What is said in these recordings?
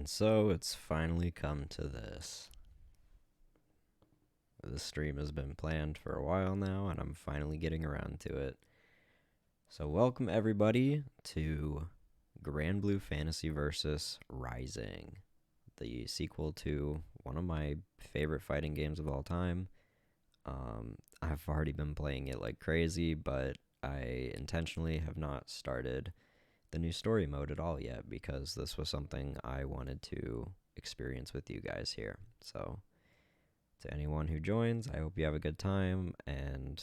And so it's finally come to this. This stream has been planned for a while now, and I'm finally getting around to it. So welcome everybody to Granblue Fantasy Versus Rising, the sequel to one of my favorite fighting games of all time. I've already been playing it like crazy, but I intentionally have not started the new story mode at all yet because this was something I wanted to experience with you guys here. So to anyone who joins, I hope you have a good time, and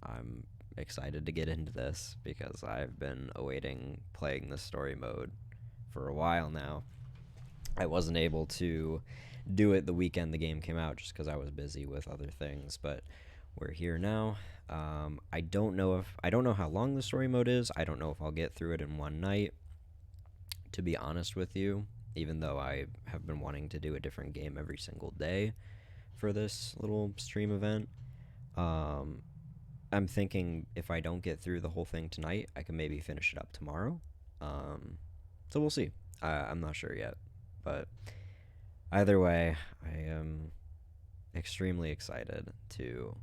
I'm excited to get into this because I've been awaiting playing this story mode for a while now. I wasn't able to do it the weekend the game came out just because I was busy with other things, but we're here now. I don't know how long the story mode is. I don't know if I'll get through it in one night, to be honest with you, even though I have been wanting to do a different game every single day for this little stream event. I'm thinking if I don't get through the whole thing tonight, I can maybe finish it up tomorrow. So we'll see. I'm not sure yet, but either way, I am extremely excited to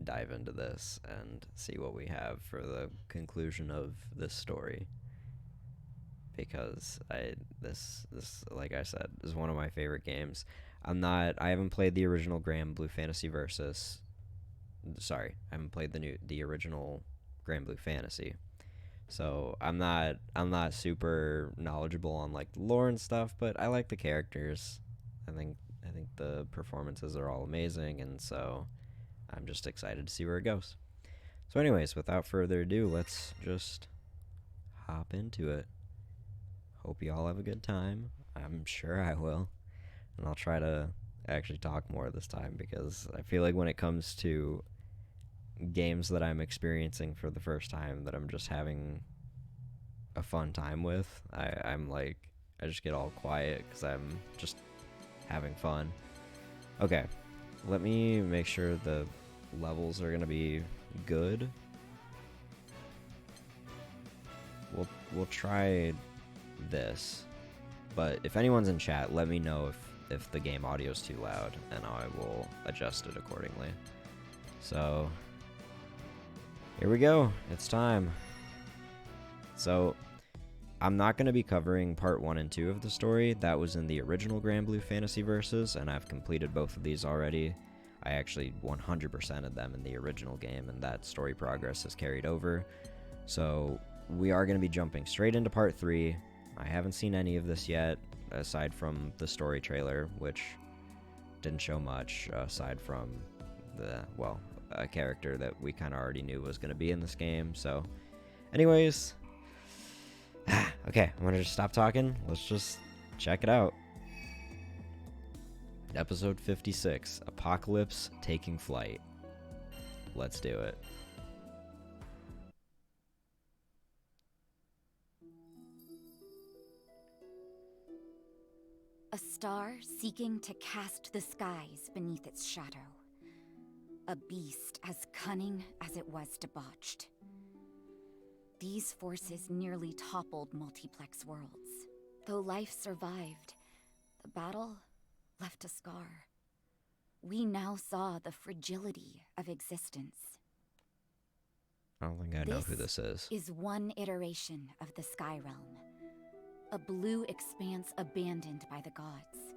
dive into this and see what we have for the conclusion of this story, because this like I said, is one of my favorite games. I haven't played the original Granblue Fantasy Versus. Sorry, I haven't played the original Granblue Fantasy. So I'm not super knowledgeable on like the lore and stuff, but I like the characters. I think the performances are all amazing, and so I'm just excited to see where it goes. So anyways, without further ado, let's just hop into it. Hope you all have a good time. I'm sure I will. And I'll try to actually talk more this time because I feel like when it comes to games that I'm experiencing for the first time that I'm just having a fun time with, I just get all quiet because I'm just having fun. Okay, let me make sure the levels are going to be good. We'll try this, but if anyone's in chat, let me know if the game audio is too loud, and I will adjust it accordingly. So here we go. It's time. So I'm not going to be covering part 1 and 2 of the story. That was in the original Granblue Fantasy Versus, and I've completed both of these already. I actually 100%ed them in the original game, and that story progress is carried over. So we are going to be jumping straight into part 3. I haven't seen any of this yet, aside from the story trailer, which didn't show much, aside from a character that we kind of already knew was going to be in this game. So anyways, okay, I'm going to just stop talking. Let's just check it out. Episode 56, Apocalypse Taking Flight. Let's do it. A star seeking to cast the skies beneath its shadow. A beast as cunning as it was debauched. These forces nearly toppled multiplex worlds. Though life survived, the battle left a scar. We now saw the fragility of existence. I don't think I know who this is. This is one iteration of the Sky Realm. A blue expanse abandoned by the gods,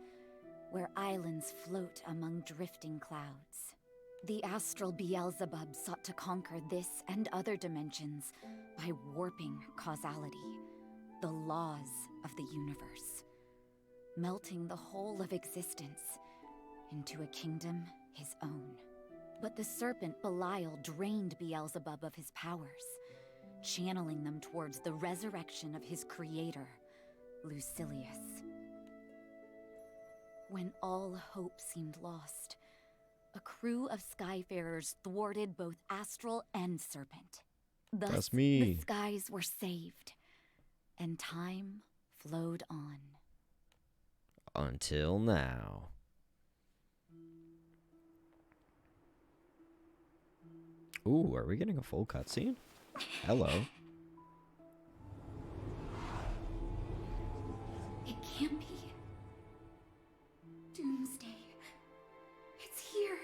where islands float among drifting clouds. The astral Beelzebub sought to conquer this and other dimensions by warping causality, the laws of the universe, melting the whole of existence into a kingdom his own. But the serpent Belial drained Beelzebub of his powers, channeling them towards the resurrection of his creator, Lucilius. When all hope seemed lost, a crew of Skyfarers thwarted both Astral and Serpent. Thus, That's me. The skies were saved, and time flowed on. Until now. Ooh, are we getting a full cutscene? Hello. It can't be. Doomsday. It's here.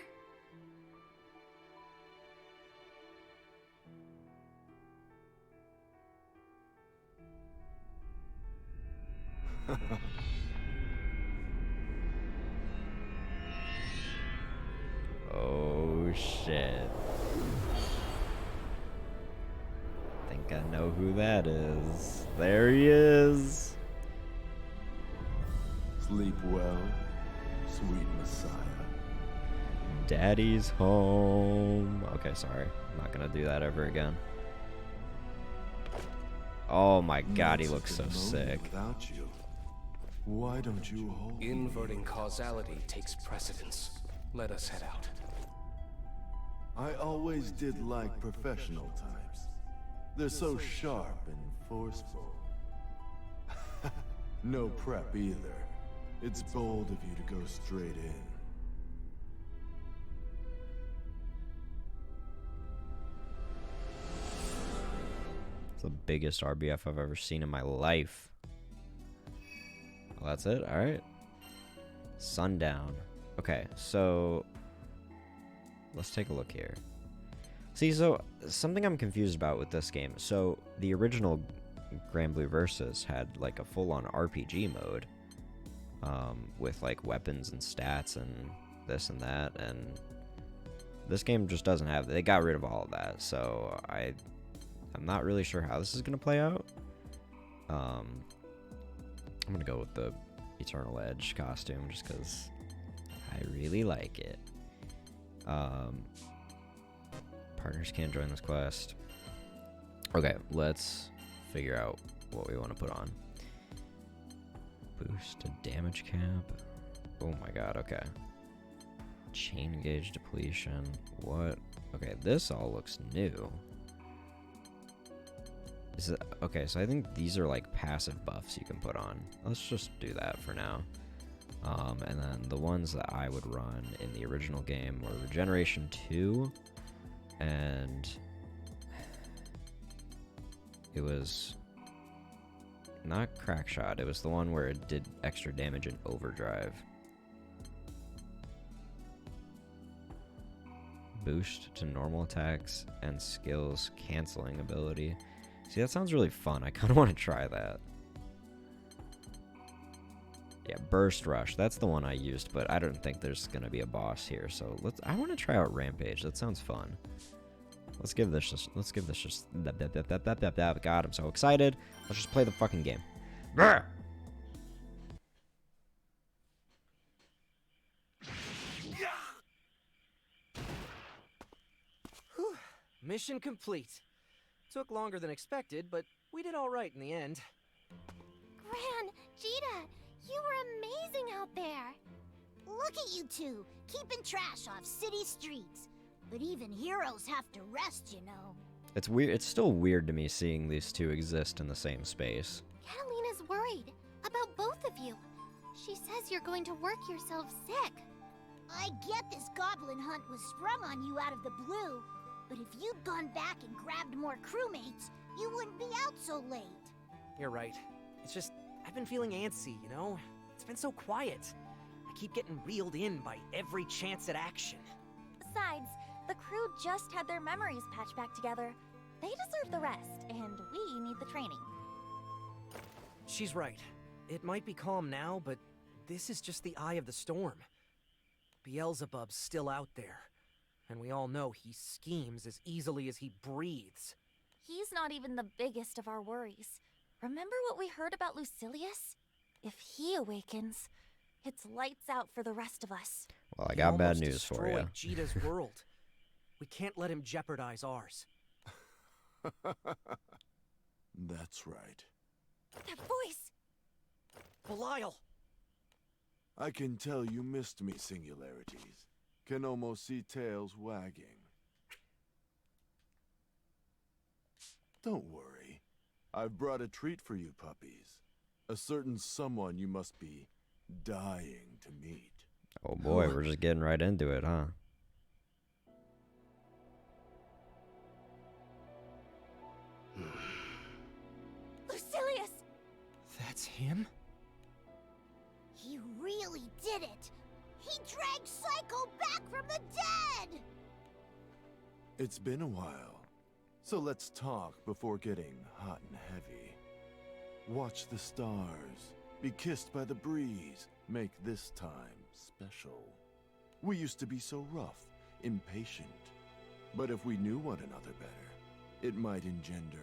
Oh shit. Think I know who that is. There he is. Sleep well, sweet Messiah. Daddy's home. Okay, sorry. I'm not gonna do that ever again. Oh my god, he Not looks such so a moment sick. Without you, why don't you hold me? Inverting causality takes precedence. Let us head out. I always did like professional types. They're so sharp and forceful. No prep either. It's bold of you to go straight in. It's the biggest RBF I've ever seen in my life. Well, that's it? Alright. Sundown. Okay, so let's take a look here. See, so something I'm confused about with this game. So the original Granblue Versus had like a full-on RPG mode, with like weapons and stats and this and that, and this game just doesn't have. They got rid of all of that, so I'm not really sure how this is gonna play out. I'm gonna go with the Eternal Edge costume just because I really like it. Partners can't join this quest. Okay, let's figure out what we want to put on. Boost to damage cap. Oh my god, okay. Chain gauge depletion. What? Okay, this all looks new. Is it okay? So I think these are like passive buffs you can put on. Let's just do that for now. And then the ones that I would run in the original game were Regeneration 2, and it was not Crack Shot. It was the one where it did extra damage in Overdrive. Boost to normal attacks and skills canceling ability. See, that sounds really fun. I kind of want to try that. Yeah, Burst Rush. That's the one I used, but I don't think there's going to be a boss here. So I want to try out Rampage. That sounds fun. Let's give this just God, I'm so excited. Let's just play the fucking game. Brr! Whew. Mission complete. Took longer than expected, but we did all right in the end. Gran, Jita, you were amazing out there. Look at you two, keeping trash off city streets. But even heroes have to rest, you know. It's weird. It's still weird to me seeing these two exist in the same space. Catalina's worried about both of you. She says you're going to work yourself sick. I get this goblin hunt was sprung on you out of the blue, but if you'd gone back and grabbed more crewmates, you wouldn't be out so late. You're right. It's just, I've been feeling antsy, you know? It's been so quiet. I keep getting reeled in by every chance at action. Besides, the crew just had their memories patched back together. They deserve the rest, and we need the training. She's right. It might be calm now, but this is just the eye of the storm. Beelzebub's still out there, and we all know he schemes as easily as he breathes. He's not even the biggest of our worries. Remember what we heard about Lucilius? If he awakens, it's lights out for the rest of us. Well, I He got bad almost news for you. destroyed Jita's world. We can't let him jeopardize ours. That's right. That voice! Belial! I can tell you missed me, Singularities. Can almost see tails wagging. Don't worry. I've brought a treat for you puppies. A certain someone you must be dying to meet. Oh boy, we're just getting right into it, huh? Lucilius! That's him? the dead! It's been a while, so let's talk before getting hot and heavy. Watch the stars, be kissed by the breeze, make this time special. We used to be so rough, impatient, but if we knew one another better, it might engender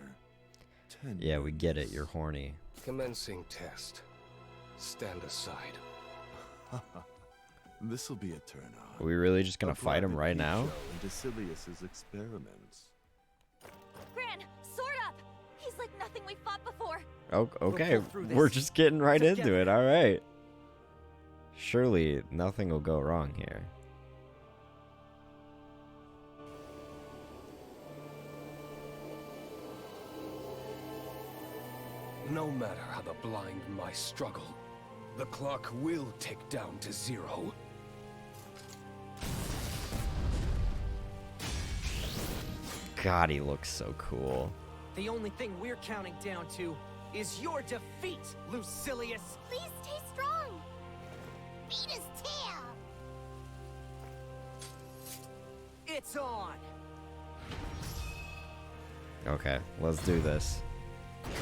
tenderness. Yeah, we get it. You're horny. Commencing test. Stand aside. This'll be a turn on. Are we really just gonna fight him right now? Into Silius's experiments. Gran, sword up! He's like nothing we fought before. Oh, okay. pull through We're this just getting right into together. it. All right. Surely nothing will go wrong here. No matter how the blind mice struggle, the clock will tick down to 0. God, he looks so cool. The only thing we're counting down to is your defeat, Lucilius! Please stay strong! Beat his tail! It's on! Okay, let's do this.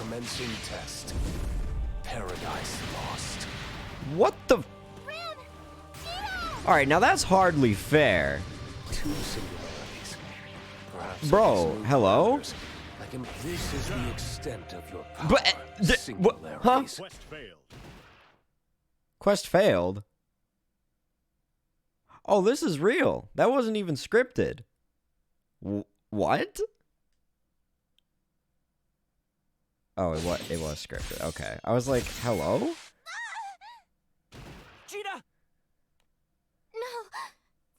Commencing test. Paradise lost. What the? Gran! Cheetah! All right, now that's hardly fair. 2 singularities. Perhaps Bro, these new hello? wonders, this is the extent of your power. But, what, huh? Singularities. Quest failed. Oh, this is real. That wasn't even scripted. What? Oh, it was scripted. Okay. I was like, hello? Cheetah! No,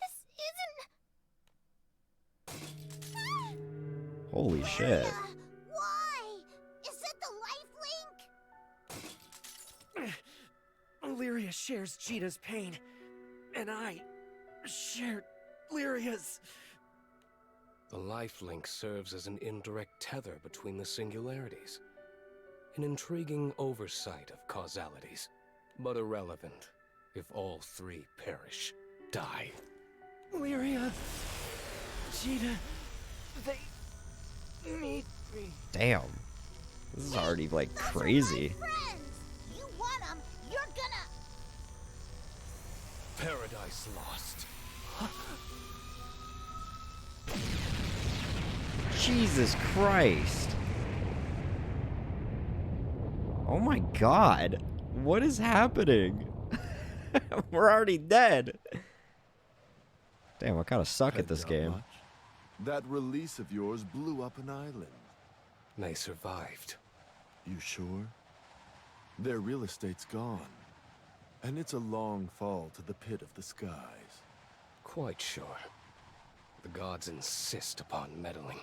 this isn't... Holy shit. Why? Is it the life link? Lyria shares Cheetah's pain, and I share Lyria's. The life link serves as an indirect tether between the singularities. An intriguing oversight of causalities, but irrelevant if all 3 perish, die. Lyria, Cheetah, they need me. Damn. This is already like crazy. Those are my friends. You want them, you're gonna... Paradise lost. Jesus Christ. Oh my god. What is happening? We're already dead. Damn, I kind of suck at this Not game. much. That release of yours blew up an island. They survived. You sure? Their real estate's gone. And it's a long fall to the pit of the skies. Quite sure. The gods insist upon meddling.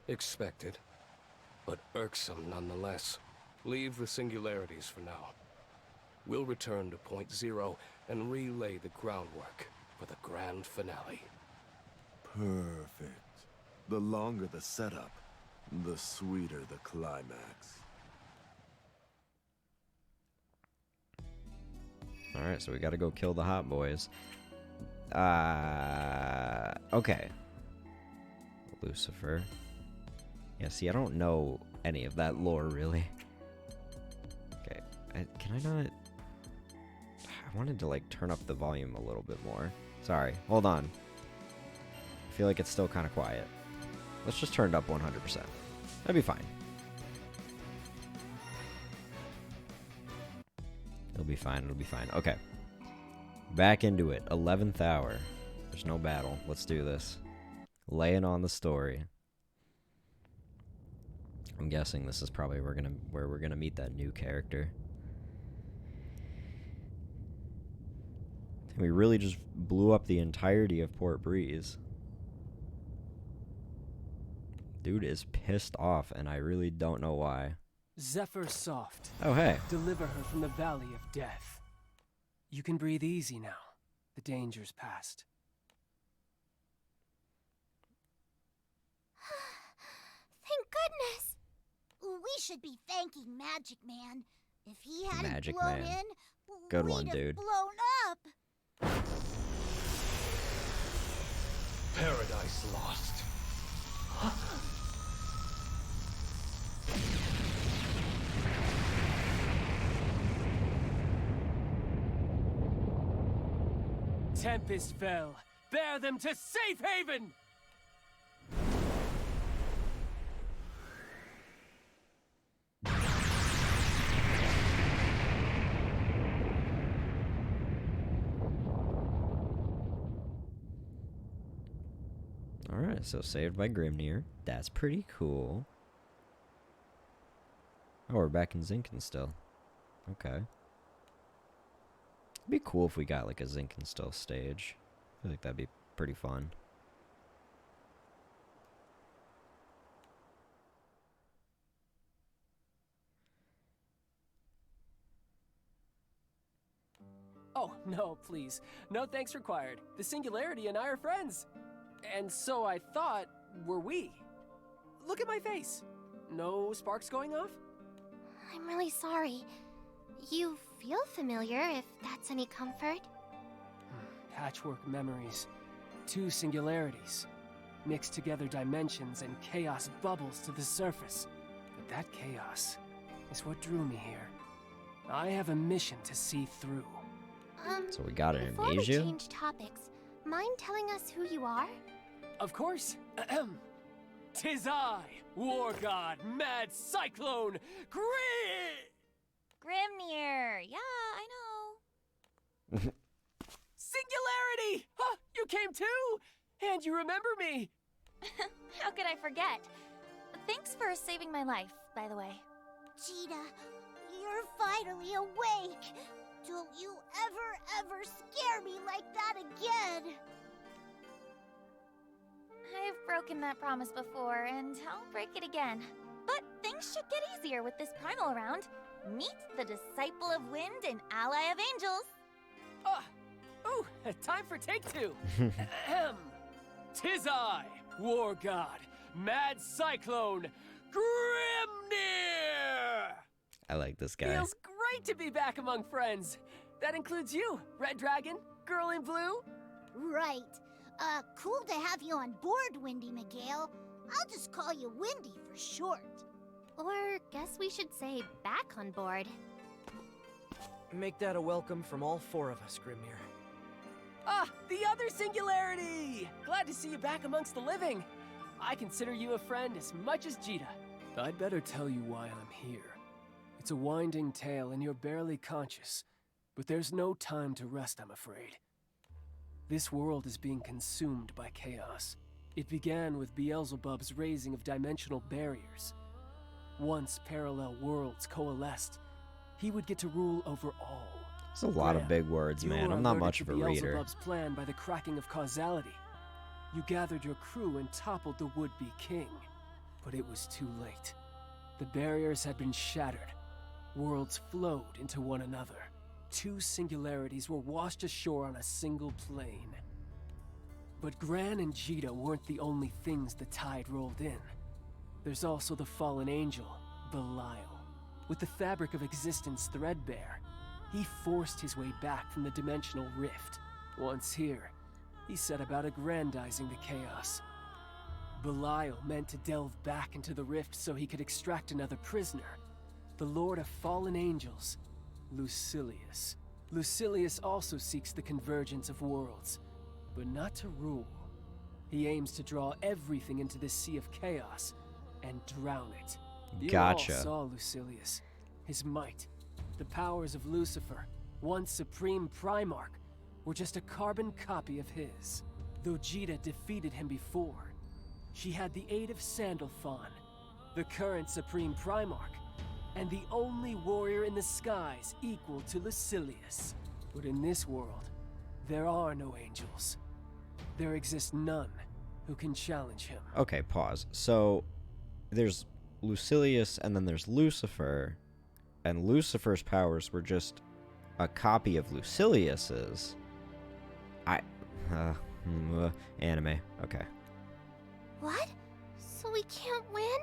Expected, but irksome nonetheless. Leave the singularities for now. We'll return to Point Zero and relay the groundwork for the grand finale. Perfect. The longer the setup, the sweeter the climax. Alright, so we gotta go kill the hot boys. Okay. Lucifer. Yeah, see, I don't know any of that lore, really. Okay, can I not... I wanted to, like, turn up the volume a little bit more. Sorry, hold on. I feel like it's still kind of quiet. Let's just turn it up 100%. That'd be fine. It'll be fine, it'll be fine. Okay. Back into it. 11th hour. There's no battle. Let's do this. Laying on the story. I'm guessing this is probably where we're gonna meet that new character. And we really just blew up the entirety of Port Breeze. Dude is pissed off, and I really don't know why. Zephyr Soft. Oh, hey. Deliver her from the Valley of Death. You can breathe easy now. The danger's past. Thank goodness! We should be thanking Magic Man. If he hadn't Magic blown Man. in, Good we'd one, have dude. blown up. Paradise lost. Tempest fell. Bear them to safe haven! Alright, so saved by Grimnir. That's pretty cool. Oh, we're back in Zinken still. Okay. It'd be cool if we got like a Zinken still stage. I feel like that'd be pretty fun. Oh, no, please. No thanks required. The Singularity and I are friends. And so I thought, were we? Look at my face. No sparks going off? I'm really sorry. You feel familiar, if that's any comfort. Patchwork memories. Two singularities. Mixed together dimensions and chaos bubbles to the surface. But that chaos is what drew me here. I have a mission to see through. So we got an Before amnesia? we change topics, mind telling us who you are? Of course. Tis I, War God, Mad Cyclone, Grimnir! Yeah, I know. Singularity! Huh, you came too! And you remember me! How could I forget? Thanks for saving my life, by the way. Cheetah, you're finally awake! Don't you ever scare me like that again! I've broken that promise before, and I'll break it again. But things should get easier with this primal around. Meet the Disciple of Wind and Ally of Angels. Ooh, time for take two. Tis I, War God, Mad Cyclone, Grimnir! I like this guy. Feels great to be back among friends. That includes you, Red Dragon, Girl in Blue. Right. Cool to have you on board, Windy Miguel. I'll just call you Windy for short. Or guess we should say back on board. Make that a welcome from all four of us, Grimnir. Ah, the other Singularity! Glad to see you back amongst the living. I consider you a friend as much as Jita. I'd better tell you why I'm here. It's a winding tale and you're barely conscious. But there's no time to rest, I'm afraid. This world is being consumed by chaos. It began with Beelzebub's raising of dimensional barriers. Once parallel worlds coalesced, he would get to rule over all. It's a lot of big words, man. I'm not much of a reader. Beelzebub's plan by the cracking of causality. You gathered your crew and toppled the would-be king. But it was too late. The barriers had been shattered. Worlds flowed into one another. Two singularities were washed ashore on a single plane. But Gran and Jita weren't the only things the tide rolled in. There's also the fallen angel, Belial. With the fabric of existence threadbare, he forced his way back from the dimensional rift. Once here, he set about aggrandizing the chaos. Belial meant to delve back into the rift so he could extract another prisoner, the Lord of Fallen Angels, Lucilius. Lucilius also seeks the convergence of worlds, but not to rule. He aims to draw everything into this sea of chaos and drown it. Gotcha. You all saw Lucilius, his might, the powers of Lucifer, once Supreme Primarch, were just a carbon copy of his. Though Jita defeated him before, she had the aid of Sandalphon, the current Supreme Primarch, and the only warrior in the skies equal to Lucilius. But in this world, there are no angels. There exists none who can challenge him. Okay, pause. So, there's Lucilius and then there's Lucifer, and Lucifer's powers were just a copy of Lucilius's. Anime. Okay. What? So we can't win?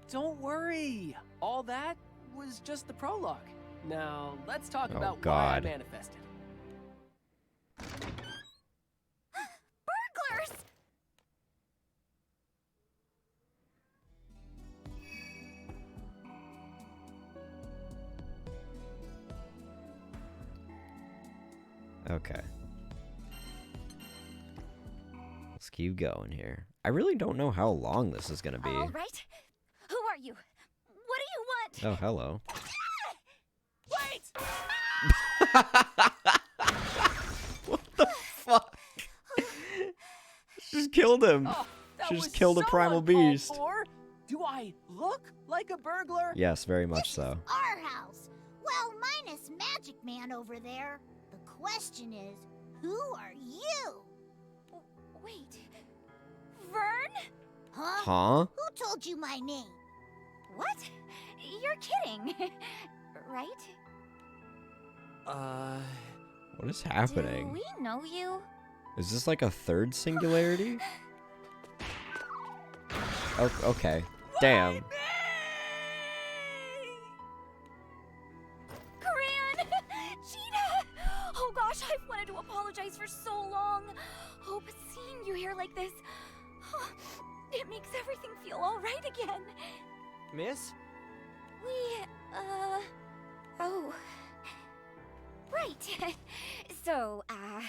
Don't worry. All that was just the prologue. Now, let's talk Oh, about God. why I manifested. Burglars! Okay. Let's keep going here. I really don't know how long this is gonna be. All right. Who are you? What do you want? Oh, hello. Wait! What the fuck? She just killed him. Oh, that She was just killed a so primal uncalled beast. for. Do I look like a burglar? Yes, very much This so. is our house. Well, minus Magic Man over there. The question is, who are you? Wait. Vern? Huh? Huh? Who told you my name? What? You're kidding. Right? What is happening? Do we know you? Is this like a third singularity? Oh, okay. Damn. Gran! Gina! Oh gosh, I've wanted to apologize for so long. Hope seeing you here like this, it makes everything feel all right again. Miss? We, oh. Right. So, how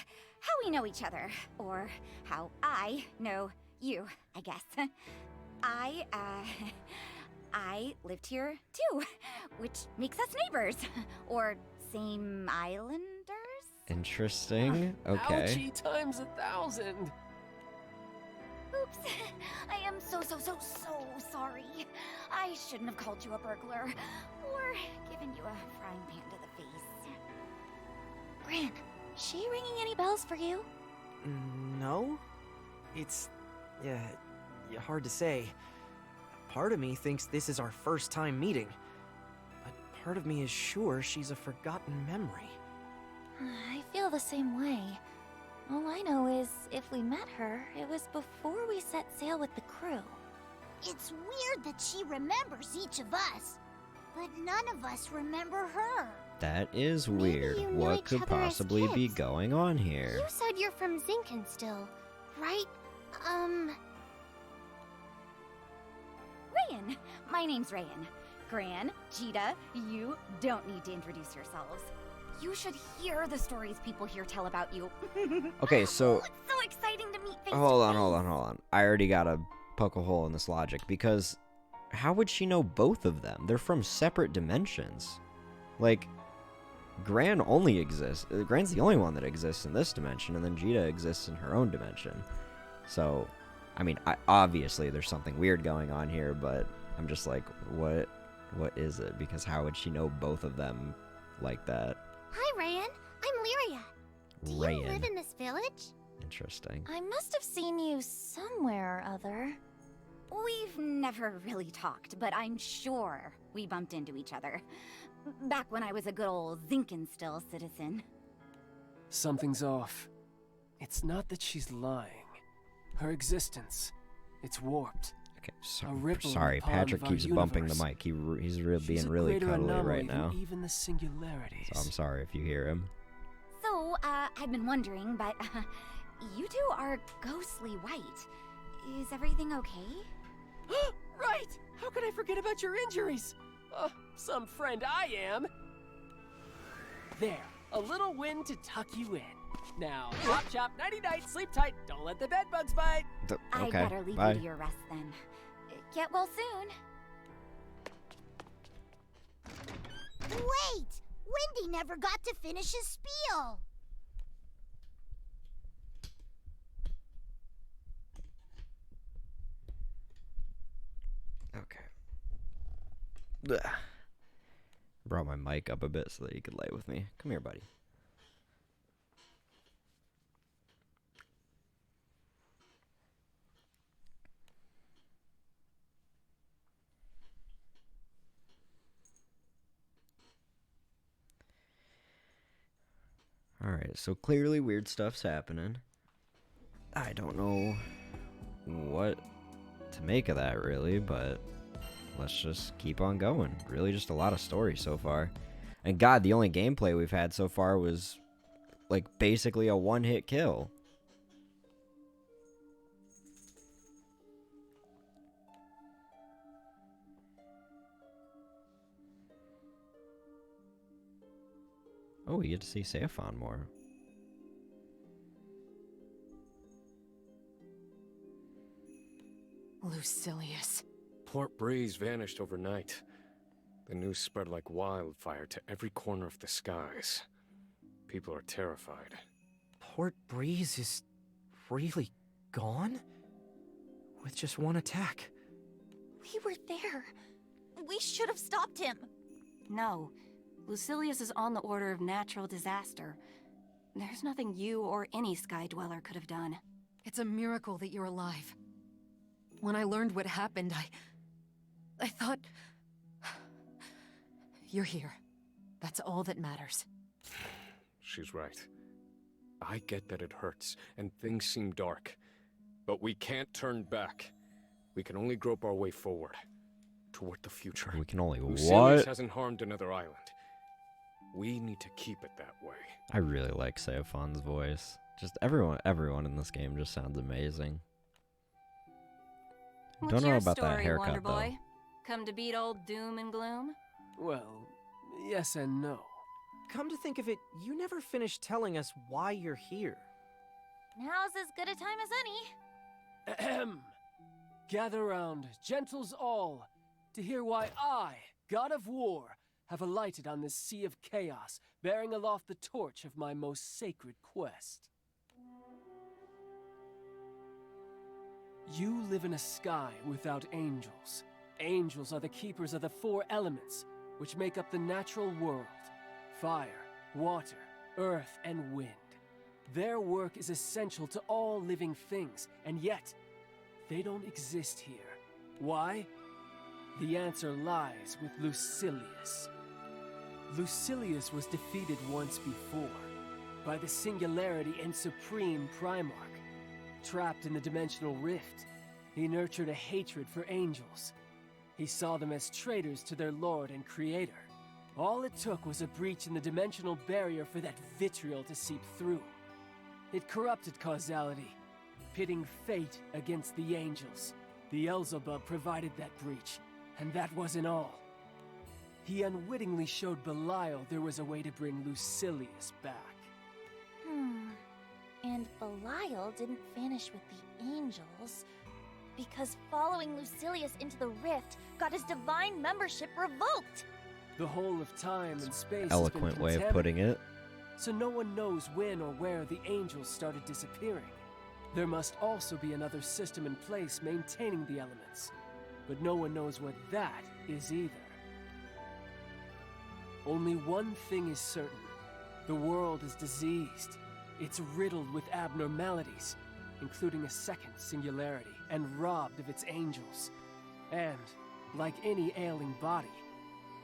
we know each other, or how I know you, I guess. I lived here too, which makes us neighbors, or same islanders? Interesting. Okay. Ouchie times 1,000. Oops. I am so sorry. I shouldn't have called you a burglar, or given you a frying pan to the face. Gran, she ringing any bells for you? No. It's, yeah, hard to say. Part of me thinks this is our first time meeting, but part of me is sure she's a forgotten memory. I feel the same way. All I know is, if we met her, it was before we set sail with the crew. It's weird that she remembers each of us, but none of us remember her. That is Maybe weird. you knew What each could other as possibly be kids. going on here? You said you're from Zinken still, right? Rayan. My name's Rayan. Gran, Jita, you don't need to introduce yourselves. You should hear the stories people here tell about you. Okay, so Oh, it's so exciting to meet face hold to on. face. I already gotta poke a hole in this logic because how would she know both of them? They're from separate dimensions. Like, Gran only exists. Gran's the only one that exists in this dimension, and then Jita exists in her own dimension. So, I mean, obviously there's something weird going on here, but I'm just like, what is it? Because how would she know both of them like that? Hi, Rayan. I'm Lyria. Do you Rayan. live in this village? Interesting. I must have seen you somewhere or other. We've never really talked, but I'm sure we bumped into each other. Back when I was a good old Zinkenstill citizen. Something's off. It's not that she's lying. Her existence, it's warped. Okay, A ripple in sorry, the pond Patrick of our keeps bumping the universe. mic. He's She's being a really greater cuddly anomaly right now. than even the singularities. So I'm sorry if you hear him. So, I've been wondering, but you two are ghostly white. Is everything okay? Right! How could I forget about your injuries? Some friend I am. There, a little wind to tuck you in. Now, chop chop, nighty night, sleep tight, don't let the bed bugs bite. I'd Okay, better leave bye. you to your rest then. Get well soon. Wait! Wendy never got to finish his spiel. Okay. Ugh. Brought my mic up a bit so that you could lay with me. Come here, buddy. Alright, so clearly weird stuff's happening. I don't know what to make of that, really, but let's just keep on going. Really just a lot of story so far. And God, the only gameplay we've had so far was, like, basically a one-hit kill. Oh, we get to see Saphon more. Lucilius. Port Breeze vanished overnight. The news spread like wildfire to every corner of the skies. People are terrified. Port Breeze is really gone? With just one attack. We were there. We should have stopped him. No. Lucilius is on the order of natural disaster. There's nothing you or any Sky Dweller could have done. It's a miracle that you're alive. When I learned what happened, I thought... You're here. That's all that matters. She's right. I get that it hurts, and things seem dark. But we can't turn back. We can only grope our way forward. Toward the future. We can only Lucilius what? hasn't harmed another island. We need to keep it that way. I really like Seofon's voice. Just everyone in this game just sounds amazing. What's Don't know your about that story, haircut Wonder though. Boy? Come to beat old Doom and Gloom? Well, yes and no. Come to think of it, you never finished telling us why you're here. Now's as good a time as any. Ahem. Gather round, gentles all, to hear why I, God of War, have alighted on this sea of chaos, bearing aloft the torch of my most sacred quest. You live in a sky without angels. Angels are the keepers of the four elements, which make up the natural world: fire, water, earth, and wind. Their work is essential to all living things, and yet, they don't exist here. Why? The answer lies with Lucilius. Lucilius was defeated once before, by the Singularity and Supreme Primarch. Trapped in the dimensional rift, he nurtured a hatred for angels. He saw them as traitors to their lord and creator. All it took was a breach in the dimensional barrier for that vitriol to seep through. It corrupted causality, pitting fate against the angels. The Beelzebub provided that breach, and that wasn't all. He unwittingly showed Belial there was a way to bring Lucilius back. And Belial didn't vanish with the angels, because following Lucilius into the rift got his divine membership revoked. The whole of time and space Eloquent has been way of putting it. so no one knows when or where the angels started disappearing. There must also be another system in place maintaining the elements, but no one knows what that is either. Only one thing is certain. The world is diseased. It's riddled with abnormalities, including a second singularity, and robbed of its angels. And, like any ailing body,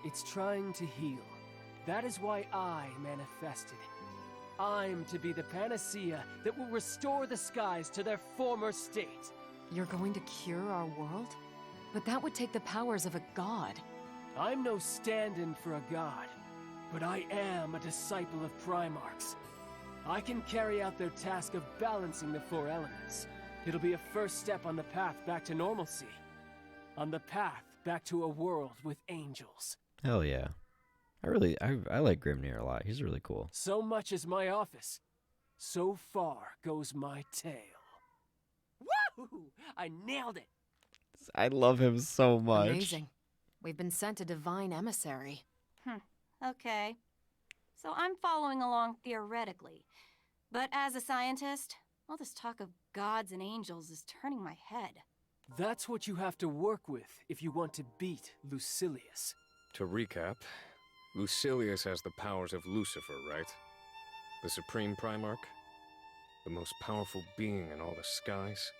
it's trying to heal. That is why I manifested. I'm to be the panacea that will restore the skies to their former state. You're going to cure our world? But that would take the powers of a god. I'm no stand-in for a god, but I am a disciple of Primarchs. I can carry out their task of balancing the four elements. It'll be a first step on the path back to normalcy. On the path back to a world with angels. Hell yeah. I like Grimnir a lot. He's really cool. So much is my office. So far goes my tale. Woo! I nailed it! I love him so much. Amazing. We've been sent a divine emissary. Okay. So I'm following along theoretically. But as a scientist, all this talk of gods and angels is turning my head. That's what you have to work with if you want to beat Lucilius. To recap, Lucilius has the powers of Lucifer, right? The Supreme Primarch? The most powerful being in all the skies?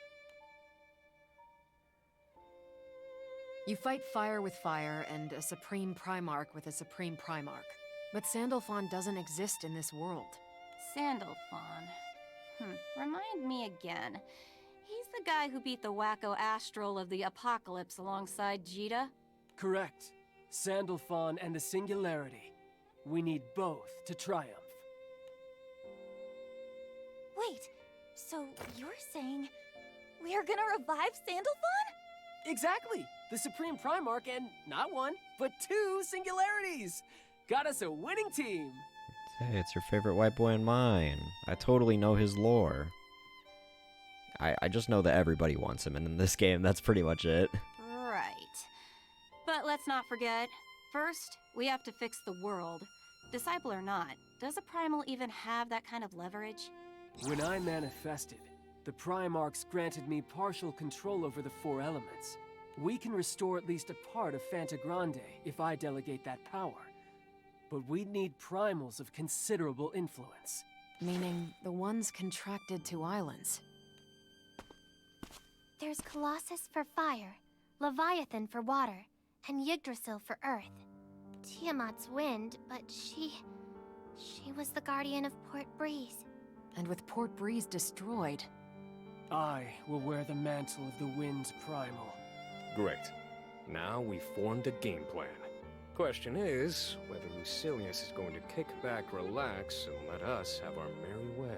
You fight fire with fire and a supreme Primarch with a supreme Primarch. But Sandalphon doesn't exist in this world. Sandalphon. Remind me again. He's the guy who beat the wacko Astral of the Apocalypse alongside Jita? Correct. Sandalphon and the Singularity. We need both to triumph. Wait, so you're saying we are gonna revive Sandalphon? Exactly! The Supreme Primarch and not one, but two Singularities! Got us a winning team! Hey, it's your favorite white boy and mine. I totally know his lore. I just know that everybody wants him, and in this game, that's pretty much it. Right. But let's not forget, first, we have to fix the world. Disciple or not, does a Primal even have that kind of leverage? When I manifested, the Primarchs granted me partial control over the 4 elements. We can restore at least a part of Fanta Grande if I delegate that power. But we'd need primals of considerable influence. Meaning the ones contracted to islands. There's Colossus for fire, Leviathan for water, and Yggdrasil for earth. Tiamat's wind, but she was the guardian of Port Breeze. And with Port Breeze destroyed, I will wear the mantle of the Wind Primal. Great. Now we've formed a game plan. Question is, whether Lucilius is going to kick back, relax, and let us have our merry way.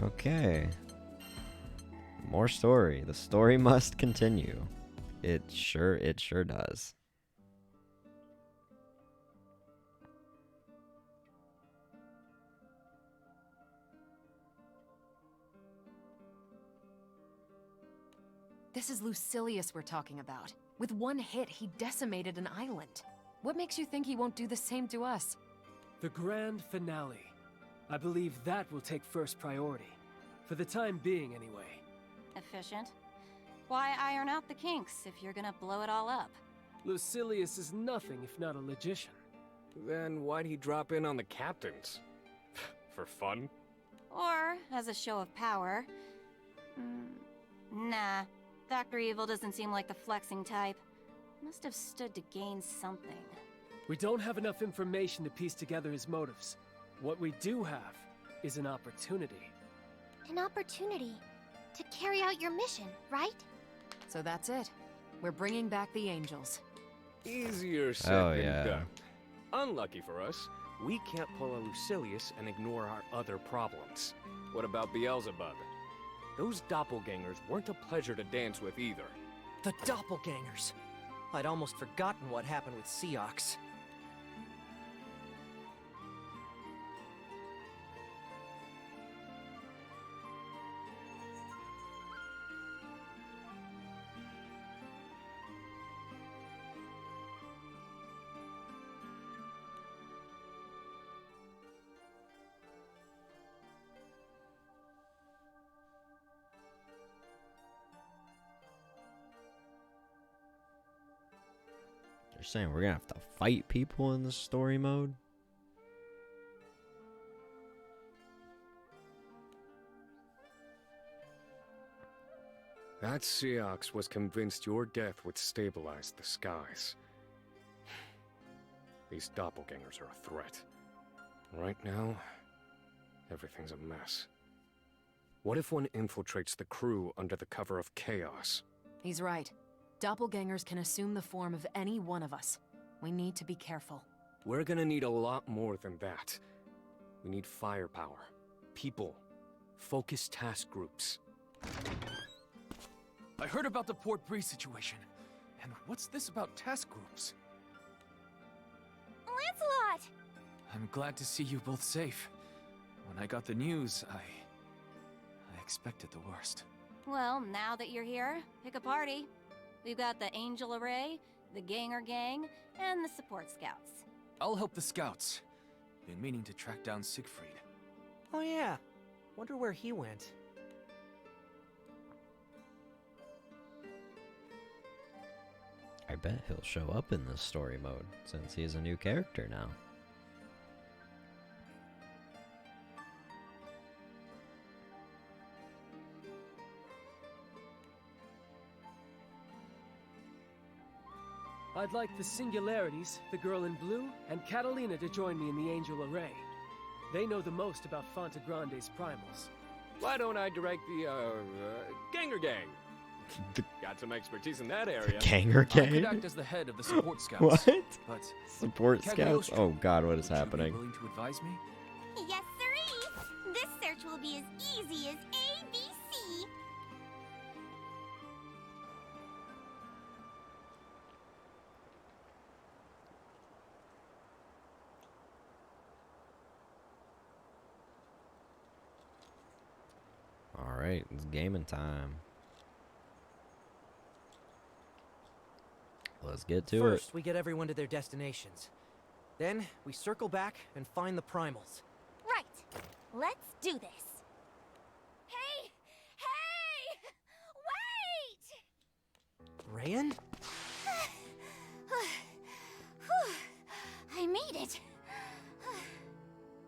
Okay. More story. The story must continue. It sure does. this is Lucilius we're talking about. With one hit, he decimated an island. What makes you think he won't do the same to us? The grand finale. I believe that will take first priority. For the time being, anyway. Efficient. Why iron out the kinks if you're gonna blow it all up? Lucilius is nothing if not a logician. Then why'd he drop in on the captains? For fun? Or as a show of power. Nah. Dr. Evil doesn't seem like the flexing type. Must have stood to gain something. We don't have enough information to piece together his motives. What we do have is an opportunity. An opportunity to carry out your mission, right? So that's it. We're bringing back the angels. Easier said Oh, than yeah. done. Unlucky for us, we can't pull a Lucilius and ignore our other problems. What about Beelzebub? Those doppelgangers weren't a pleasure to dance with either. The doppelgangers. I'd almost forgotten what happened with Seox. You're saying we're gonna have to fight people in the story mode? That Seox was convinced your death would stabilize the skies. These doppelgangers are a threat. Right now, everything's a mess. What if one infiltrates the crew under the cover of chaos? He's right. Doppelgangers can assume the form of any one of us. We need to be careful. We're gonna need a lot more than that. We need firepower, people, focused task groups. I heard about the Port Breeze situation. And what's this about task groups? Lancelot! I'm glad to see you both safe. When I got the news, I expected the worst. Well, now that you're here, pick a party. We've got the Angel Array, the Ganger Gang, and the Support Scouts. I'll help the scouts. Been meaning to track down Siegfried. Oh yeah. Wonder where he went. I bet he'll show up in this story mode, since he's a new character now. I'd like the Singularities, the Girl in Blue, and Catalina to join me in the Angel Array. They know the most about Fanta Grande's primals. Why don't I direct the, Ganger Gang? Got some expertise in that area. Ganger I could Gang? act as the head of the support scouts. What? But Support scouts? Cagliostro, Oh god, what is would you be happening? willing to advise me? Yes, sirree! This search will be as easy as ABC. It's gaming time. Let's get to it. First, we get everyone to their destinations. Then, we circle back and find the primals. Right. Let's do this. Hey! Hey! Wait! Rayan? I made it.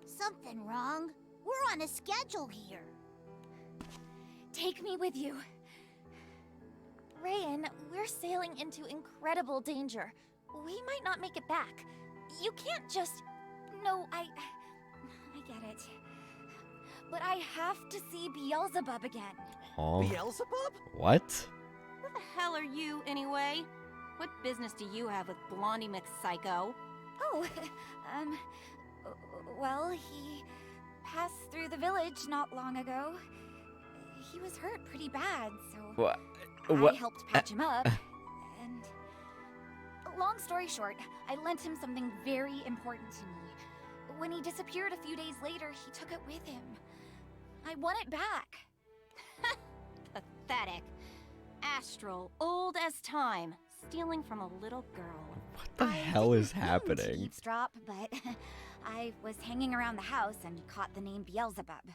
Something wrong? We're on a schedule here. Take me with you. Rayan, we're sailing into incredible danger. We might not make it back. You can't just... No, I get it. But I have to see Beelzebub again. Beelzebub? What? Who the hell are you, anyway? What business do you have with Blondie McPsycho? Oh, well, he passed through the village not long ago. He was hurt pretty bad, so What? I helped patch him up. And long story short, I lent him something very important to me. When he disappeared a few days later, he took it with him. I want it back. Pathetic. Astral, old as time, stealing from a little girl. What the hell is happening? Eavesdrop, but I was hanging around the house and caught the name Beelzebub.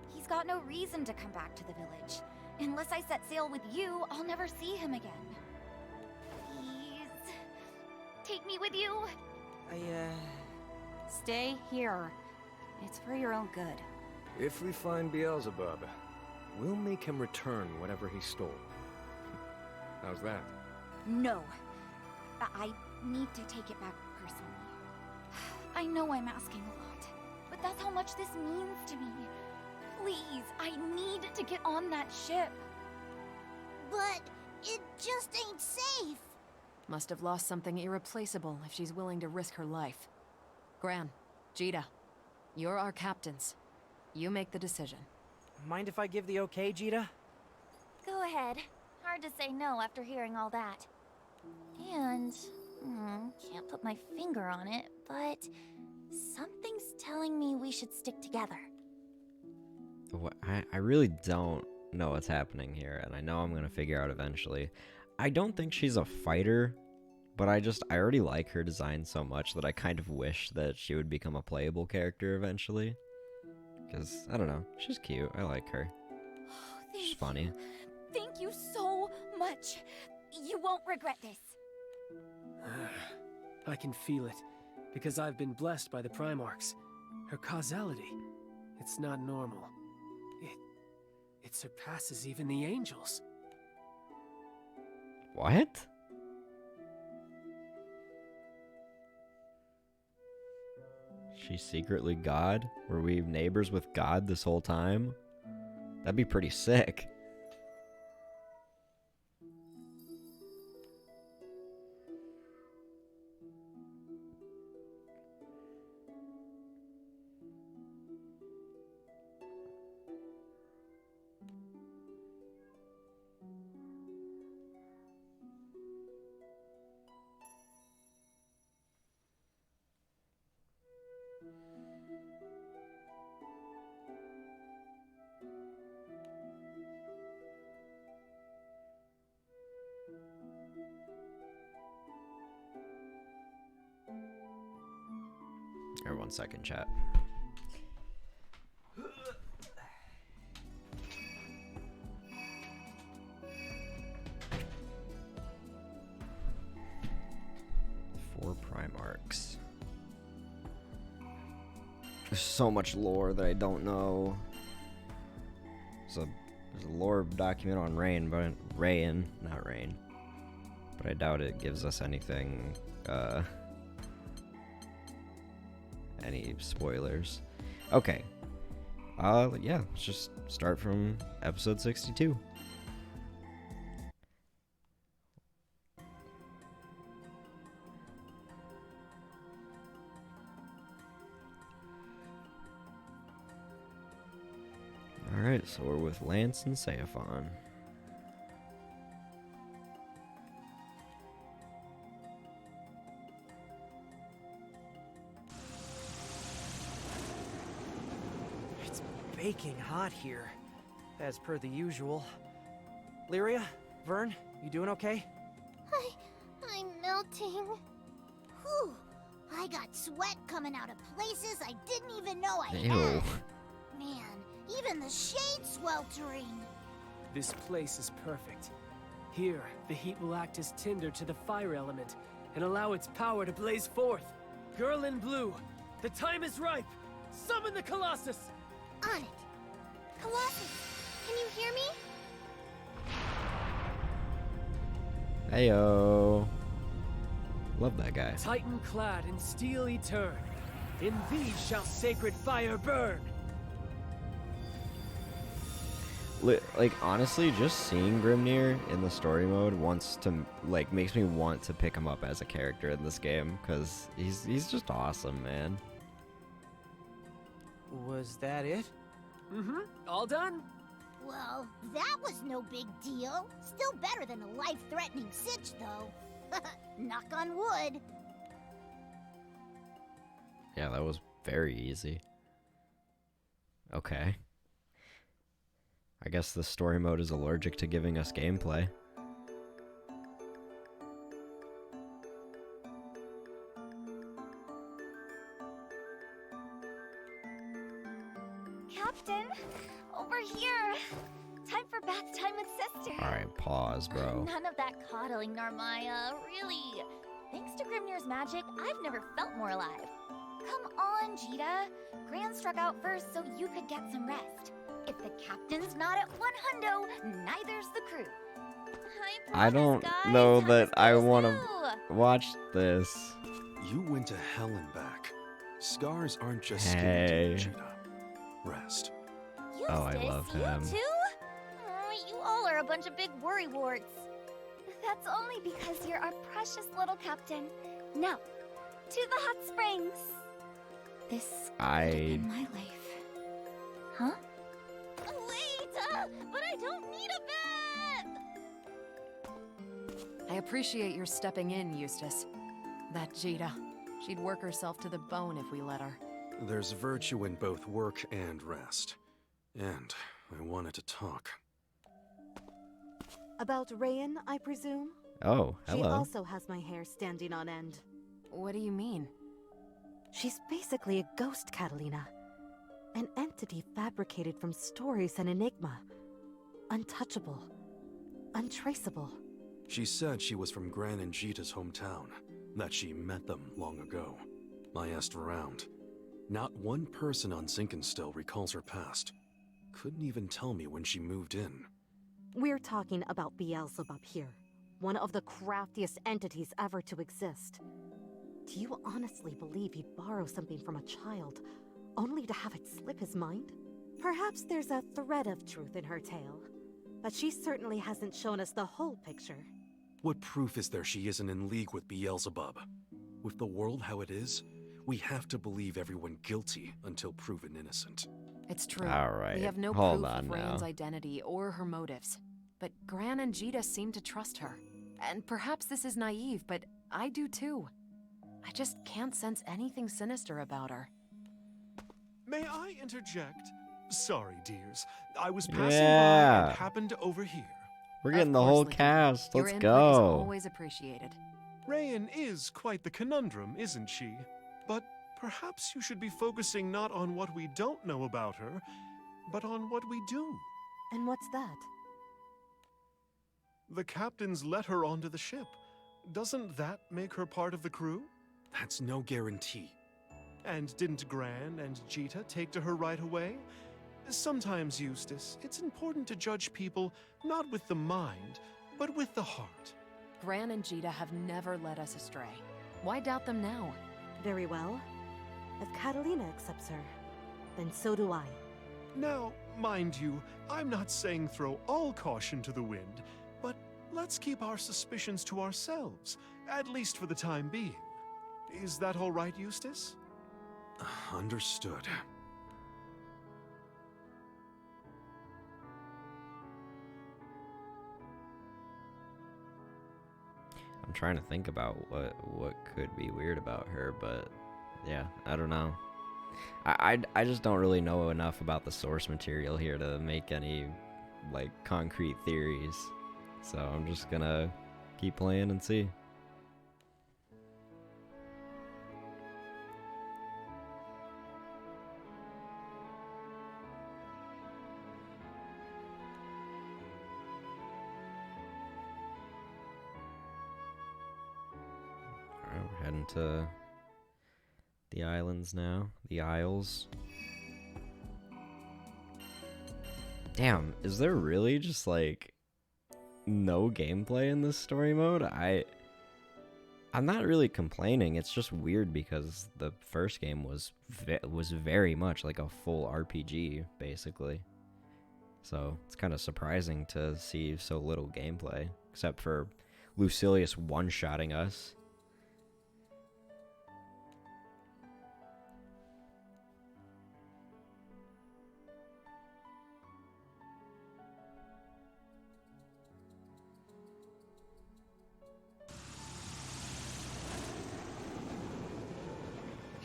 He's got no reason to come back to the village. Unless I set sail with you, I'll never see him again. Please, take me with you. Stay here. It's for your own good. If we find Beelzebub, we'll make him return whatever he stole. How's that? No. I need to take it back personally. I know I'm asking a lot, but that's how much this means to me. Please, I need to get on that ship. But it just ain't safe. Must have lost something irreplaceable if she's willing to risk her life. Gran, Jita, you're our captains. You make the decision. Mind if I give the okay, Jita? Go ahead. Hard to say no after hearing all that. And... can't put my finger on it, but... something's telling me we should stick together. I really don't know what's happening here, and I know I'm gonna figure out eventually. I don't think she's a fighter, but I already like her design so much that I kind of wish that she would become a playable character eventually. Because, I don't know, she's cute. I like her. She's funny. Thank you so much. You won't regret this. I can feel it, because I've been blessed by the Primarchs. Her causality, it's not normal. It surpasses even the angels. What? She's secretly God? Were we neighbors with God this whole time? That'd be pretty sick. Or 1 second, chat. Four Primarchs. There's so much lore that I don't know. There's a lore document on Rayan, not Rain. But I doubt it gives us anything, any spoilers. Okay. Yeah, let's just start from episode 62. Alright, so we're with Lance and Saifon. It's baking hot here. as per the usual. Lyria, Vern, you doing okay? I'm melting. Whew. I got sweat coming out of places I didn't even know I Ew. had. Man, even the shade's sweltering. This place is perfect. Here, the heat will act as tinder to the fire element and allow its power to blaze forth. Girl in blue, the time is ripe. Summon the Colossus! On it. Colossus, can you hear me? Heyo. Love that guy. Titan clad in steel etern, in thee shall sacred fire burn. Like, honestly, just seeing Grimnir in the story mode makes me want to pick him up as a character in this game, because he's just awesome, man. Was that it? Mm-hmm. All done? Well, that was no big deal. Still better than a life-threatening sitch, though. Knock on wood. Yeah, that was very easy. Okay. I guess the story mode is allergic to giving us gameplay. Captain, over here. Time for bath time with sister. Alright, pause, bro. None of that coddling, Narmaya. Really. Thanks to Grimnir's magic, I've never felt more alive. Come on, Jita. Gran struck out first so you could get some rest. If the captain's not at 100, neither's the crew. I don't know that I want to watch this. You went to hell and back. Scars aren't just Hey. skin deep, Cheetah. Rest. Oh, I love him. You too? Oh, you all are a bunch of big worrywarts. That's only because you're our precious little captain. Now, to the hot springs. This I in my life. Huh? Wait, but I don't need a bath! I appreciate your stepping in, Eustace. That Jita. She'd work herself to the bone if we let her. There's virtue in both work and rest. And I wanted to talk. About Rayan, I presume? Oh, She hello. also has my hair standing on end. What do you mean? She's basically a ghost, Catalina. An entity fabricated from stories and enigma. Untouchable. Untraceable. She said she was from Gran and Jita's hometown, that she met them long ago. I asked around. Not one person on Zinkenstill recalls her past. Couldn't even tell me when she moved in. We're talking about Beelzebub here. One of the craftiest entities ever to exist. Do you honestly believe he'd borrow something from a child, only to have it slip his mind? Perhaps there's a thread of truth in her tale, but she certainly hasn't shown us the whole picture. What proof is there she isn't in league with Beelzebub? With the world how it is, we have to believe everyone guilty until proven innocent. It's true. All right, We have no hold proof on of Rayan's now. identity or her motives. But Gran and Jita seem to trust her. And perhaps this is naive, but I do too. I just can't sense anything sinister about her. May I interject? Sorry, dears. I was passing by Yeah. and happened to overhear. We're Of getting the course, whole Lieutenant. cast. Your Let's input is go. always appreciated. Rayan is quite the conundrum, isn't she? But perhaps you should be focusing not on what we don't know about her, but on what we do. And what's that? The captains let her onto the ship. Doesn't that make her part of the crew? That's no guarantee. And didn't Gran and Jita take to her right away? Sometimes, Eustace, it's important to judge people not with the mind, but with the heart. Gran and Jita have never led us astray. Why doubt them now? Very well. If Catalina accepts her, then so do I. Now, mind you, I'm not saying throw all caution to the wind, but let's keep our suspicions to ourselves, at least for the time being. Is that all right, Eustace? Understood. I'm trying to think about what could be weird about her, but yeah, I don't know. I just don't really know enough about the source material here to make any like concrete theories. So I'm just gonna keep playing and see. Alright, we're heading to the islands now. The Isles. Damn, is there really just like no gameplay in this story mode? I'm not really complaining. It's just weird because the first game was very much like a full RPG basically. So it's kind of surprising to see so little gameplay, except for Lucilius one-shotting us.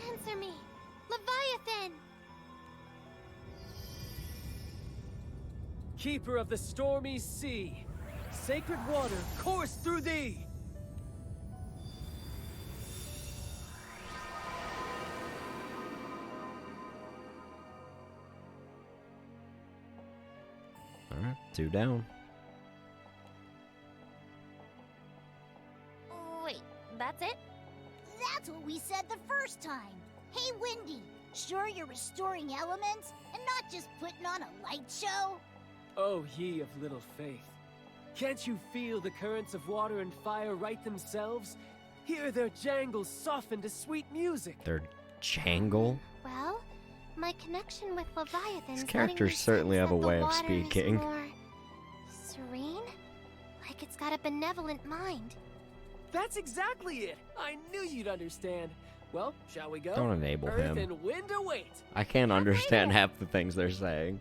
Answer me! Leviathan! Keeper of the stormy sea, sacred water course through thee! Alright, 2 down. Wait, that's it? That's what we said the first time. Hey, Windy, sure you're restoring elements and not just putting on a light show? Oh, ye of little faith. Can't you feel the currents of water and fire right themselves? Hear their jangles soften to sweet music. Their jangle? Well, my connection with Leviathan. These characters certainly have a way of speaking. More serene? Like it's got a benevolent mind. That's exactly it! I knew you'd understand. Well, shall we go? Don't enable Earth him. and wind await. I can't understand half the things they're saying.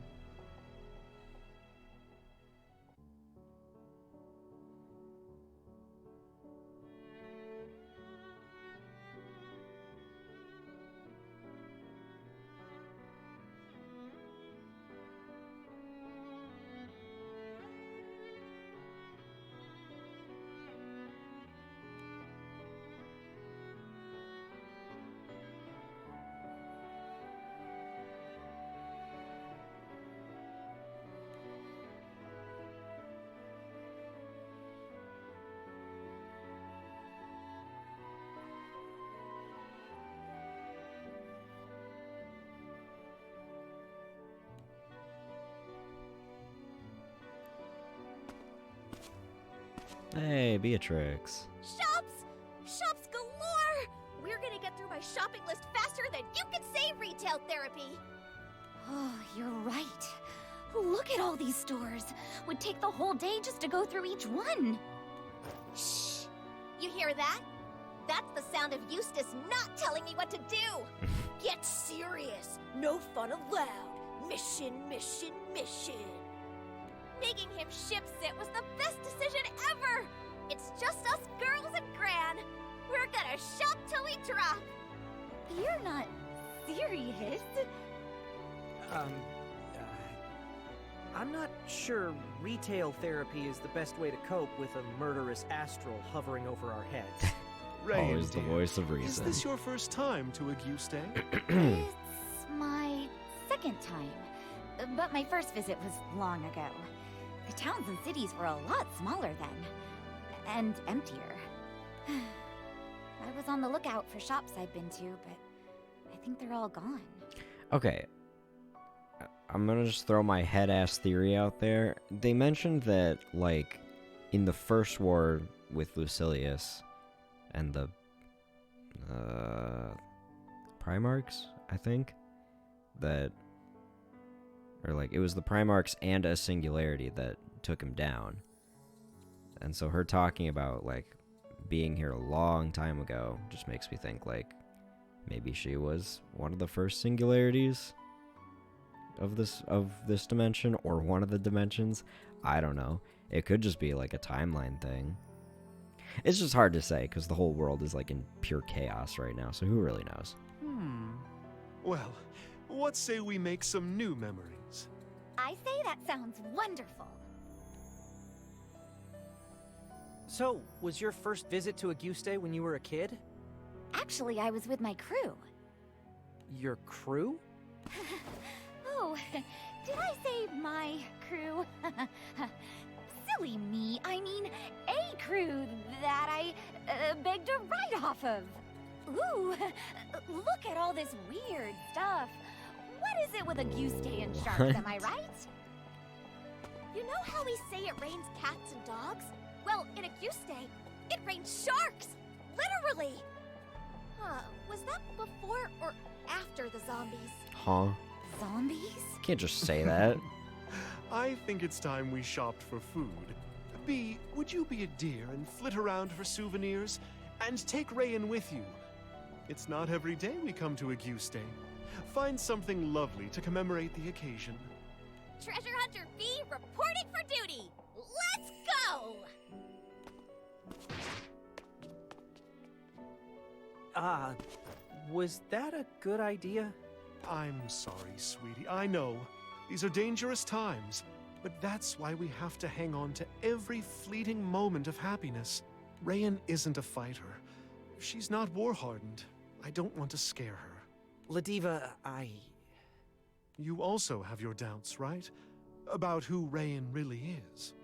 Hey, Beatrix. Shops! Shops galore! We're gonna get through my shopping list faster than you can say retail therapy! Oh, you're right. Look at all these stores. Would take the whole day just to go through each one. Shh! You hear that? That's the sound of Eustace not telling me what to do! Get serious! No fun allowed! Mission, mission, mission! Making him ship sit was the best decision ever! It's just us girls and Gran! We're gonna shop till we drop! You're not serious. I'm not sure retail therapy is the best way to cope with a murderous astral hovering over our heads. Rain, Always the dear, voice of Is reason. this your first time to Auguste? It's my second time. But my first visit was long ago. The towns and cities were a lot smaller then. And emptier. I was on the lookout for shops I've been to, but I think they're all gone. Okay. I'm gonna just throw my head-ass theory out there. They mentioned that, like, in the first war with Lucilius and the Primarchs, I think, that, or like, it was the Primarchs and a Singularity that took him down. And so her talking about, like, being here a long time ago just makes me think, like, maybe she was one of the first Singularities of this dimension, or one of the dimensions. I don't know. It could just be like a timeline thing. It's just hard to say because the whole world is like in pure chaos right now, so who really knows? Well, what say we make some new memories? I say that sounds wonderful. So, was your first visit to Auguste when you were a kid? Actually, I was with my crew. Your crew? Oh, did I say my crew? Silly me. I mean, a crew that I begged a ride off of. Ooh, look at all this weird stuff. What is it with Auguste and sharks, am I right? You know how we say it rains cats and dogs? Well, in Auguste, it rains sharks! Literally! Was that before or after the zombies? Huh? Zombies? Can't just say that. I think it's time we shopped for food. Bee, would you be a dear and flit around for souvenirs? And take Rayan with you. It's not every day we come to Auguste. Find something lovely to commemorate the occasion. Treasure Hunter B reporting for duty! Let's go! Was that a good idea? I'm sorry, sweetie. I know. These are dangerous times. But that's why we have to hang on to every fleeting moment of happiness. Rayan isn't a fighter. She's not war-hardened. I don't want to scare her. Ladiva, You also have your doubts, right? About who Rayan really is.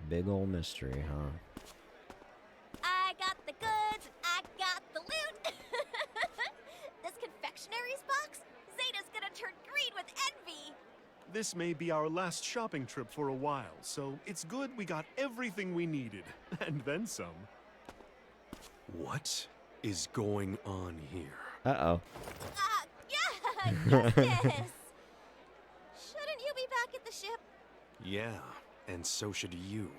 Big ol' mystery, huh? I got the goods, I got the loot! This confectionaries box? Zeta's gonna turn green with envy! This may be our last shopping trip for a while, so it's good we got everything we needed, and then some. What is going on here? Uh-oh. Yeah, Justice! Shouldn't you be back at the ship? Yeah, and so should you.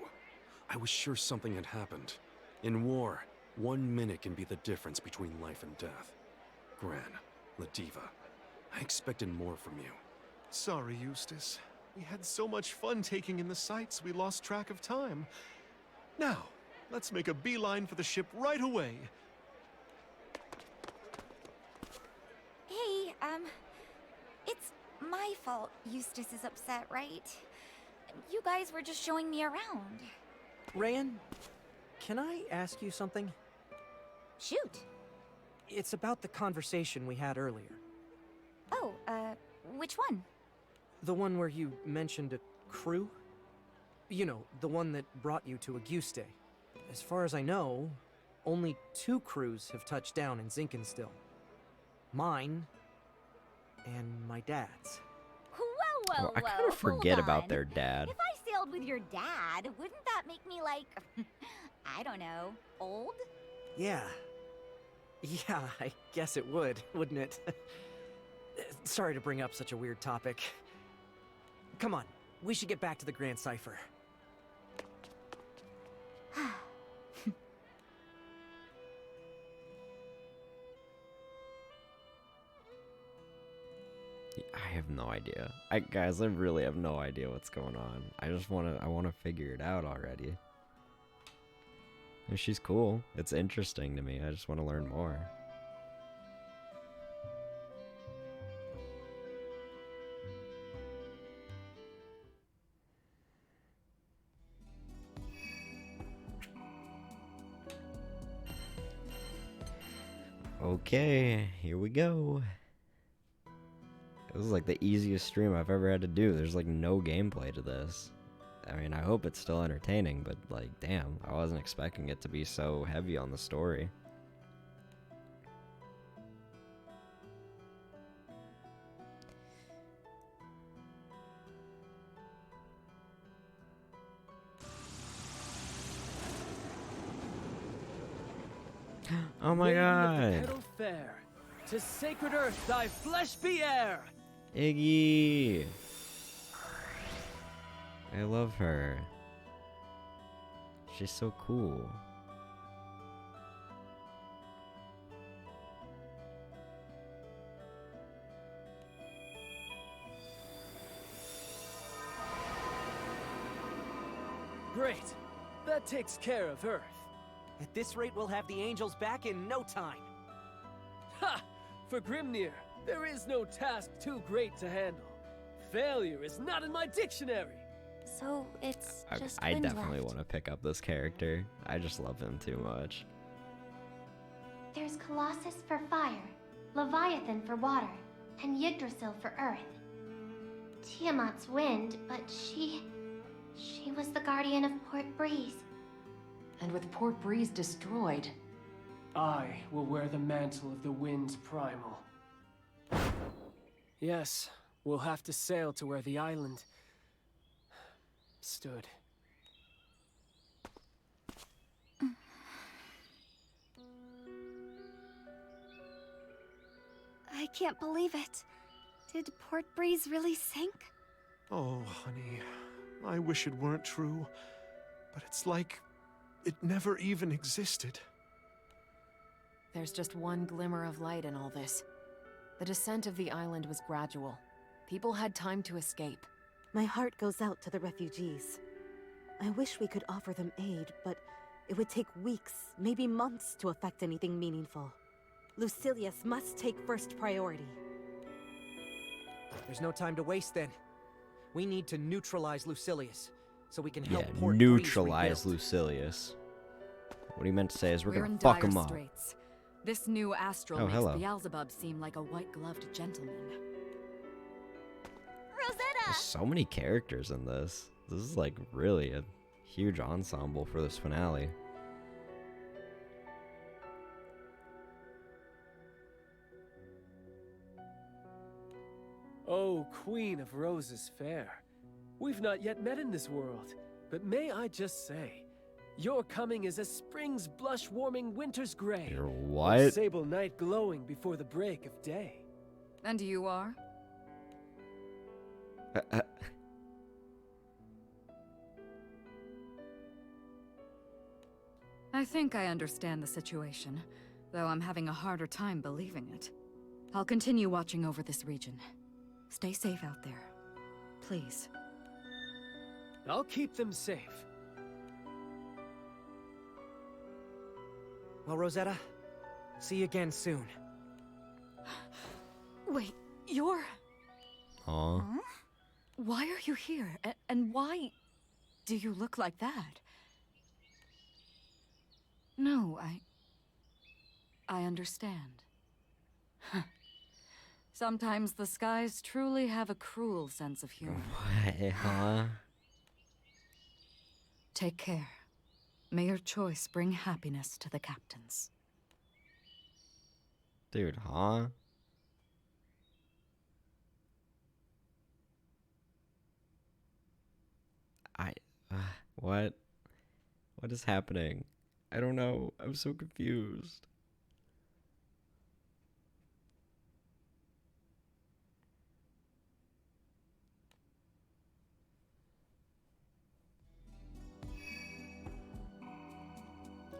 I was sure something had happened. In war, 1 minute can be the difference between life and death. Gran, Ladiva, I expected more from you. Sorry, Eustace. We had so much fun taking in the sights, we lost track of time. Now, let's make a beeline for the ship right away. Hey, it's my fault Eustace is upset, right? You guys were just showing me around. Rayan, can I ask you something? Shoot. It's about the conversation we had earlier. Oh, which one? The one where you mentioned a crew? You know, the one that brought you to Auguste. As far as I know, only 2 crews have touched down in Zinkenstill. Mine and my dad's. Whoa, I kind of forget hold about on. their dad. If I sailed with your dad, wouldn't that make me like, I don't know, old? Yeah. Yeah, I guess it would, wouldn't it? Sorry to bring up such a weird topic. Come on, we should get back to the Grand Cipher. I have no idea. Guys, I really have no idea what's going on. I want to figure it out already. And she's cool. It's interesting to me. I just want to learn more. Okay, here we go. This is like the easiest stream I've ever had to do. There's like no gameplay to this. I mean, I hope it's still entertaining, but like, damn, I wasn't expecting it to be so heavy on the story. Oh my god! Fair. To sacred earth thy flesh be heir! Iggy! I love her. She's so cool. Great. That takes care of Earth. At this rate, we'll have the angels back in no time. Ha! For Grimnir, there is no task too great to handle. Failure is not in my dictionary. So it's just I wind definitely left. want to pick up this character. I just love him too much. There's Colossus for fire, Leviathan for water, and Yggdrasil for earth. Tiamat's wind, but she was the guardian of Port Breeze. And with Port Breeze destroyed, I will wear the mantle of the wind's primal. Yes, we'll have to sail to where the island stood. I can't believe it. Did Port Breeze really sink? Oh, honey, I wish it weren't true, but it's like it never even existed. there's just one glimmer of light in all this. The descent of the island was gradual. People had time to escape. My heart goes out to the refugees. I wish we could offer them aid, but it would take weeks, maybe months, to effect anything meaningful. Lucilius must take first priority. There's no time to waste then. We need to neutralize Lucilius, so we can help Yeah, Port neutralize Breeze Lucilius. What he meant to say is we're gonna in fuck dire him up. straits. This new astral Oh, makes hello. Beelzebub seem like a white-gloved gentleman. There's so many characters in this. This is like really a huge ensemble for this finale. Oh, Queen of Roses fair. We've not yet met in this world, but may I just say, your coming is as spring's blush-warming winter's gray. You're or what? sable night glowing before the break of day. And you are? I think I understand the situation, though I'm having a harder time believing it. I'll continue watching over this region. Stay safe out there. Please. I'll keep them safe. Well, Rosetta, see you again soon. Wait, you're... Aw. Why are you here? And why do you look like that? No, I understand. Sometimes the skies truly have a cruel sense of humor. What, huh? Take care. May your choice bring happiness to the captains. Dude, huh? What? What is happening? I don't know. I'm so confused.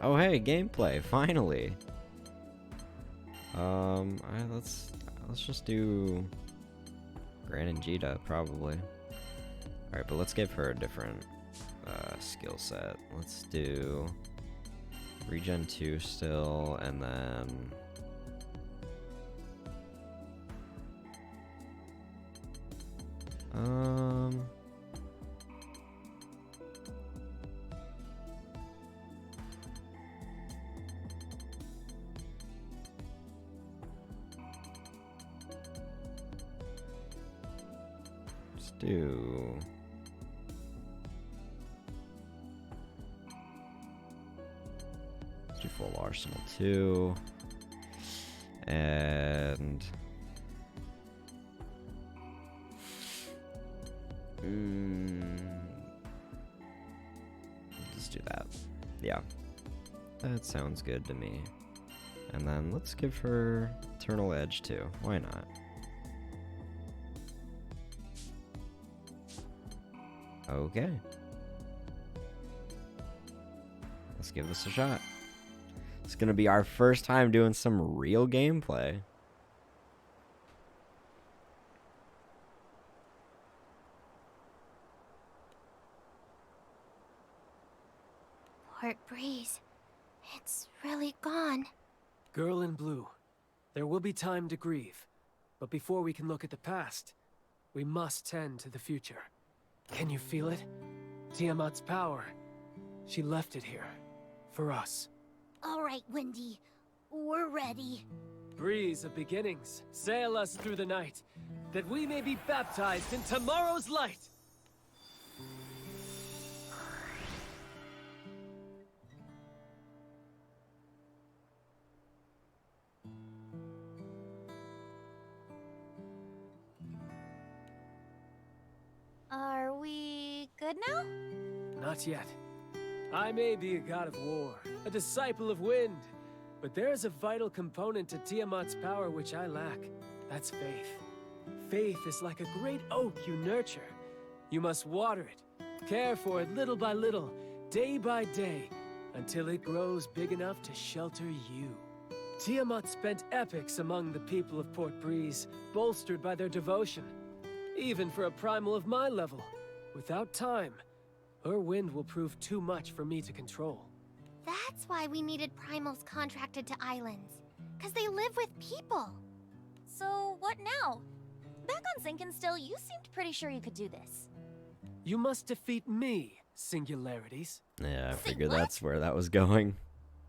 Oh hey, gameplay, finally. Let's just do Gran and Jita, probably. Alright, but let's give her a different skill set. Let's do Regen 2 still, and then let's do full arsenal 2, and let's do that. Yeah, that sounds good to me. And then let's give her Eternal Edge too. Why not? Okay. Let's give this a shot. It's gonna be our first time doing some real gameplay. Port Breeze. It's really gone. Girl in blue. There will be time to grieve, but before we can look at the past, we must tend to the future. Can you feel it? Tiamat's power. She left it here. For us. All right, Wendy. We're ready. Breeze of beginnings, sail us through the night, that we may be baptized in tomorrow's light! Are we good now? Not yet. I may be a god of war, a disciple of wind, but there's a vital component to Tiamat's power which I lack. That's faith. Faith is like a great oak you nurture. You must water it, care for it little by little, day by day, until it grows big enough to shelter you. Tiamat spent epochs among the people of Port Breeze, bolstered by their devotion. Even for a primal of my level, without time, her wind will prove too much for me to control. That's why we needed primals contracted to islands. 'Cause they live with people. So, what now? Back on Sinkinstill, you seemed pretty sure you could do this. You must defeat me, singularities. Yeah, I figured that's where that was going.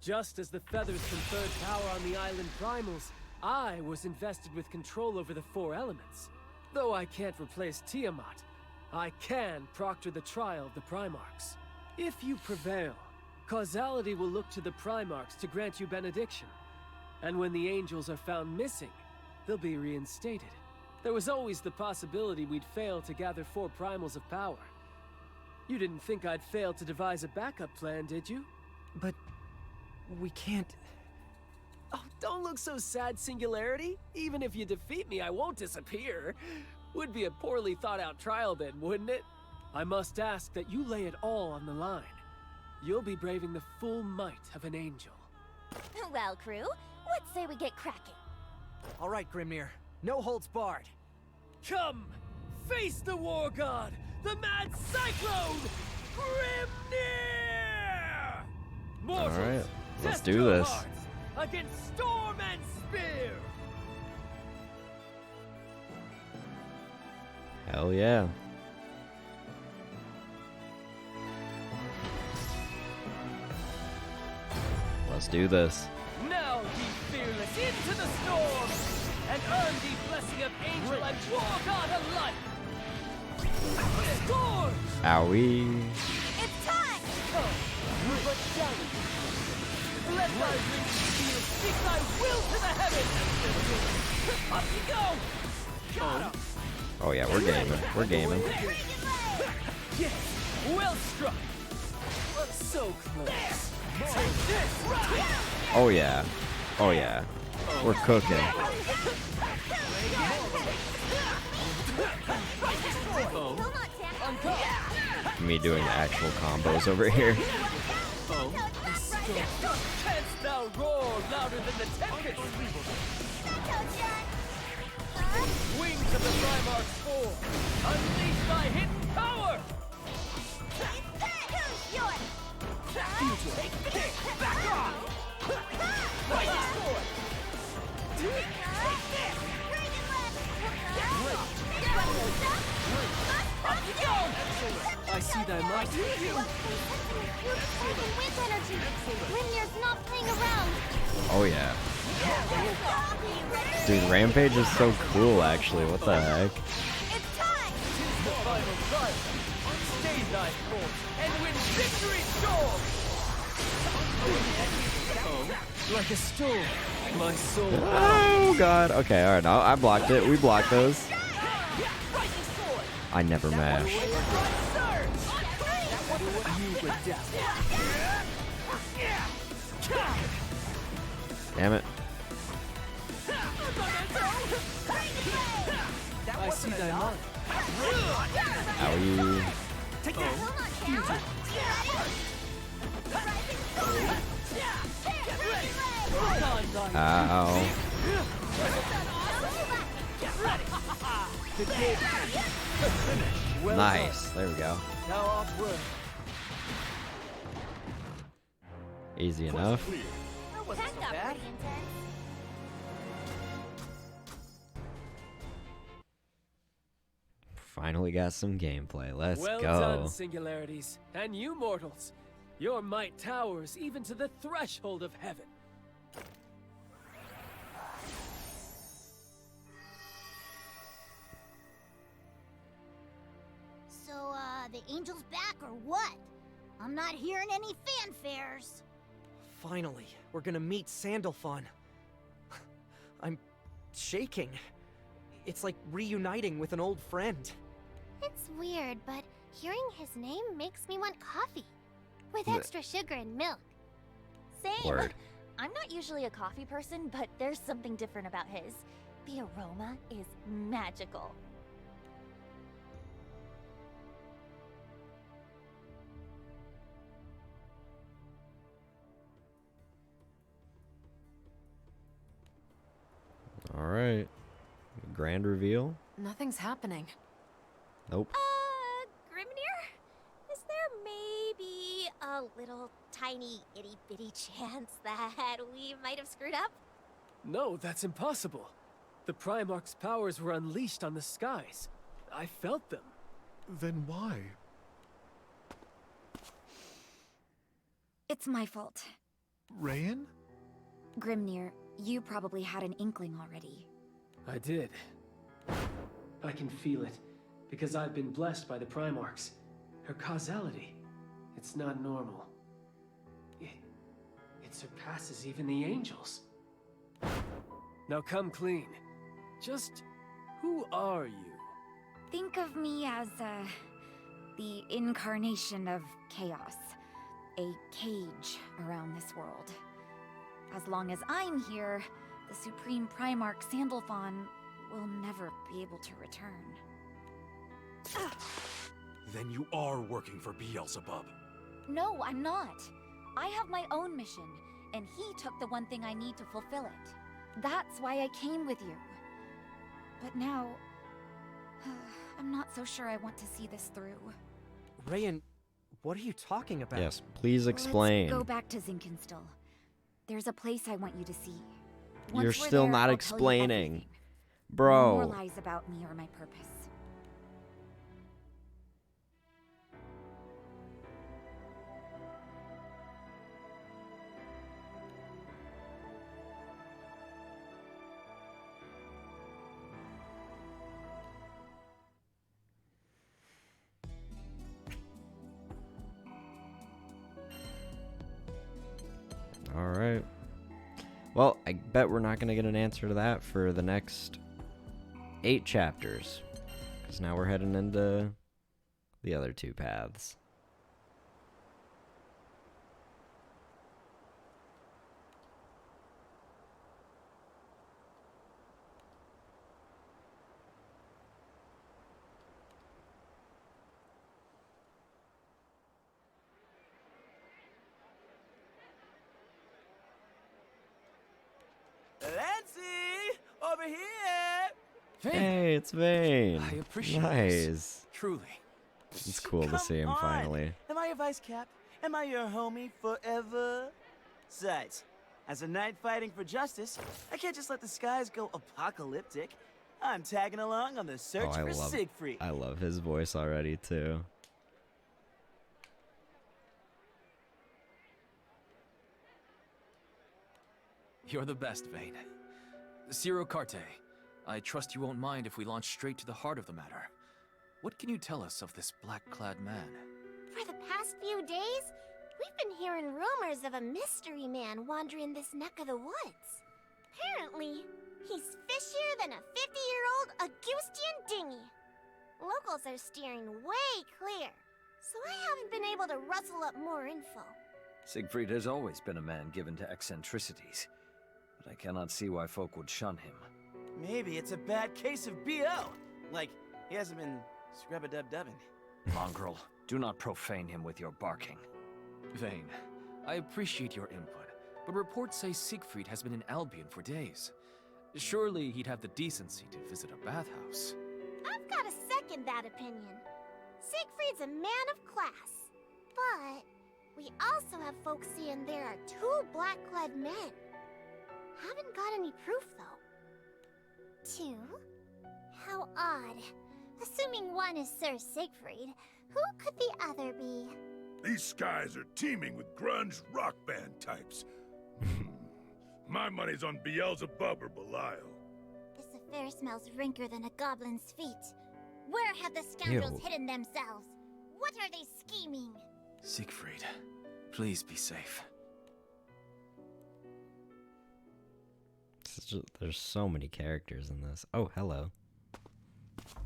Just as the feathers conferred power on the island primals, I was invested with control over the 4 elements. Though I can't replace Tiamat, I can proctor the trial of the Primarchs. If you prevail, causality will look to the Primarchs to grant you benediction. And when the angels are found missing, they'll be reinstated. There was always the possibility we'd fail to gather 4 primals of power. You didn't think I'd fail to devise a backup plan, did you? But we can't... Oh, don't look so sad, Singularity. Even if you defeat me, I won't disappear. Would be a poorly thought out trial then, wouldn't it? I must ask that you lay it all on the line. You'll be braving the full might of an angel. Well, crew, what say we get cracking? All right, Grimnir. No holds barred. Come! Face the war god! The mad cyclone! Grimnir! Mortals, Alright, let's test do your this. hearts against storm and spear! Hell yeah. Let's do this. Now, ye fearless, into the storm! And earn the blessing of angel and war god alike! Scorch! Owie. It's time! Come, you but challenge. Let thy wings steel speak thy will to the heavens! Up you go! Got him! Oh yeah, we're gaming. We're gaming. Yes, well struck! So close. Take this! Oh yeah. Oh yeah. We're cooking. Me doing actual combos over here. Canst thou roar louder than the tempest? Wings of the Primarch's 4, unleash thy hidden power! Take this! Back off! Right sword! Take this! Up you go! I see thy might. Wind energy. Grimnir's not playing around. Oh yeah. Dude, Rampage is so cool actually. What the heck? It's time. The final trial. Stay thy course and win victory sure. Like a storm, my soul. Oh god. Okay, alright. No, I blocked it. We blocked those. I never mash. Damn it. I see thy mark. Owie. Ow. Nice. There we go. Now offward. Easy enough. That got pretty intense. Finally got some gameplay. Let's well go. done, singularities. And you mortals. Your might towers even to the threshold of heaven. So, the angel's back or what? I'm not hearing any fanfares. Finally, we're gonna meet Sandalphon. I'm shaking. It's like reuniting with an old friend. It's weird, but hearing his name makes me want coffee. With extra sugar and milk. Same. Word. I'm not usually a coffee person, but there's something different about his. The aroma is magical. All right. Grand reveal? Nothing's happening. Nope. Grimnir? Is there maybe a little tiny itty-bitty chance that we might have screwed up? No, that's impossible. The Primarch's powers were unleashed on the skies. I felt them. Then why? It's my fault. Rayan? Grimnir, you probably had an inkling already. I did. I can feel it, because I've been blessed by the Primarchs. Her causality, it's not normal. It surpasses even the angels. Now come clean. Just who are you? Think of me as, the incarnation of chaos. A cage around this world. As long as I'm here, the Supreme Primarch Sandalphon will never be able to return. Then you are working for Beelzebub. No, I'm not. I have my own mission, and he took the one thing I need to fulfill it. That's why I came with you. But now, I'm not so sure I want to see this through. Rayan, what are you talking about? Yes, please explain. Let's go back to Zinkenstill. There's a place I want you to see. You're Once we're still there, not I'll tell you explaining. everything. Bro. No more lies about me or my purpose. All right. Well, I bet we're not going to get an answer to that for the next 8 chapters. Because now we're heading into the other 2 paths. Lancy! Over here! Hey, it's Vane. I appreciate nice. this. Truly. It's cool to Come see him on. finally. Am I your vice cap? Am I your homie forever? Besides, as a knight fighting for justice, I can't just let the skies go apocalyptic. I'm tagging along on the search for Siegfried. I love his voice already too. You're the best, Vane. Ciro Carte, I trust you won't mind if we launch straight to the heart of the matter. What can you tell us of this black-clad man? For the past few days, we've been hearing rumors of a mystery man wandering this neck of the woods. Apparently, he's fishier than a 50-year-old Augustian dinghy. Locals are steering way clear, so I haven't been able to rustle up more info. Siegfried has always been a man given to eccentricities, but I cannot see why folk would shun him. Maybe it's a bad case of BO. Like, he hasn't been scrub-a-dub-dubbing. Mongrel, do not profane him with your barking. Vane, I appreciate your input, but reports say Siegfried has been in Albion for days. Surely he'd have the decency to visit a bathhouse. I've got to second that opinion. Siegfried's a man of class. But we also have folks saying there are 2 black-clad men. Haven't got any proof, though. 2? How odd. Assuming One is Sir Siegfried. Who could the other be? These skies are teeming with grunge rock band types. My money's on Beelzebub or Belial. This affair smells ranker than a goblin's feet. Where have the scoundrels hidden themselves? What are they scheming? Siegfried, please be safe. There's so many characters in this. Oh, hello.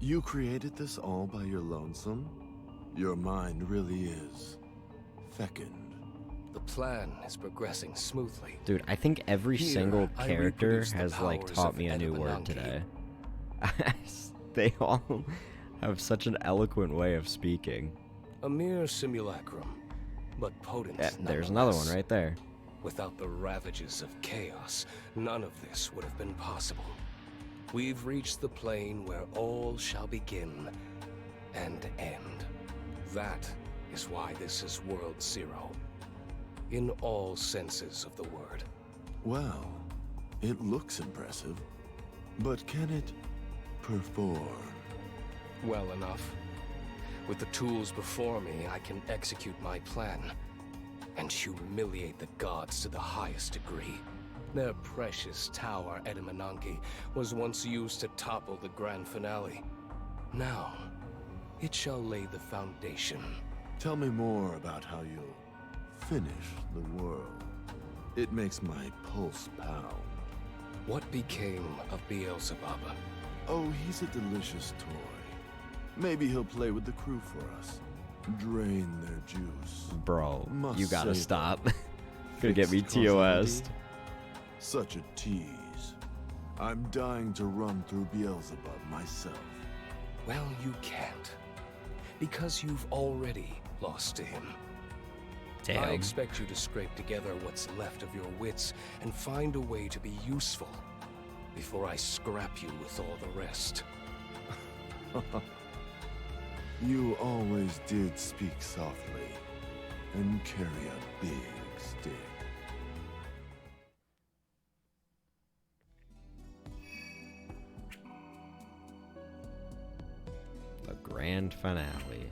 You created this all by your lonesome? Your mind really is fecund. The plan is progressing smoothly. Dude, I think every Here, single I character reproduce the has like powers taught of me a new word Edamananki. today. They all have such an eloquent way of speaking. A mere simulacrum, but potent. There's another one nonetheless. right there. Without the ravages of chaos, none of this would have been possible. We've reached the plane where all shall begin and end. That is why this is World Zero. In all senses of the word. Well, it looks impressive, but can it perform? Well enough. With the tools before me, I can execute my plan and humiliate the gods to the highest degree. Their precious tower, Edamananki, was once used to topple the grand finale. Now, it shall lay the foundation. Tell me more about how you'll finish the world. It makes my pulse pound. What became of Beelzebub? Oh, he's a delicious toy. Maybe he'll play with the crew for us. Drain their juice. Bro, Must you gotta save stop. them. Gonna get me Fixed causality? TOS'd. Such a tease. I'm dying to run through Beelzebub myself. Well, you can't. Because you've already lost to him. Damn. I expect you to scrape together what's left of your wits and find a way to be useful before I scrap you with all the rest. You always did speak softly and carry a big stick. The grand finale.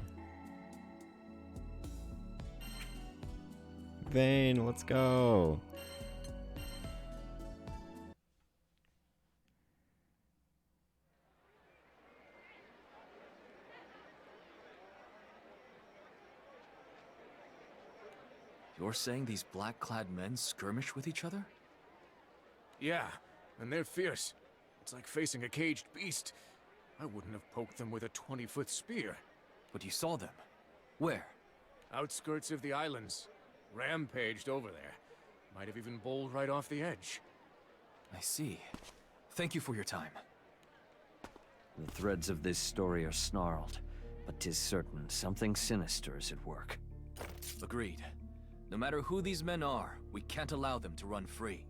Vayne, let's go. You're saying these black-clad men skirmish with each other? Yeah, and they're fierce. It's like facing a caged beast. I wouldn't have poked them with a 20-foot spear. But you saw them. Where? Outskirts of the islands. Rampaged over there. Might have even bowled right off the edge. I see. Thank you for your time. The threads of this story are snarled, but 'tis certain something sinister is at work. Agreed. No matter who these men are, we can't allow them to run free.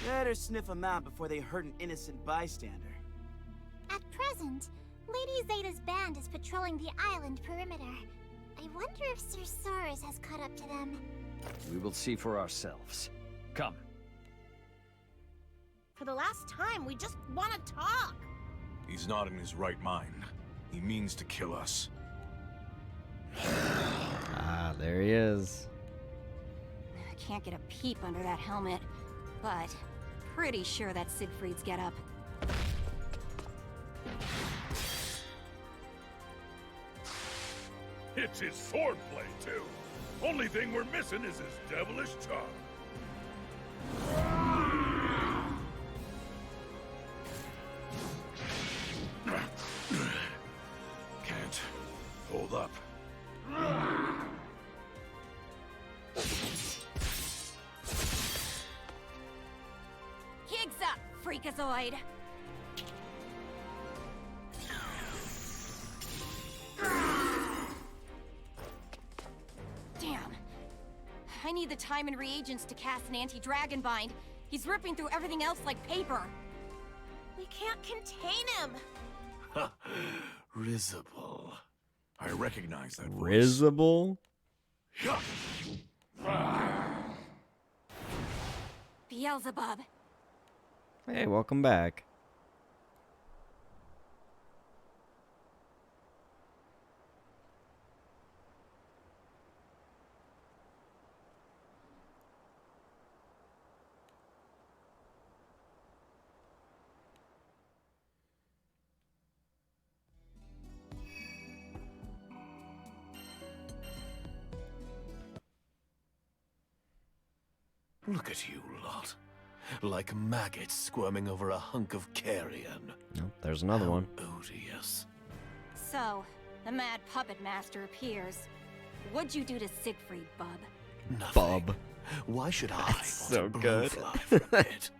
Better sniff them out before they hurt an innocent bystander. At present, Lady Zeta's band is patrolling the island perimeter. I wonder if Sir Soros has caught up to them. We will see for ourselves. Come. For the last time, we just want to talk. He's not in his right mind. He means to kill us. Ah, there he is. I can't get a peep under that helmet, but pretty sure that's Siegfried's getup. It's his swordplay, too. Only thing we're missing is his devilish tongue. Can't. Hold up. Gigs up, freakazoid! Damn. I need the time and reagents to cast an anti-dragon bind. He's ripping through everything else like paper. We can't contain him. Risible. I recognize that voice. Risible? Beelzebub. Hey, welcome back. Look at you lot. Like maggots squirming over a hunk of carrion. Nope, there's another one. Odious. So, the mad puppet master appears. What'd you do to Siegfried, bub? Nothing. Bub. Why should I want so to good. fly for a bit?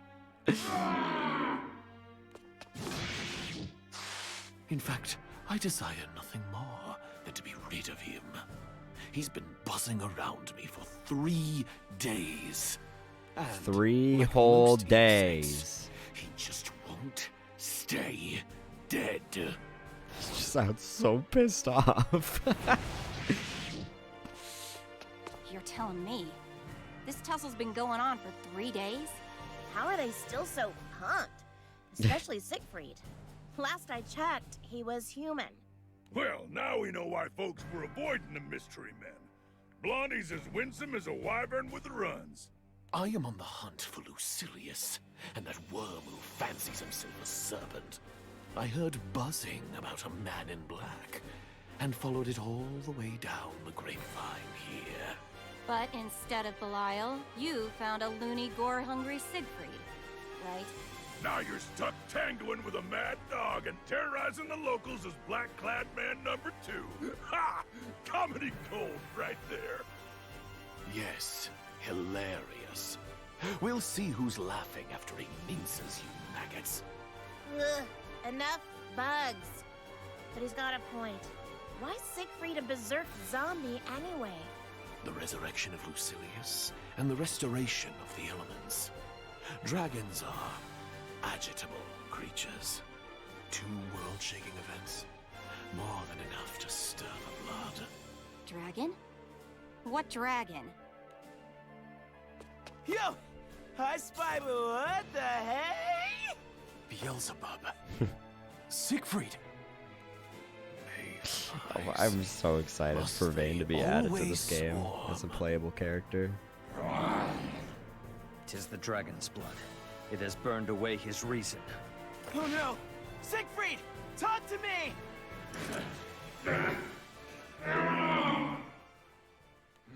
In fact, I desire nothing more than to be rid of him. He's been buzzing around me for 3 days. And 3 like whole most days. insects, he just won't stay dead. Just sounds so pissed off. You're telling me this tussle's been going on for 3 days? How are they still so pumped? Especially Siegfried. Last I checked, he was human. Well, now we know why folks were avoiding the mystery men. Blondie's as winsome as a wyvern with the runs. I am on the hunt for Lucilius, and that worm who fancies himself a serpent. I heard buzzing about a man in black, and followed it all the way down the grapevine here. But instead of Belial, you found a loony, gore-hungry Siegfried, right? Now you're stuck tangling with a mad dog and terrorizing the locals as Black-Clad Man number 2. Ha! Comedy gold right there. Yes, hilarious. We'll see who's laughing after he minces you maggots. Ugh, enough bugs. But he's got a point. Why Siegfried a berserk zombie anyway? The resurrection of Lucilius and the restoration of the elements. Dragons are agitable creatures. 2 world-shaking events. More than enough to stir the blood. Dragon? What dragon? Yo! I spy, but what the hey? Beelzebub. Siegfried. Oh, I'm so excited for Vayne to be added to this game as a playable character. 'Tis the dragon's blood. It has burned away his reason. Oh no! Siegfried! Talk to me!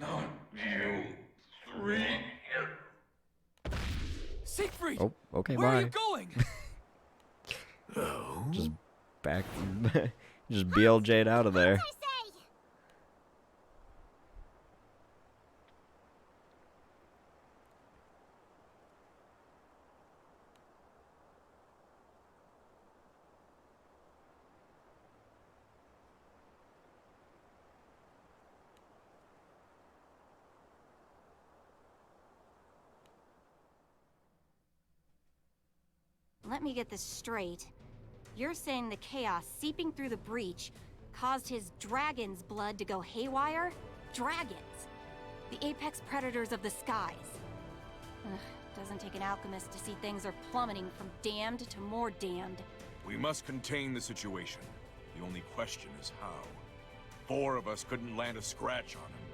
Not you 3. Siegfried! Oh, okay, Where bye. are you going? Just back, just BLJ'd out of there. Let me get this straight. You're saying the chaos seeping through the breach caused his dragon's blood to go haywire? Dragons! The apex predators of the skies. Ugh, doesn't take an alchemist to see things are plummeting from damned to more damned. We must contain the situation. The only question is how. 4 of us couldn't land a scratch on him.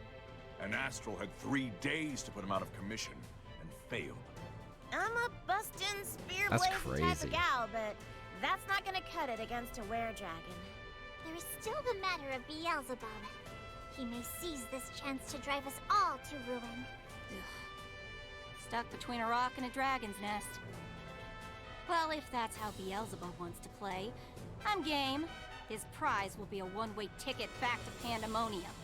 And Astral had 3 days to put him out of commission, and failed. I'm a bustin' spear That's blazing type crazy. of gal, but that's not gonna cut it against a were-dragon. There is still the matter of Beelzebub. He may seize this chance to drive us all to ruin. Stuck between a rock and a dragon's nest. Well, if that's how Beelzebub wants to play, I'm game. His prize will be a one-way ticket back to Pandemonium.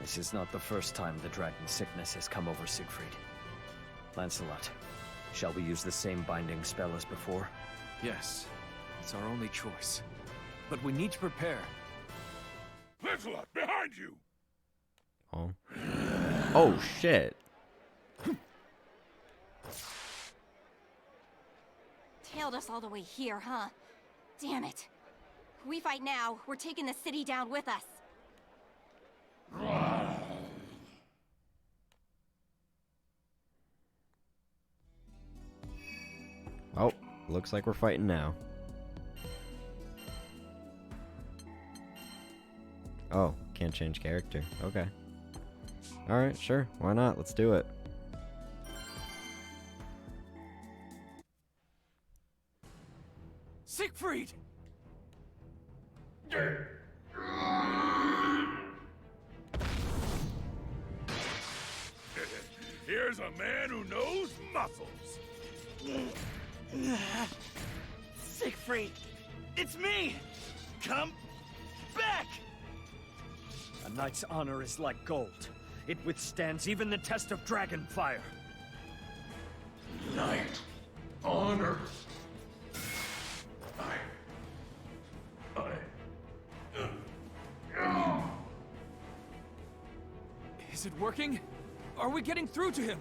This is not the first time the dragon sickness has come over Siegfried. Lancelot, shall we use the same binding spell as before? Yes, it's our only choice. But we need to prepare. Lancelot, behind you! Oh. Oh shit. Tailed us all the way here, huh? Damn it. We fight now, we're taking the city down with us. Oh, looks like we're fighting now. Oh, can't change character. Okay. Alright, sure. Why not? Let's do it. Siegfried! Here's is a man who knows muscles. Siegfried, it's me! Come back! A knight's honor is like gold. It withstands even the test of dragon fire. Knight honor. Is it working? Are we getting through to him?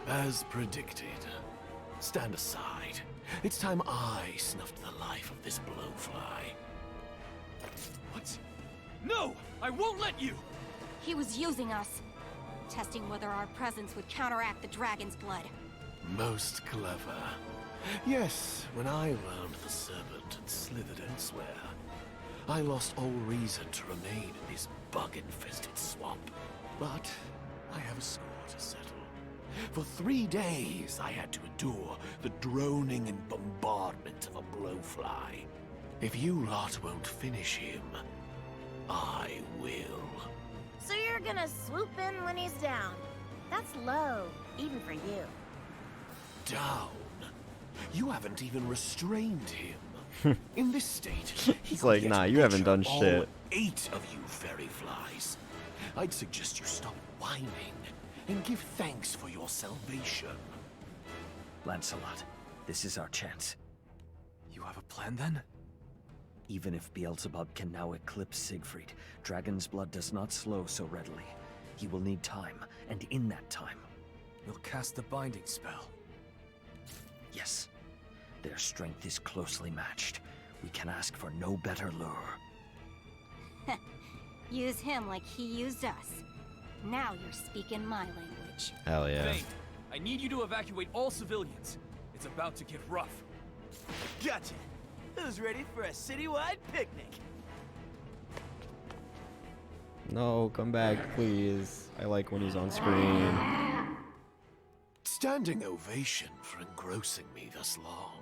As predicted. Stand aside. It's time I snuffed the life of this blowfly. What? No! I won't let you! He was using us. Testing whether our presence would counteract the dragon's blood. Most clever. Yes, when I wound the serpent and slithered elsewhere, I lost all reason to remain in this bug-infested swamp. But I have a score to settle. For 3 days, I had to endure the droning and bombardment of a blowfly. If you lot won't finish him, I will. So you're gonna swoop in when he's down. That's low, even for you. Down? You haven't even restrained him. In this state, He's like, nah, you haven't done all shit. 8 of you fairy flies. I'd suggest you stop whining and give thanks for your salvation. Lancelot, this is our chance. You have a plan then? Even if Beelzebub can now eclipse Siegfried, Dragon's blood does not slow so readily. He will need time, and in that time... We'll cast the binding spell. Yes. Their strength is closely matched. We can ask for no better lure. Use him like he used us. Now you're speaking my language. Hell yeah. Thane, I need you to evacuate all civilians. It's about to get rough. Gotcha. Who's ready for a citywide picnic? No, come back, please. I like when he's on screen. Standing ovation for engrossing me thus long.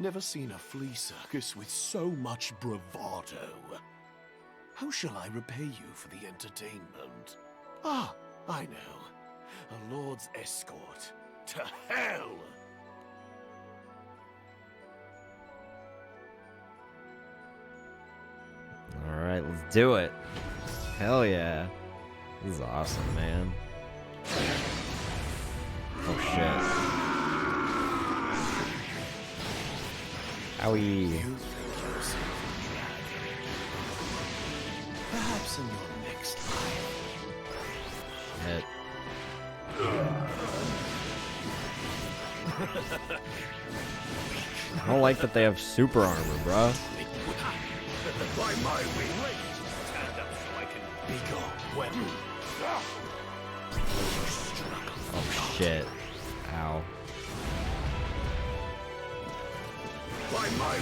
Never seen a flea circus with so much bravado. How shall I repay you for the entertainment? Ah, I know. A lord's escort. To hell! Alright, let's do it. Hell yeah. This is awesome, man. Oh shit. Owie. Perhaps in your next life. Shit. I don't like that they have super armor, bruh. By my wing, stand up so I can be your weapon. Oh shit. Ow. By my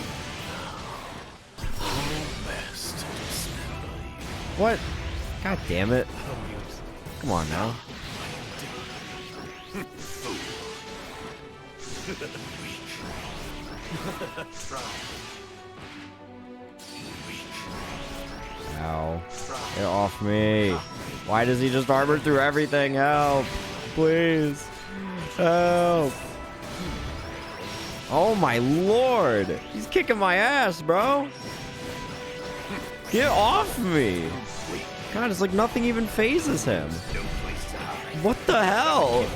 best to dismember you. What? God damn it. Come on now. Ow. Get off me. Why does he just armor through everything? Help. Please. Help. Oh my lord. He's kicking my ass, bro. Get off me. God, it's like nothing even phases him. What the hell?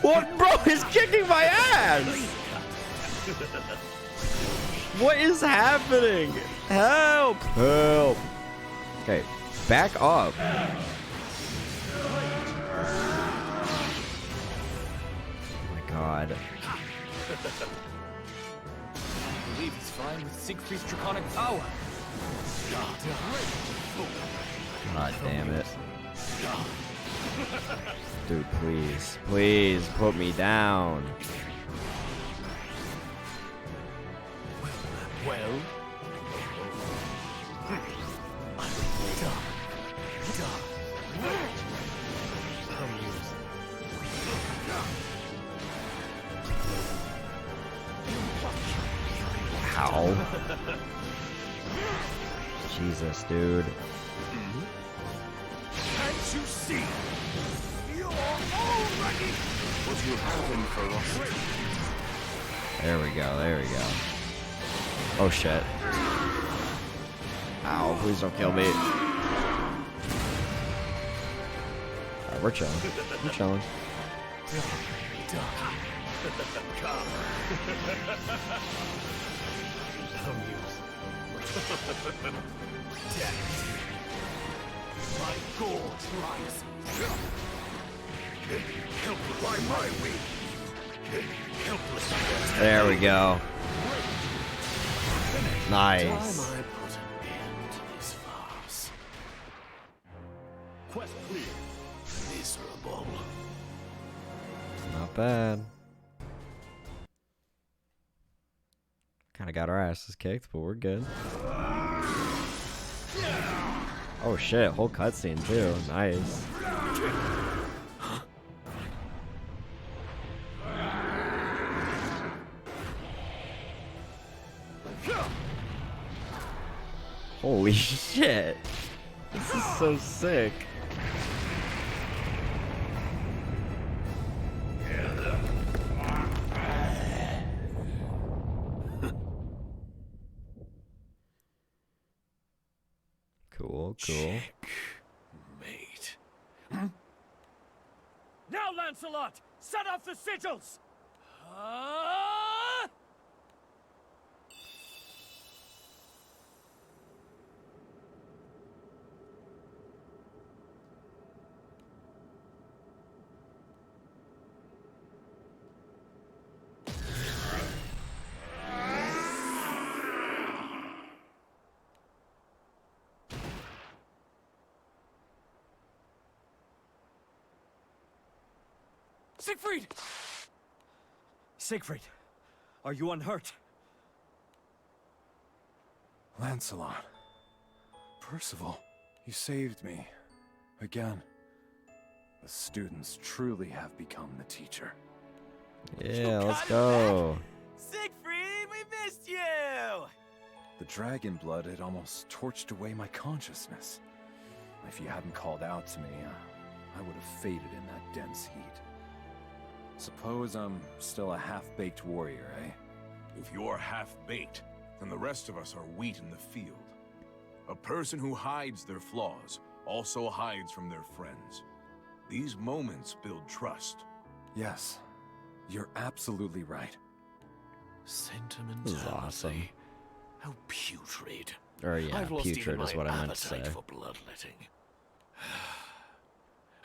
What, bro? He's kicking my ass. What is happening? Help! Help! Okay, back up. Oh my god. I believe he's fine with Siegfried's draconic power. God damn it. Dude, please. Please put me down. Well, Ow. Jesus, dude. Can't you see? You're already What you have in ferocity. There we go, there we go. Oh shit. Ow, please don't kill me. We're chilling. We're chilling. My gorge rises. Helpless by my wing. Helpless. There we go. Nice. Time I put an end to this farce. Quest clear. Miserable. Not bad. Kind of got our asses kicked, but we're good. Oh shit, whole cutscene too. Nice. Holy shit. This is so sick. Cool, cool. Mate. Now, Lancelot! Set off the sigils! Siegfried! Siegfried, are you unhurt? Lancelot. Percival, you saved me. Again. The students truly have become the teacher. Yeah, let's go. Siegfried, we missed you! The dragon blood had almost torched away my consciousness. If you hadn't called out to me, I would have faded in that dense heat. Suppose I'm still a half-baked warrior, eh? If you're half-baked, then the rest of us are wheat in the field. A person who hides their flaws also hides from their friends. These moments build trust. Yes, you're absolutely right. This is awesome. How putrid. Or yeah, I've lost putrid even is my what I meant to appetite say. for bloodletting.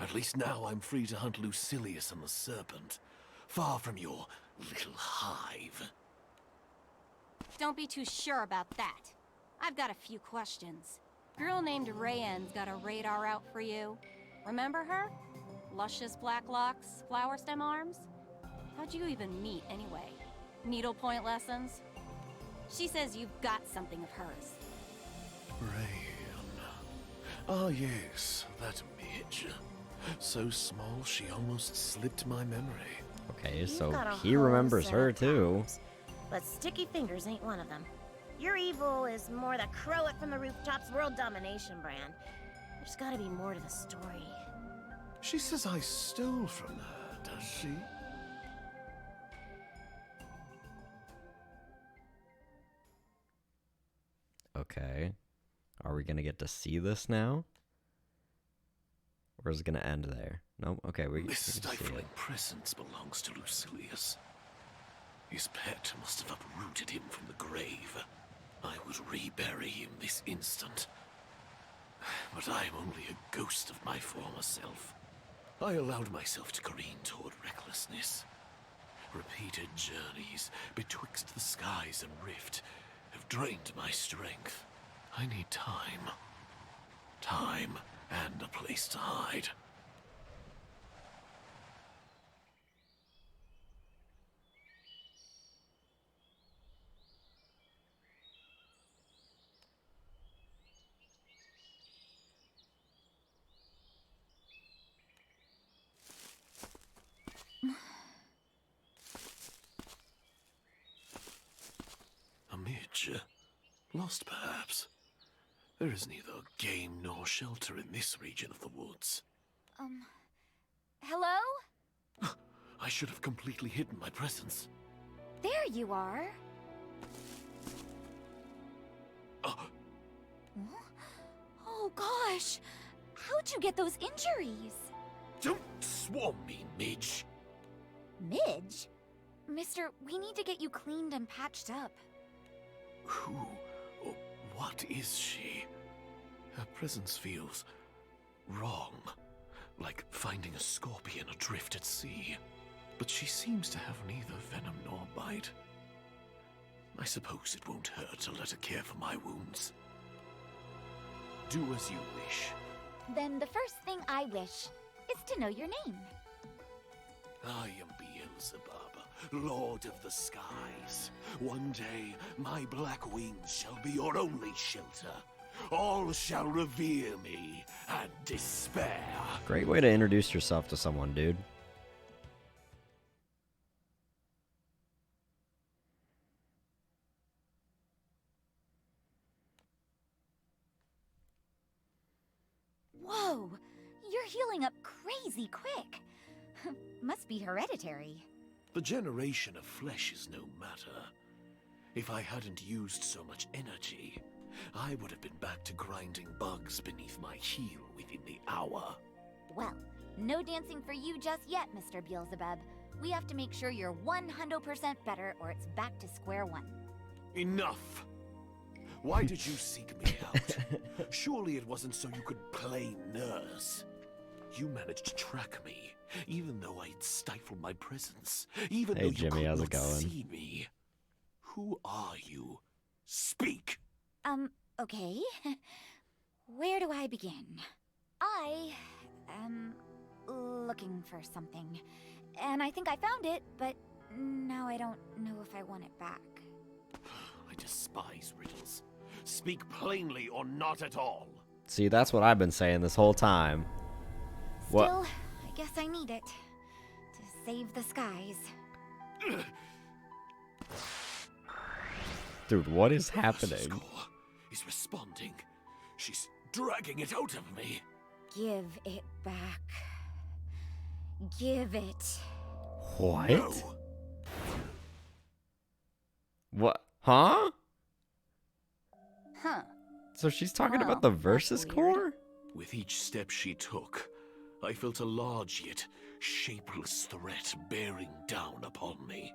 At least now I'm free to hunt Lucilius and the Serpent, far from your little hive. Don't be too sure about that. I've got a few questions. Girl named Rayanne's got a radar out for you. Remember her? Luscious black locks, flower stem arms? How'd you even meet anyway? Needlepoint lessons? She says you've got something of hers. Rayanne. Ah yes, that midge. So small she almost slipped my memory. Okay, You've so got a he whole remembers set her of too. problems, but sticky fingers ain't one of them. Your evil is more the crow it from the rooftops world domination brand. There's gotta be more to the story. She says I stole from her, does she? Okay. Are we gonna get to see this now? Or is it gonna end there? Nope. Okay, we can This see it. stifling presence belongs to Lucilius. His pet must have uprooted him from the grave. I would rebury him this instant. But I am only a ghost of my former self. I allowed myself to careen toward recklessness. Repeated journeys betwixt the skies and rift have drained my strength. I need time. Time and a place to hide. A midge. Lost, perhaps. There is neither game nor shelter in this region of the woods. Hello? I should have completely hidden my presence. There you are. Oh gosh! How'd you get those injuries? Don't swarm me, Midge. Midge? Mister, we need to get you cleaned and patched up. Who or what is she? Her presence feels wrong, like finding a scorpion adrift at sea. But she seems to have neither venom nor bite. I suppose it won't hurt to let her care for my wounds. Do as you wish. Then the first thing I wish is to know your name. I am Beelzebub, Lord of the Skies. One day, my black wings shall be your only shelter. All shall revere me and despair. Great way to introduce yourself to someone, dude. Whoa! You're healing up crazy quick. Must be hereditary. The generation of flesh is no matter. If I hadn't used so much energy, I would have been back to grinding bugs beneath my heel within the hour. Well, no dancing for you just yet, Mr. Beelzebub. We have to make sure you're 100% better or it's back to square one. Enough! Why did you seek me out? Surely it wasn't so you could play nurse. You managed to track me, even though I'd stifled my presence. Even though Jimmy, you how's could it not going? see me. Who are you? Speak! Okay. Where do I begin? I am looking for something. And I think I found it, but now I don't know if I want it back. I despise riddles. Speak plainly or not at all. See, that's what I've been saying this whole time. Still, I guess I need it. To save the skies. Dude, what is happening? Is responding. She's dragging it out of me. Give it back. Give it. What? No. What? Huh? Huh. So she's talking about the Versus core? With each step she took, I felt a large yet shapeless threat bearing down upon me.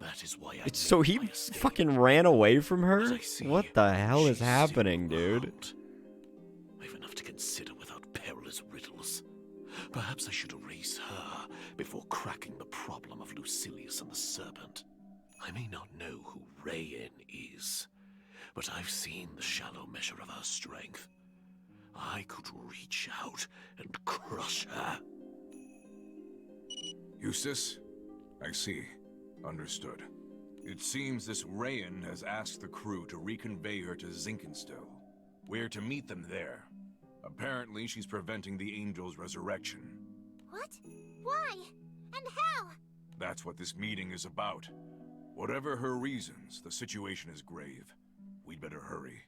That is why I So he fucking ran away from her? What the hell is happening, dude? I've enough to consider without perilous riddles. Perhaps I should erase her before cracking the problem of Lucilius and the Serpent. I may not know who Rayen is, but I've seen the shallow measure of her strength. I could reach out and crush her. Eustace? I see. Understood. It seems this Rayen has asked the crew to reconvey her to Zinkenstill. We're to meet them there. Apparently, she's preventing the Angel's resurrection. What? Why? And how? That's what this meeting is about. Whatever her reasons, the situation is grave. We'd better hurry.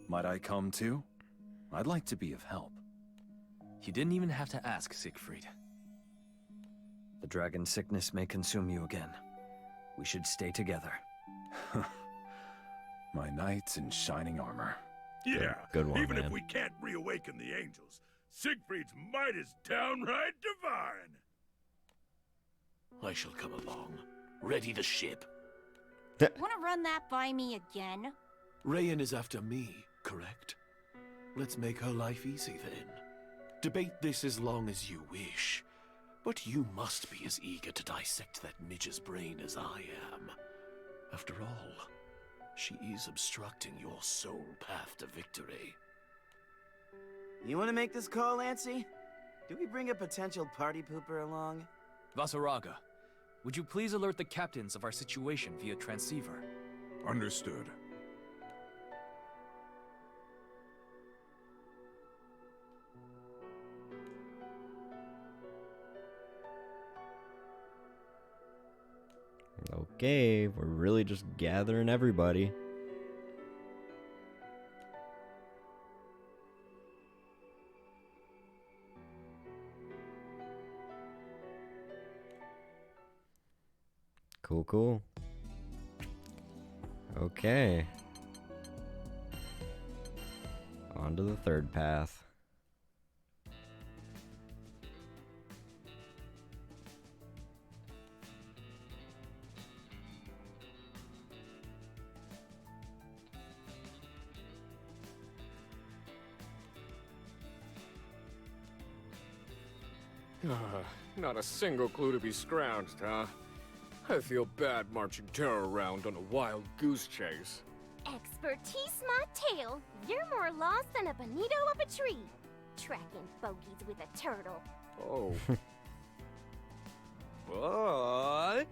Might I come too? I'd like to be of help. You didn't even have to ask, Siegfried. The dragon sickness may consume you again. We should stay together. My knights in shining armor. Yeah, good one, even man. if we can't reawaken the angels, Siegfried's might is downright divine. I shall come along. Ready the ship. Wanna run that by me again? Rayen is after me, correct? Let's make her life easy then. Debate this as long as you wish. But you must be as eager to dissect that midge's brain as I am. After all, she is obstructing your sole path to victory. You want to make this call, Lancy? Do we bring a potential party pooper along? Vasaraga, would you please alert the captains of our situation via transceiver? Understood. Okay, we're really just gathering everybody. Cool, cool. Okay. On to the third path. Not a single clue to be scrounged, huh? I feel bad marching terror around on a wild goose chase. Expertise my tail. You're more lost than a bonito up a tree. Tracking bogeys with a turtle. Oh. But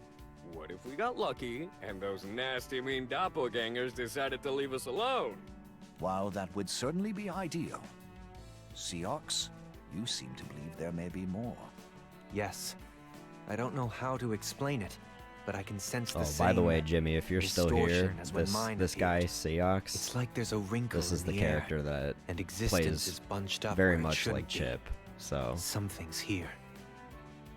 what if we got lucky and those nasty mean doppelgangers decided to leave us alone? While that would certainly be ideal, Seox, you seem to believe there may be more. Yes. I don't know how to explain it, but I can sense the Oh, same by the way, Jimmy, if you're still here, distortion as when mine this guy, appeared. Seox, It's like there's a wrinkle this is in the air, character that and existence plays is bunched up very where it much shouldn't like be. Chip. So Something's here.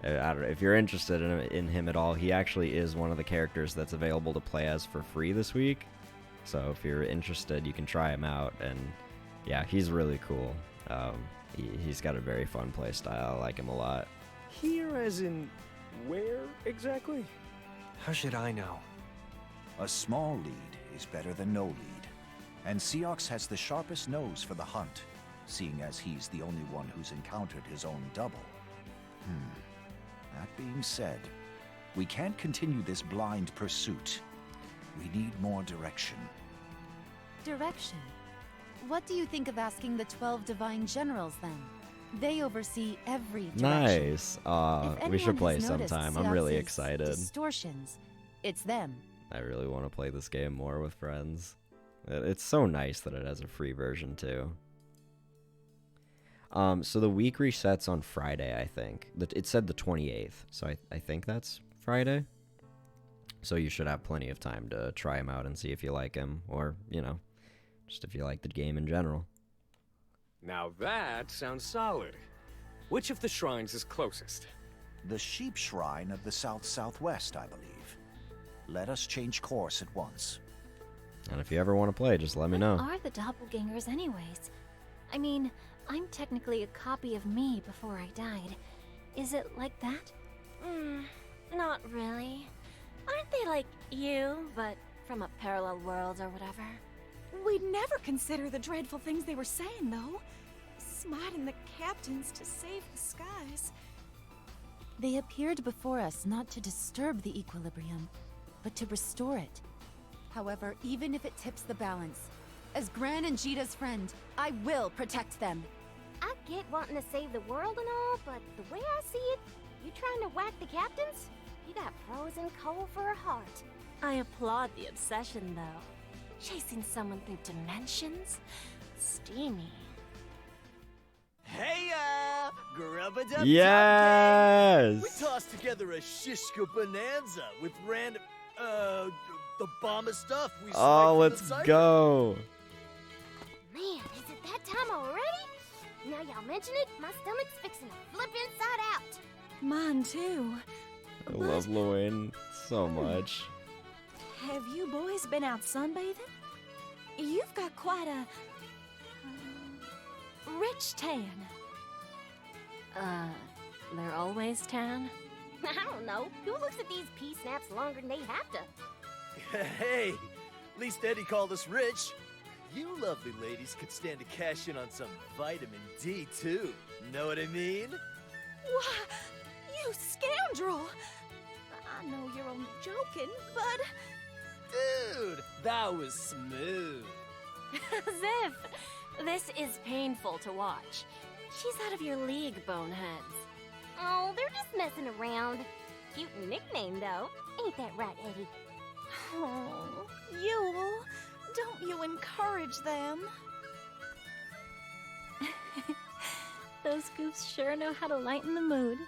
I don't know if you're interested in him at all. He actually is one of the characters that's available to play as for free this week. So if you're interested, you can try him out. And yeah, he's really cool. He's got a very fun play style. I like him a lot. Here as in where exactly? How should I know? A small lead is better than no lead, and Seox has the sharpest nose for the hunt, seeing as he's the only one who's encountered his own double. That being said, we can't continue this blind pursuit. We need more direction. Direction? What do you think of asking the 12 Divine Generals, then? They oversee every direction. Nice. If We should anyone play has noticed sometime. I'm really Seox's excited. Distortions. It's them. I really want to play this game more with friends. It's so nice that it has a free version too. So the week resets on Friday, I think. It said the 28th, so I think that's Friday. So you should have plenty of time to try him out and see if you like him, or, you know, just if you like the game in general. Now that sounds solid. Which of the shrines is closest? The Sheep Shrine of the South-Southwest, I believe. Let us change course at once. And if you ever want to play, just let me know. What are the doppelgangers anyways? I mean, I'm technically a copy of me before I died. Is it like that? Not really. Aren't they like you, but from a parallel world or whatever? We'd never consider the dreadful things they were saying, though. Smiting the captains to save the skies. They appeared before us not to disturb the equilibrium, but to restore it. However, even if it tips the balance, as Gran and Jita's friend, I will protect them. I get wanting to save the world and all, but the way I see it, you trying to whack the captains? You got frozen coal for a heart. I applaud the obsession, though. Chasing someone through dimensions? Steamy. Hey, grub-a-dub. Yes! We tossed together a shishka bonanza with random, the bomb of stuff we Oh, swiped let's from the cipher. go! Man, is it that time already? Now y'all mention it, my stomach's fixing to flip inside out. Mine too. I love Lloyd so much. Have you boys been out sunbathing? You've got quite a rich tan. They're always tan? I don't know. Who looks at these pea snaps longer than they have to? Hey, at least Eddie called us rich. You lovely ladies could stand to cash in on some vitamin D, too. Know what I mean? Why, you scoundrel! I know you're only joking, but... Dude, that was smooth. As if. This is painful to watch. She's out of your league, boneheads. Oh, they're just messing around. Cute nickname, though. Ain't that right, Eddie? Oh, Yule, don't you encourage them. Those goofs sure know how to lighten the mood.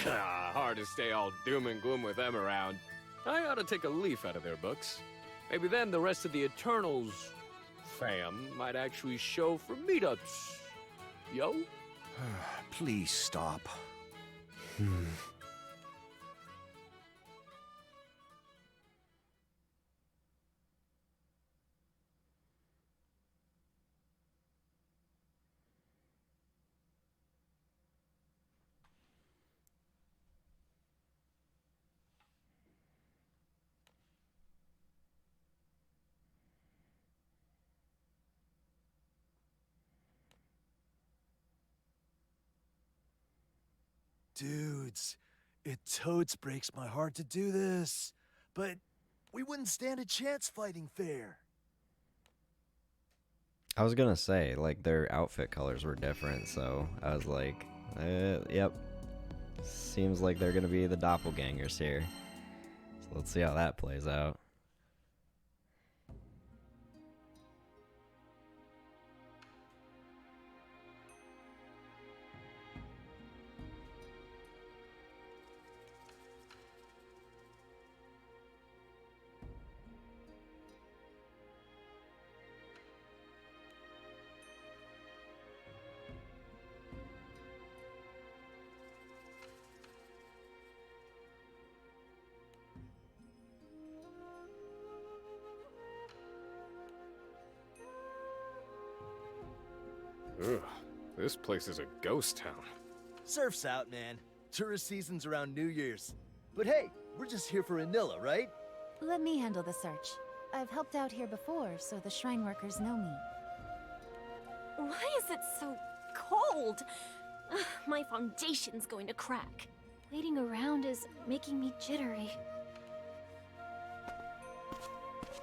Hard to stay all doom and gloom with them around. I ought to take a leaf out of their books. Maybe then the rest of the Eternals fam might actually show for meetups. Yo? Please stop. Dudes, it totes breaks my heart to do this, but we wouldn't stand a chance fighting fair. I was gonna say, like, their outfit colors were different, so I was like, yep. Seems like they're gonna be the doppelgangers here. So let's see how that plays out. Ugh, this place is a ghost town. Surf's out, man. Tourist season's around New Year's. But hey, we're just here for Anilla, right? Let me handle the search. I've helped out here before, so the shrine workers know me. Why is it so cold? Ugh, my foundation's going to crack. Waiting around is making me jittery.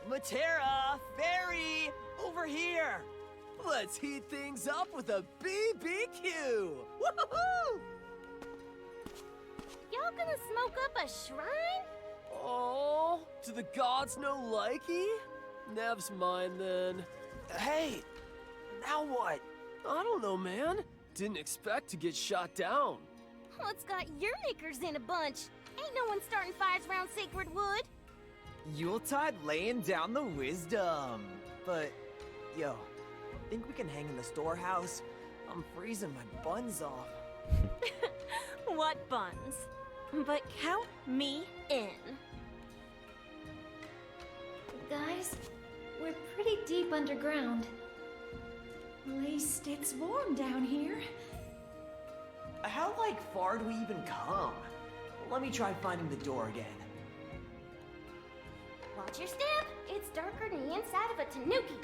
Matera! Fairy! Over here! Let's heat things up with a BBQ! Woohoo! Y'all gonna smoke up a shrine? Oh, do the gods no likey? Nev's mine then. Hey, now what? I don't know, man. Didn't expect to get shot down. What's got your knickers in a bunch? Ain't no one starting fires around sacred wood. Yuletide laying down the wisdom. But, yo, think we can hang in the storehouse? I'm freezing my buns off. What buns? But count me in. Guys, we're pretty deep underground. At least it's warm down here. How, far do we even come? Let me try finding the door again. Watch your step. It's darker than the inside of a tanuki.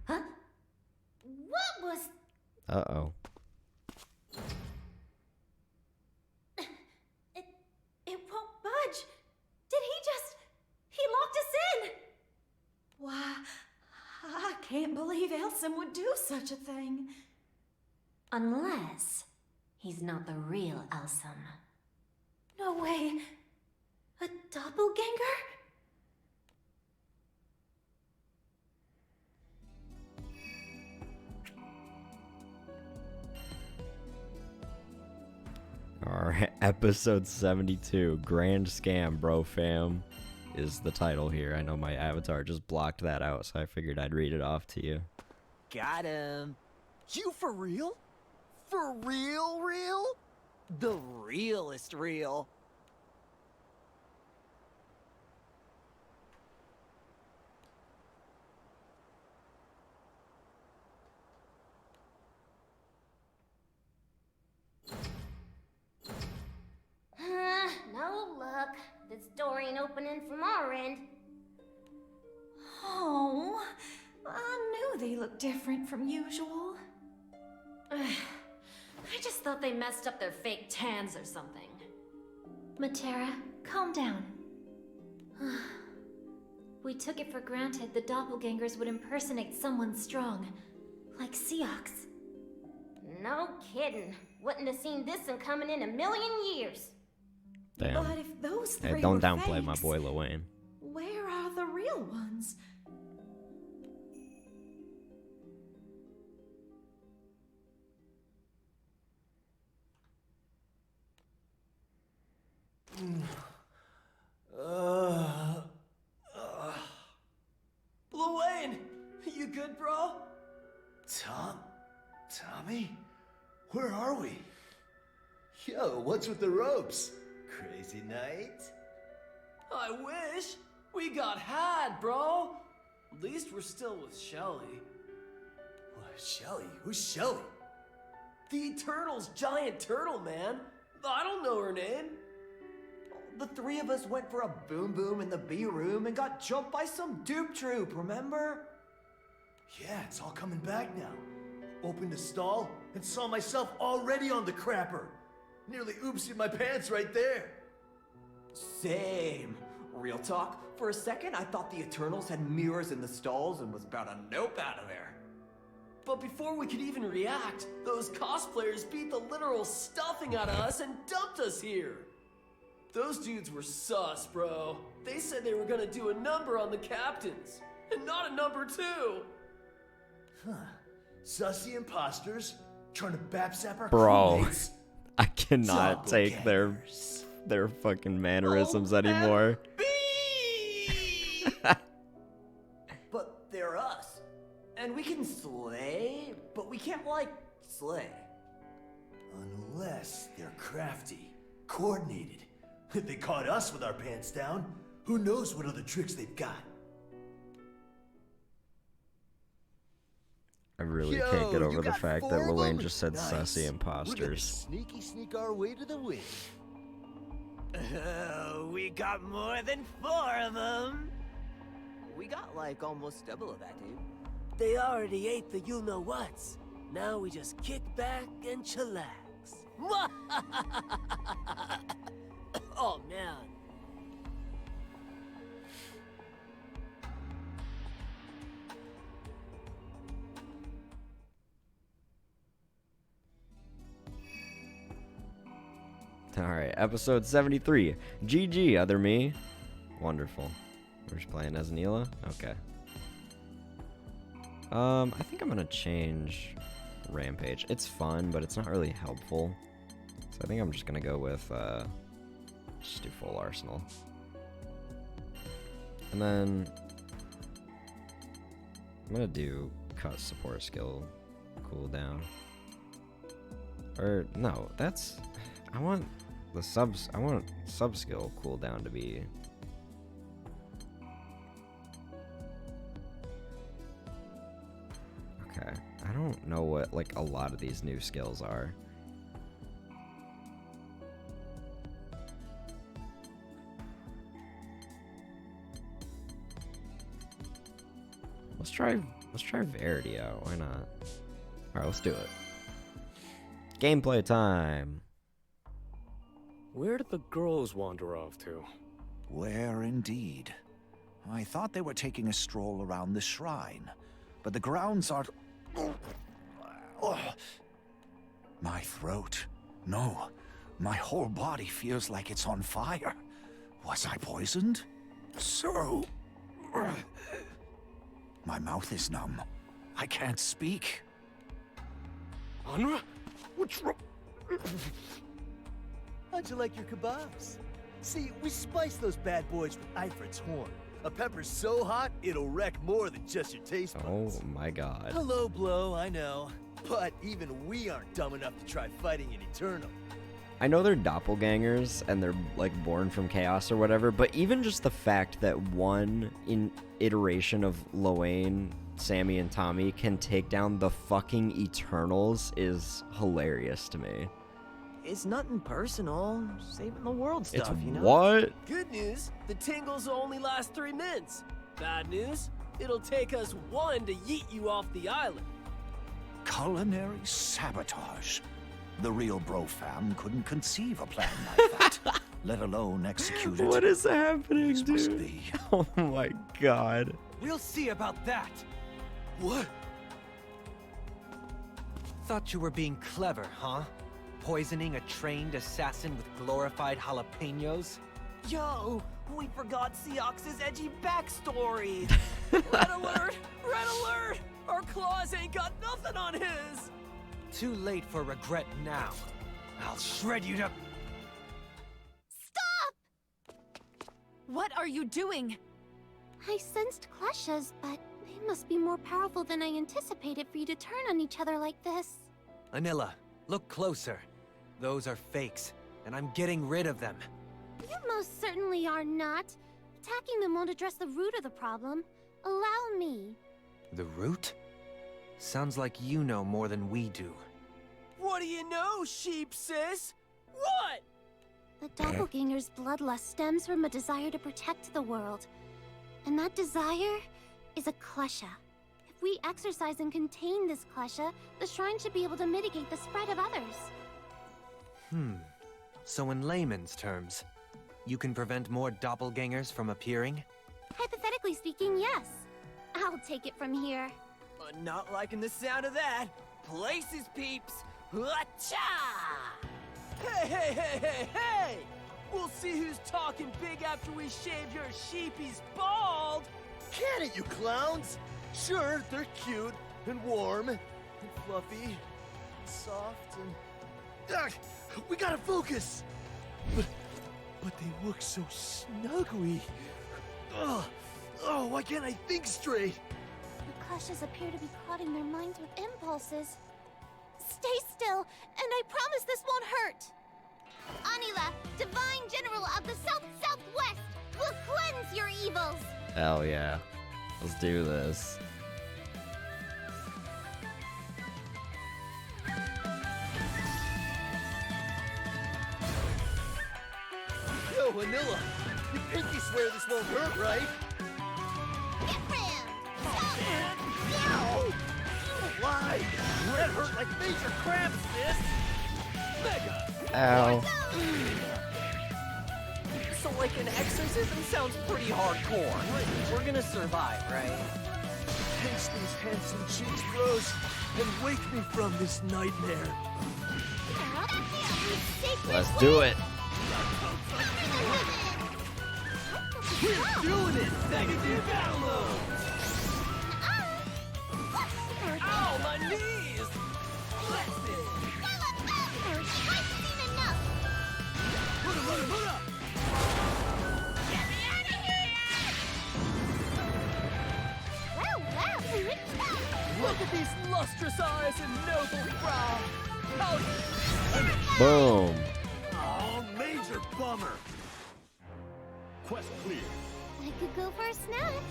Huh? What was... Uh-oh. It won't budge. Did he just... He locked us in! Why, I can't believe Elson would do such a thing. Unless he's not the real Elson. No way. A doppelganger? Alright, episode 72, Grand Scam, Bro Fam, is the title here. I know my avatar just blocked that out, so I figured I'd read it off to you. Got him. You for real? For real, real? The realest real. No luck. This door ain't opening from our end. Oh, I knew they looked different from usual. I just thought they messed up their fake tans or something. Matera, calm down. We took it for granted the doppelgangers would impersonate someone strong, like Seox. No kidding. Wouldn't have seen this one coming in a million years. Damn. But if those three Hey, don't were downplay my fakes, boy Lil Wayne. where are the real ones? Lil Wayne, you good, bro? Tommy? Where are we? Yo, what's with the ropes? Crazy night? I wish. We got had, bro. At least we're still with Shelly. What, Shelly? Who's Shelly? The Eternal's giant turtle, man. I don't know her name. The three of us went for a boom boom in the B room and got jumped by some dupe troop, remember? Yeah, it's all coming back now. Opened a stall, and saw myself already on the crapper. Nearly oopsied my pants right there. Same. Real talk, for a second I thought the Eternals had mirrors in the stalls and was about to nope out of there. But before we could even react, those cosplayers beat the literal stuffing out of us and dumped us here. Those dudes were sus, bro. They said they were gonna do a number on the captains, and not a number 2. Huh. Sussy imposters trying to bapsap our Bro, crewmates? I cannot take their fucking mannerisms anymore. But they're us. And we can slay, but we can't, like, slay. Unless they're crafty, coordinated. If they caught us with our pants down, who knows what other tricks they've got. I really can't get over the fact that Luane just said sussy imposters. We're gonna sneak our way to the win. We got more than 4 of them. We got like almost double of that, dude. They already ate the you-know-whats. Now we just kick back and chillax. Oh, man. Alright, episode 73. GG, other me. Wonderful. We're just playing as Neela? Okay. I think I'm gonna change Rampage. It's fun, but it's not really helpful. So I think I'm just gonna go with, just do full arsenal. And then I'm gonna do cut support skill cooldown. Or no, that's I want sub skill cooldown to be okay. I don't know what like a lot of these new skills are. Let's try Verity out. Why not? Alright, let's do it. Gameplay time. Where did the girls wander off to? Where indeed? I thought they were taking a stroll around the shrine, but the grounds are... My throat. No, my whole body feels like it's on fire. Was I poisoned? So... My mouth is numb. I can't speak. Anra? What's wrong? How'd you like your kebabs? See, we spice those bad boys with Ifrit's horn. A pepper's so hot, it'll wreck more than just your taste buds. Oh my god. Hello, Blow, I know. But even we aren't dumb enough to try fighting an Eternal. I know they're doppelgangers and they're like born from chaos or whatever, but even just the fact that one iteration of Luane, Sammy, and Tommy can take down the fucking Eternals is hilarious to me. It's nothing personal. Saving the world stuff, It's you know? what? Good news, the tingles will only last 3 minutes. Bad news, it'll take us 1 to yeet you off the island. Culinary sabotage. The real bro fam couldn't conceive a plan like that, let alone execute it. What is happening, This must dude? be. Oh my god. We'll see about that. What? Thought you were being clever, huh? Poisoning a trained assassin with glorified jalapenos? Yo, we forgot Seox's edgy backstory. Red alert! Red alert! Our claws ain't got nothing on his! Too late for regret now. I'll shred you to... Stop! What are you doing? I sensed Kleshas, but they must be more powerful than I anticipated for you to turn on each other like this. Anilla, look closer. Those are fakes, and I'm getting rid of them. You most certainly are not. Attacking them won't address the root of the problem. Allow me. The root? Sounds like you know more than we do. What do you know, sheep sis? What? The doppelganger's bloodlust stems from a desire to protect the world. And that desire is a Klesha. If we exorcise and contain this klesha, the shrine should be able to mitigate the spread of others. So in layman's terms, you can prevent more doppelgangers from appearing? Hypothetically speaking, yes. I'll take it from here. Not liking the sound of that. Places, peeps. Cha! Hey, hey, hey, hey, hey! We'll see who's talking big after we shave your sheepies bald! Can it, you clowns? Sure, they're cute and warm and fluffy and soft and... Ugh, we gotta focus! But they look so snuggly. Ugh. Oh, why can't I think straight? The kleshas appear to be clouding their minds with impulses. Stay still, and I promise this won't hurt. Anila, Divine General of the South-Southwest, will cleanse your evils. Hell yeah. Let's do this. Yo, Vanilla, you pinky swear this won't hurt, right? Get rammed! Ow! Don't lie! That hurt like major cramps, sis! Mega! Ow. So like an exorcism sounds pretty hardcore. We're gonna survive, right? Pinch these handsome cheeks, bros, and wake me from this nightmare. Let's do it. We're doing it! Negative download! Ow, my knees! Put up! Look at these lustrous eyes and noble brow! Boom. Oh, major bummer! Quest clear. I could go for a snack.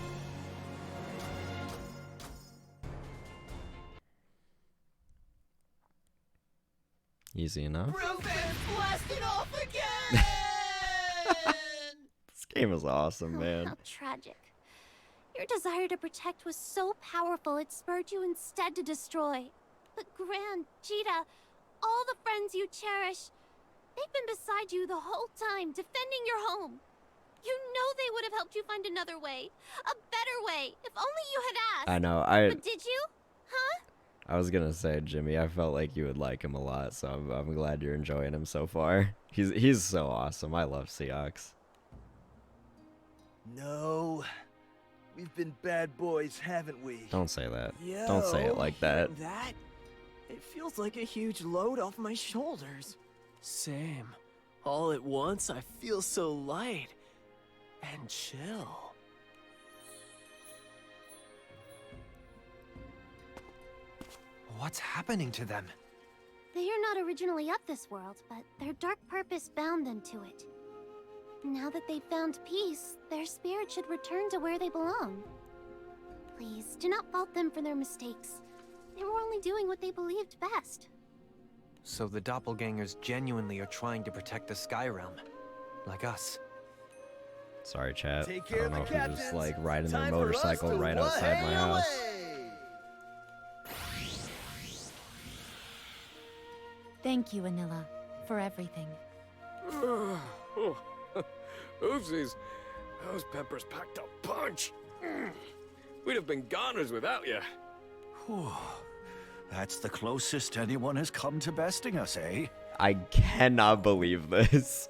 Easy enough. Blasting off again! This game is awesome, man. How tragic. Your desire to protect was so powerful it spurred you instead to destroy. But Gran, Jita, all the friends you cherish, they've been beside you the whole time, defending your home. You know they would have helped you find another way. A better way, if only you had asked. I know, But did you? Huh? I was gonna say, Jimmy, I felt like you would like him a lot, so I'm glad you're enjoying him so far. He's so awesome. I love Seox. No. We've been bad boys, haven't we? Don't say that. Yo, Don't say it like that. That? It feels like a huge load off my shoulders. Same. All at once, I feel so light and chill. What's happening to them? They are not originally of this world, but their dark purpose bound them to it. Now that they've found peace, their spirit should return to where they belong. Please, do not fault them for their mistakes. They were only doing what they believed best. So the doppelgangers genuinely are trying to protect the Sky Realm, like us. Sorry, chat. Take I care don't know of if the you're just captains. like riding their Time for us motorcycle to right outside my house. Thank you, Anila, for everything. Oopsies. Those peppers packed a punch. We'd have been goners without you. Whew. That's the closest anyone has come to besting us, eh? I cannot believe this.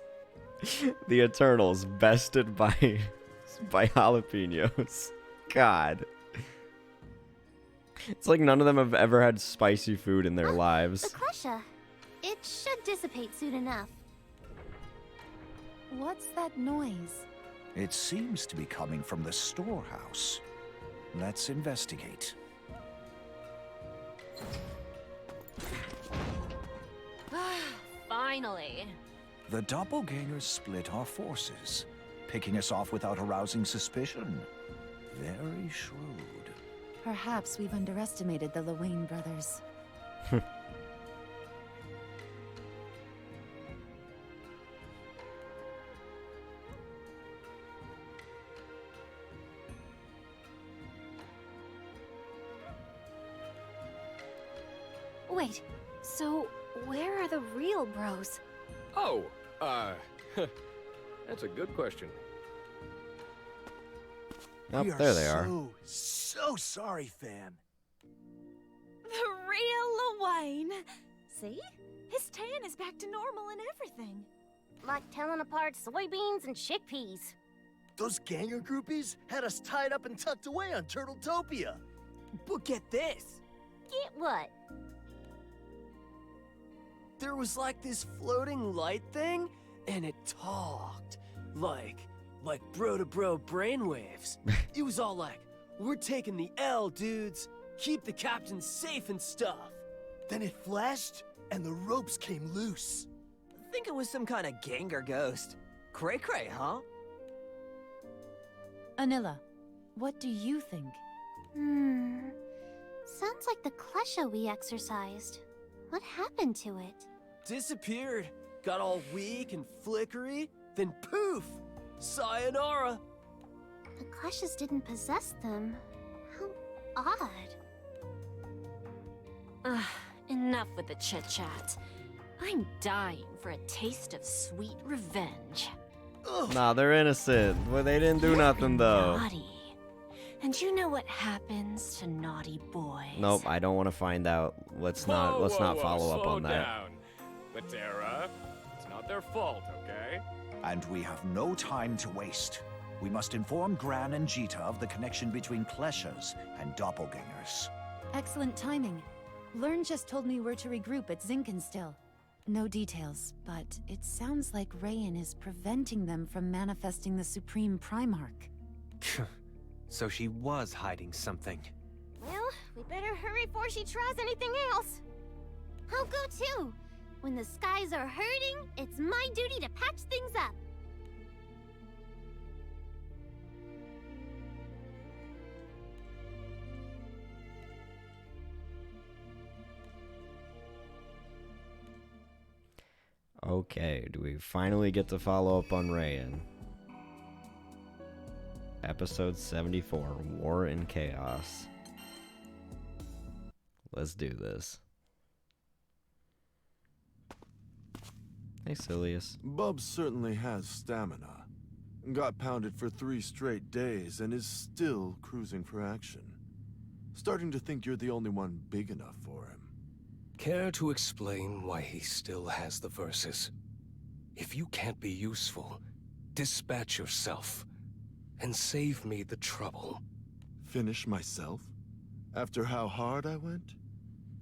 The Eternals bested by jalapenos. God. It's like none of them have ever had spicy food in their lives. The klesha. It should dissipate soon enough. What's that noise? It seems to be coming from the storehouse. Let's investigate. Finally. The doppelgangers split our forces, picking us off without arousing suspicion. Very shrewd. Perhaps we've underestimated the Luane brothers. Wait, so where are the real bros? Oh, that's a good question. Oh, We are there they are. So sorry, fam. The real Wayne. See? His tan is back to normal and everything. Like telling apart soybeans and chickpeas. Those ganger groupies had us tied up and tucked away on Turtletopia. But get this. Get what? There was like this floating light thing, and it talked. Like bro-to-bro brainwaves. It was all like, we're taking the L, dudes. Keep the captain safe and stuff. Then it flashed, and the ropes came loose. I think it was some kind of ganger ghost. Cray-cray, huh? Anilla, what do you think? Sounds like the klesha we exercised. What happened to it? Disappeared. Got all weak and flickery, then poof! Sayonara! The kleshas didn't possess them. How odd. Ugh, enough with the chit-chat. I'm dying for a taste of sweet revenge. Nah, they're innocent. Well, they didn't do nothing though. Naughty. And you know what happens to naughty boys. Nope, I don't want to find out. Let's not follow up on that. Down. Latera, it's not their fault, okay? And we have no time to waste. We must inform Gran and Jita of the connection between kleshas and doppelgangers. Excellent timing. Learn just told me where to regroup at Zinkenstill. No details, but it sounds like Rayan is preventing them from manifesting the Supreme Primarch. So she was hiding something. Well, we better hurry before she tries anything else. I'll go too. When the skies are hurting, it's my duty to patch things up. Okay, do we finally get to follow up on Rayan? Episode 74, War and Chaos. Let's do this. Hey, Silius. Bub certainly has stamina. Got pounded for 3 straight days and is still cruising for action. Starting to think you're the only one big enough for him. Care to explain why he still has the verses? If you can't be useful, dispatch yourself. And save me the trouble. Finish myself? After how hard I went?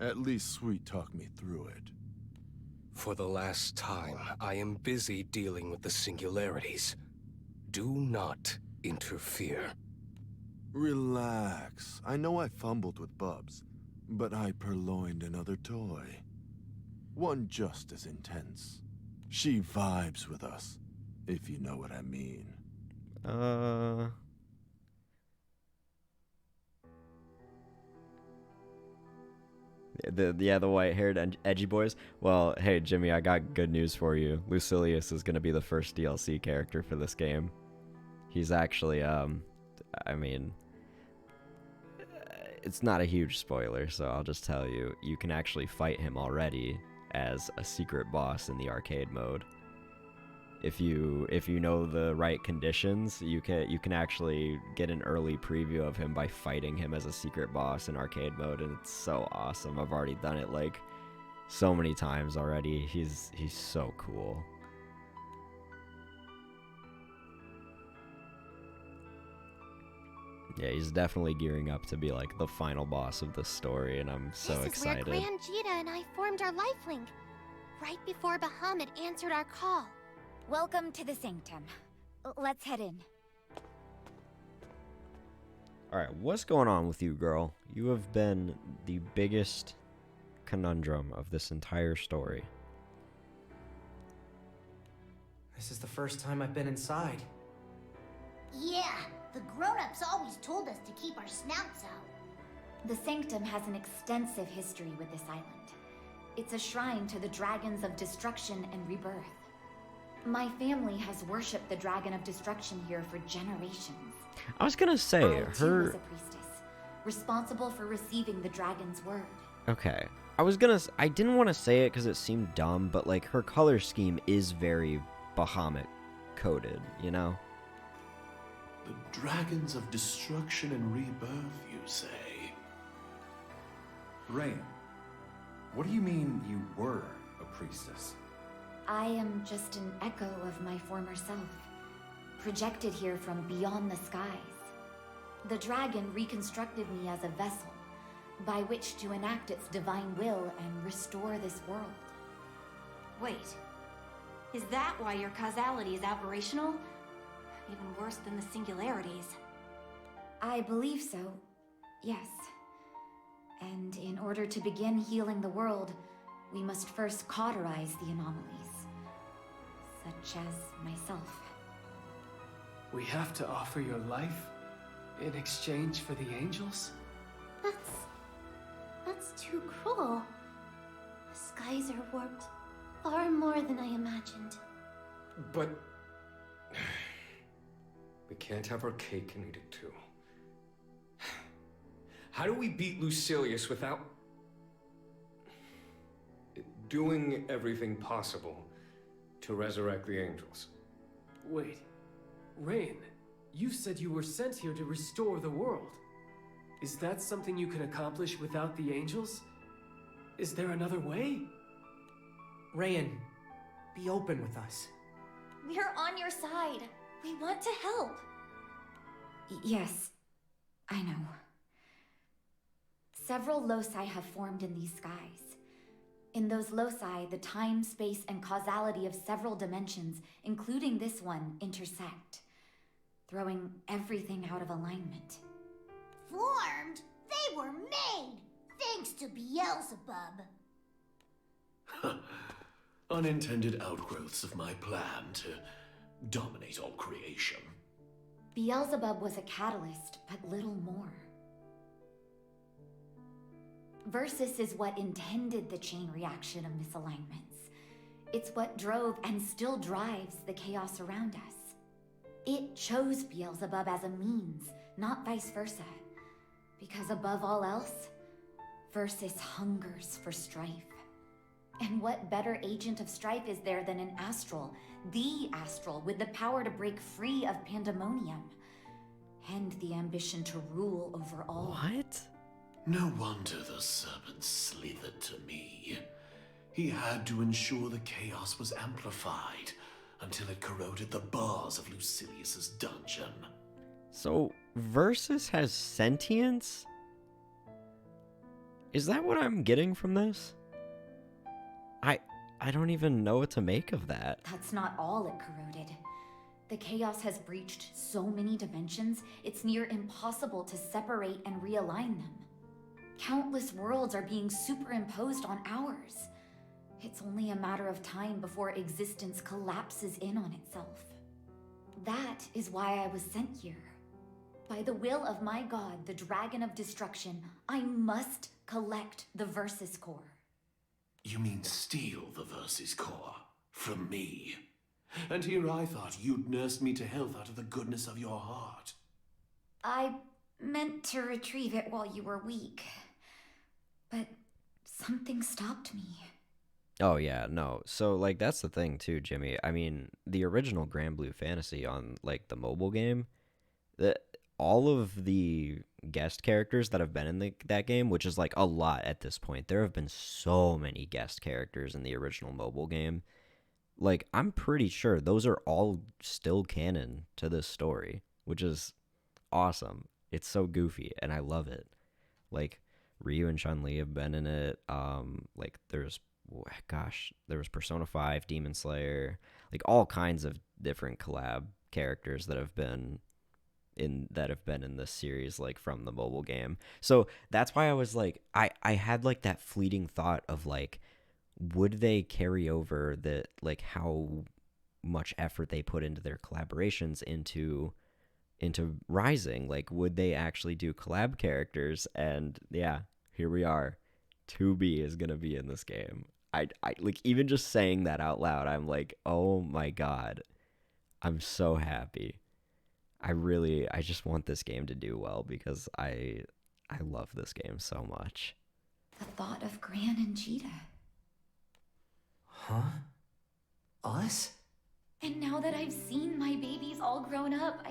At least sweet-talk me through it. For the last time, I am busy dealing with the singularities. Do not interfere. Relax. I know I fumbled with Bubs, but I purloined another toy. One just as intense. She vibes with us, if you know what I mean. The white-haired edgy boys. Well, hey Jimmy, I got good news for you. Lucilius is gonna be the first DLC character for this game. He's actually, I mean, it's not a huge spoiler, so I'll just tell you, you can actually fight him already as a secret boss in the arcade mode. If you know the right conditions, you can actually get an early preview of him by fighting him as a secret boss in arcade mode, and it's so awesome. I've already done it like so many times already. He's so cool. Yeah, he's definitely gearing up to be like the final boss of the story, and I'm so excited. This is where Gran, Jita, and I formed our life link, right before Bahamut answered our call. Welcome to the Sanctum. Let's head in. Alright, what's going on with you, girl? You have been the biggest conundrum of this entire story. This is the first time I've been inside. Yeah, the grown-ups always told us to keep our snouts out. The Sanctum has an extensive history with this island. It's a shrine to the dragons of destruction and rebirth. My family has worshipped the Dragon of Destruction here for generations. I was gonna say, I, too, was a priestess, responsible for receiving the dragon's word. Okay, I didn't want to say it because it seemed dumb, but like her color scheme is very Bahamut coded, you know? The dragons of destruction and rebirth, you say? Rain, what do you mean you were a priestess? I am just an echo of my former self, projected here from beyond the skies. The dragon reconstructed me as a vessel, by which to enact its divine will and restore this world. Wait, is that why your causality is aberrational? Even worse than the singularities. I believe so, yes. And in order to begin healing the world, we must first cauterize the anomalies, such as myself. We have to offer your life in exchange for the angels? That's too cruel. The skies are warped far more than I imagined. But we can't have our cake and eat it too. How do we beat Lucilius without doing everything possible to resurrect the angels? Wait, Rain, you said you were sent here to restore the world. Is that something you can accomplish without the angels? Is there another way? Rayan, be open with us. We're on your side. We want to help. Yes, I know. Several loci have formed in these skies. In those loci, the time, space, and causality of several dimensions, including this one, intersect, throwing everything out of alignment. Formed? They were made! Thanks to Beelzebub. Unintended outgrowths of my plan to dominate all creation. Beelzebub was a catalyst, but little more. Versus is what intended the chain reaction of misalignments. It's what drove and still drives the chaos around us. It chose Beelzebub as a means, not vice versa. Because above all else, Versus hungers for strife. And what better agent of strife is there than an astral, the astral, with the power to break free of pandemonium, and the ambition to rule over all? What? No wonder the serpent slithered to me. He had to ensure the chaos was amplified until it corroded the bars of Lucilius's dungeon. So, Versus has sentience? Is that what I'm getting from this? I don't even know what to make of that. That's not all it corroded. The chaos has breached so many dimensions, it's near impossible to separate and realign them. Countless worlds are being superimposed on ours. It's only a matter of time before existence collapses in on itself. That is why I was sent here. By the will of my god, the Dragon of Destruction, I must collect the Versus Core. You mean steal the Versus Core from me? And here I thought you'd nursed me to health out of the goodness of your heart. I meant to retrieve it while you were weak, but something stopped me. Oh yeah, no. So like that's the thing too, Jimmy. I mean, the original Granblue Fantasy on like the mobile game, all of the guest characters that have been in that game, which is like a lot at this point. There have been so many guest characters in the original mobile game. Like, I'm pretty sure those are all still canon to this story, which is awesome. It's so goofy, and I love it. Like, Ryu and Chun-Li have been in it. Like, there was Persona 5, Demon Slayer, like all kinds of different collab characters that have been in this series, like from the mobile game. So that's why I was like, I had like that fleeting thought of like, would they carry over the like how much effort they put into their collaborations into Rising? Like, would they actually do collab characters? And yeah, here we are. 2B is gonna be in this game. I like, even just saying that out loud, I'm like, oh my god, I'm so happy. I just want this game to do well because I love this game so much. the thought of Gran and Jita. Huh? Us? And now that I've seen my babies all grown up,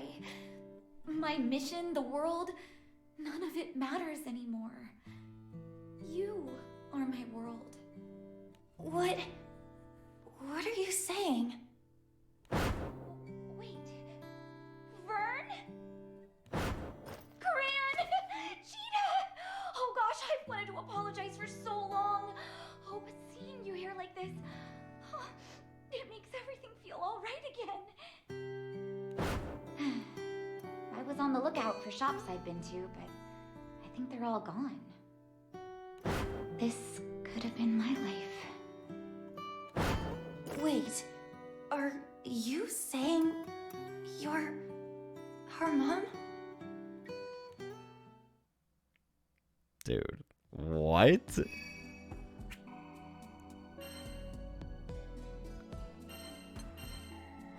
my mission, the world, none of it matters anymore. You are my world. What are you saying? Wait. Vern? Gran! Cheetah! Oh gosh, I've wanted to apologize for so long. Oh, but seeing you here like this, it makes everything feel all right again. I was on the lookout for shops I've been to, but I think they're all gone. This could have been my life. Wait, are you saying you're her mom? Dude, what?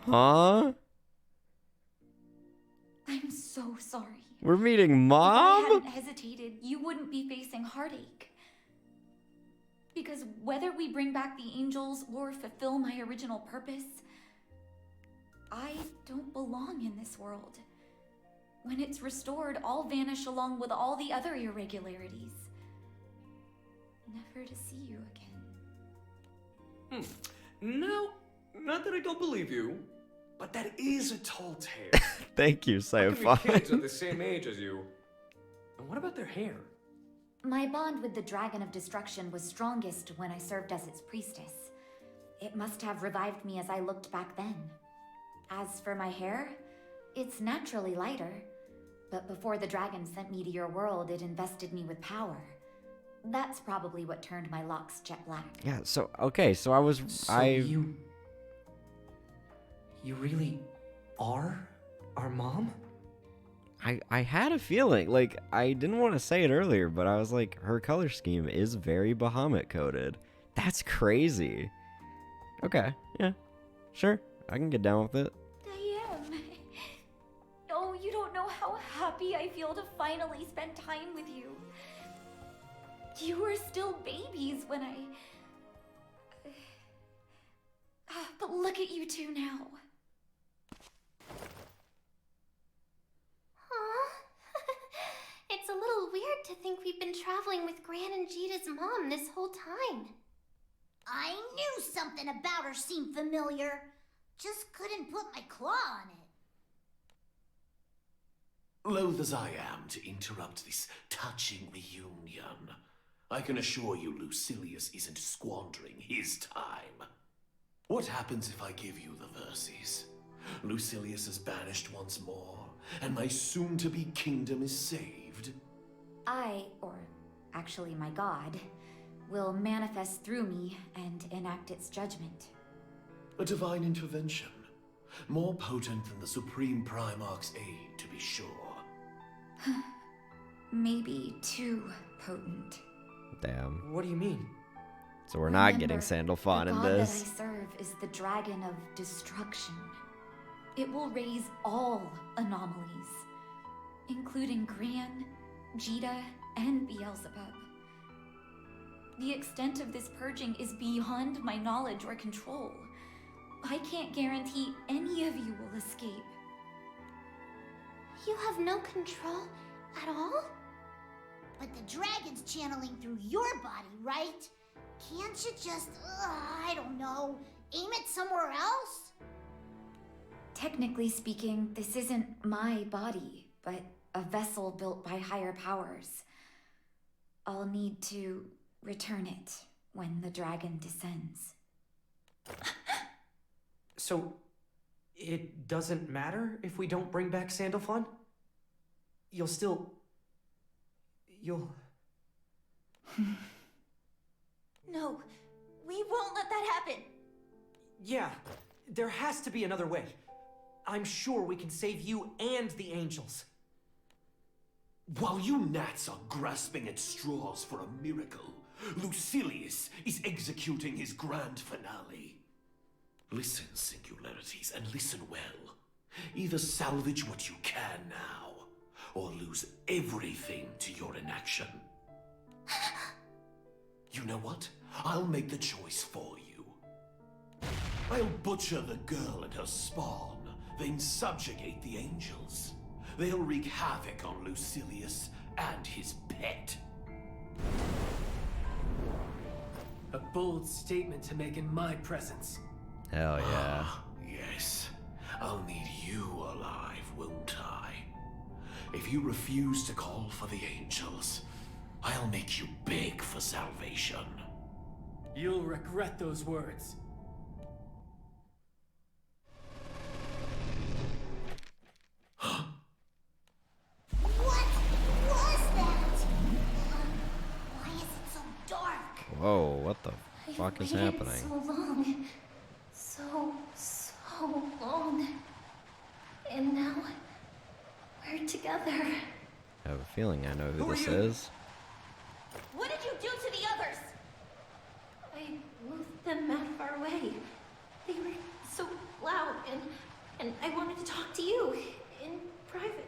Huh? I'm so sorry. We're meeting If I Mom? hadn't hesitated, you wouldn't be facing heartache. Because whether we bring back the angels or fulfill my original purpose, I don't belong in this world. When it's restored, I'll vanish along with all the other irregularities. Never to see you again. No, not that I don't believe you, but that is a tall tale. Thank you, How come your kids are Sci-Fi. the same age as you? And what about their hair? My bond with the Dragon of Destruction was strongest when I served as its priestess. It must have revived me as I looked back then. As for my hair, it's naturally lighter. But before the dragon sent me to your world, it invested me with power. That's probably what turned my locks jet black. Yeah, so, okay, so You really are our mom? I had a feeling, like, I didn't want to say it earlier, but I was like, her color scheme is very Bahamut coded. That's crazy. Okay, yeah, sure, I can get down with it. I am. Oh, you don't know how happy I feel to finally spend time with you. You were still babies when I... But look at you two now. Aw. It's a little weird to think we've been traveling with Gran and Jita's mom this whole time. I knew something about her seemed familiar. Just couldn't put my claw on it. Loath as I am to interrupt this touching reunion, I can assure you Lucilius isn't squandering his time. What happens if I give you the verses? Lucilius is banished once more, and my soon-to-be kingdom is saved. I, or actually my god, will manifest through me and enact its judgment. A divine intervention, more potent than the Supreme Primarch's aid, to be sure. Maybe too potent. Damn. What do you mean? So we're not Remember, getting Sandalphon the in god this. that I serve is the Dragon of Destruction. It will raise all anomalies, including Gran, Jita, and Beelzebub. The extent of this purging is beyond my knowledge or control. I can't guarantee any of you will escape. You have no control at all? But the dragon's channeling through your body, right? Can't you just, I don't know, aim it somewhere else? Technically speaking, this isn't my body, but a vessel built by higher powers. I'll need to return it when the dragon descends. So, it doesn't matter if we don't bring back Sandalphon? You'll... No, we won't let that happen. Yeah, there has to be another way. I'm sure we can save you and the angels. While you gnats are grasping at straws for a miracle, Lucilius is executing his grand finale. Listen, singularities, and listen well. Either salvage what you can now, or lose everything to your inaction. You know what? I'll make the choice for you. I'll butcher the girl and her spawn, then subjugate the angels. They'll wreak havoc on Lucilius and his pet. A bold statement to make in my presence. Hell yeah. Yes. I'll need you alive, won't I? If you refuse to call for the angels, I'll make you beg for salvation. You'll regret those words. What was that? Why is it so dark? Whoa, what the fuck is Waited happening? so long. So long. And now, we're together. I have a feeling I know who this is. What did you do to the others? I moved them out of our way. They were so loud, and I wanted to talk to you in private.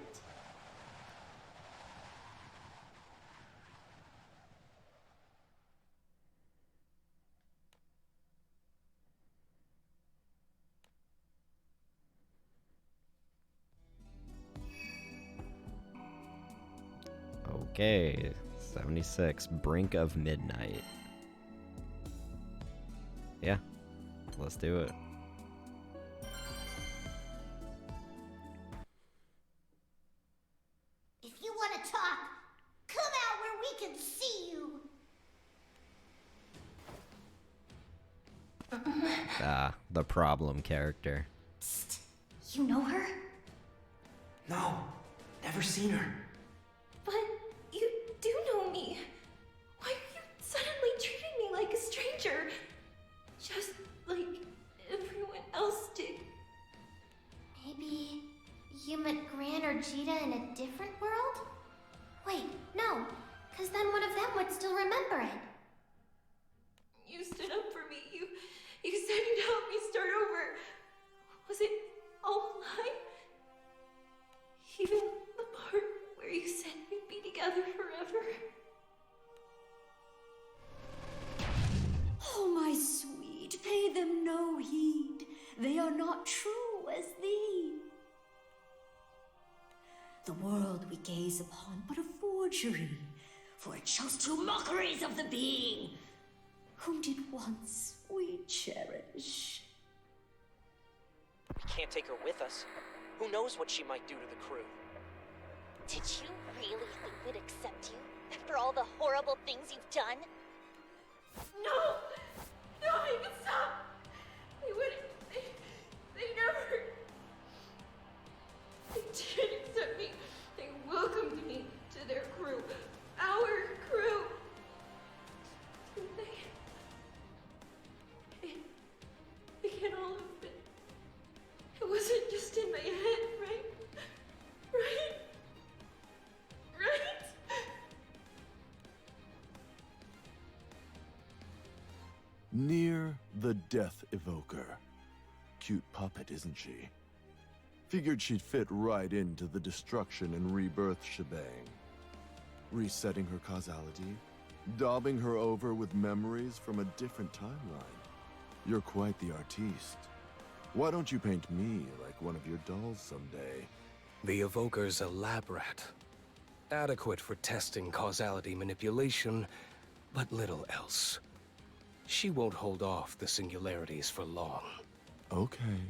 Okay, 76, Brink of Midnight. Yeah, let's do it. If you want to talk, come out where we can see you. Ah, the problem character. You know her? No, never seen her. But you do know me. Why are you suddenly treating me like a stranger? Just like everyone else did. Maybe you met Gran or Jita in a different world? Wait, no, because then one of them would still remember it. You stood up for me. You said you'd help me start over. Was it all a lie? Even the part where you said we'd be together forever? Oh, my sweet, pay them no heed. They are not true as thee. The world we gaze upon but a forgery, for it shows true mockeries of the being whom did once we cherish. We can't take her with us. Who knows what she might do to the crew? Did you really think we'd accept you after all the horrible things you've done? No! No, make it stop! They wouldn't. They never. They didn't accept me. They welcomed me to their crew. Our crew. They can't all have been. It wasn't just in my head, right? Right? Right? Near the Death Evoker. Cute puppet, isn't she? Figured she'd fit right into the destruction and rebirth shebang. Resetting her causality, daubing her over with memories from a different timeline. You're quite the artiste. Why don't you paint me like one of your dolls someday? The Evoker's a lab rat. Adequate for testing causality manipulation, but little else. She won't hold off the singularities for long. Okay.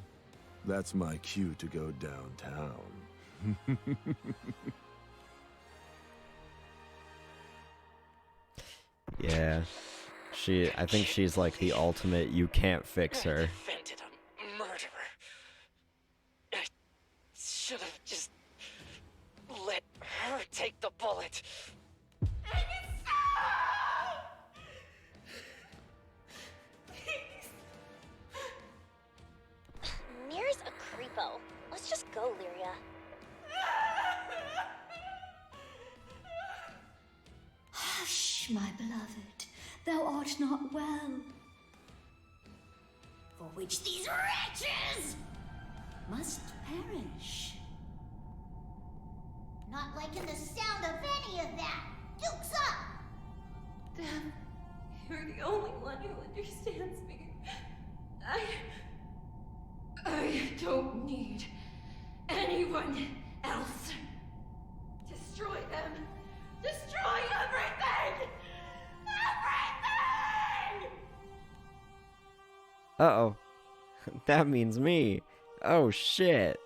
That's my cue to go downtown. Yeah. I think she's like the ultimate you can't fix her. Invented a murderer. I should have just let her take the bullet. Mir's a creepo. Let's just go, Lyria. Hush, my beloved, thou art not well. For which these wretches must perish. Not liking the sound of any of that. Duke's up! Them You're the only one who understands me. I don't need anyone else. Destroy them. Destroy everything! Everything! Uh-oh. That means me. Oh, shit.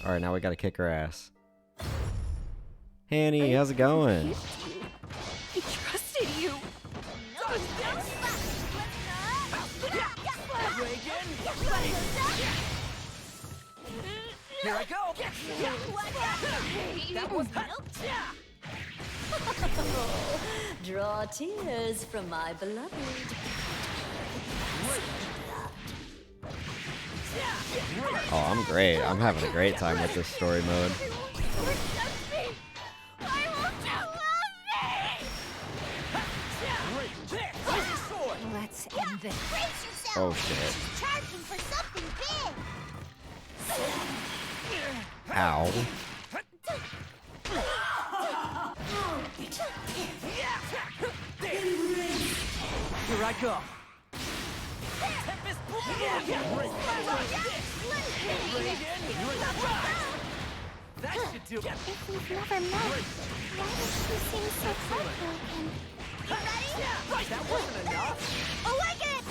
Alright, now we gotta kick her ass. Hanny, how's it going? He trusted you. Here I go! That was Draw tears from my beloved. Oh, I'm great. I'm having a great time with this story mode. Let's end this. Brace yourself. Oh, shit. She's charging for something big. Ow. Here I go. That should do it. If we've never met, why does she seem so heartbroken? You ready? That wasn't enough. Awaken!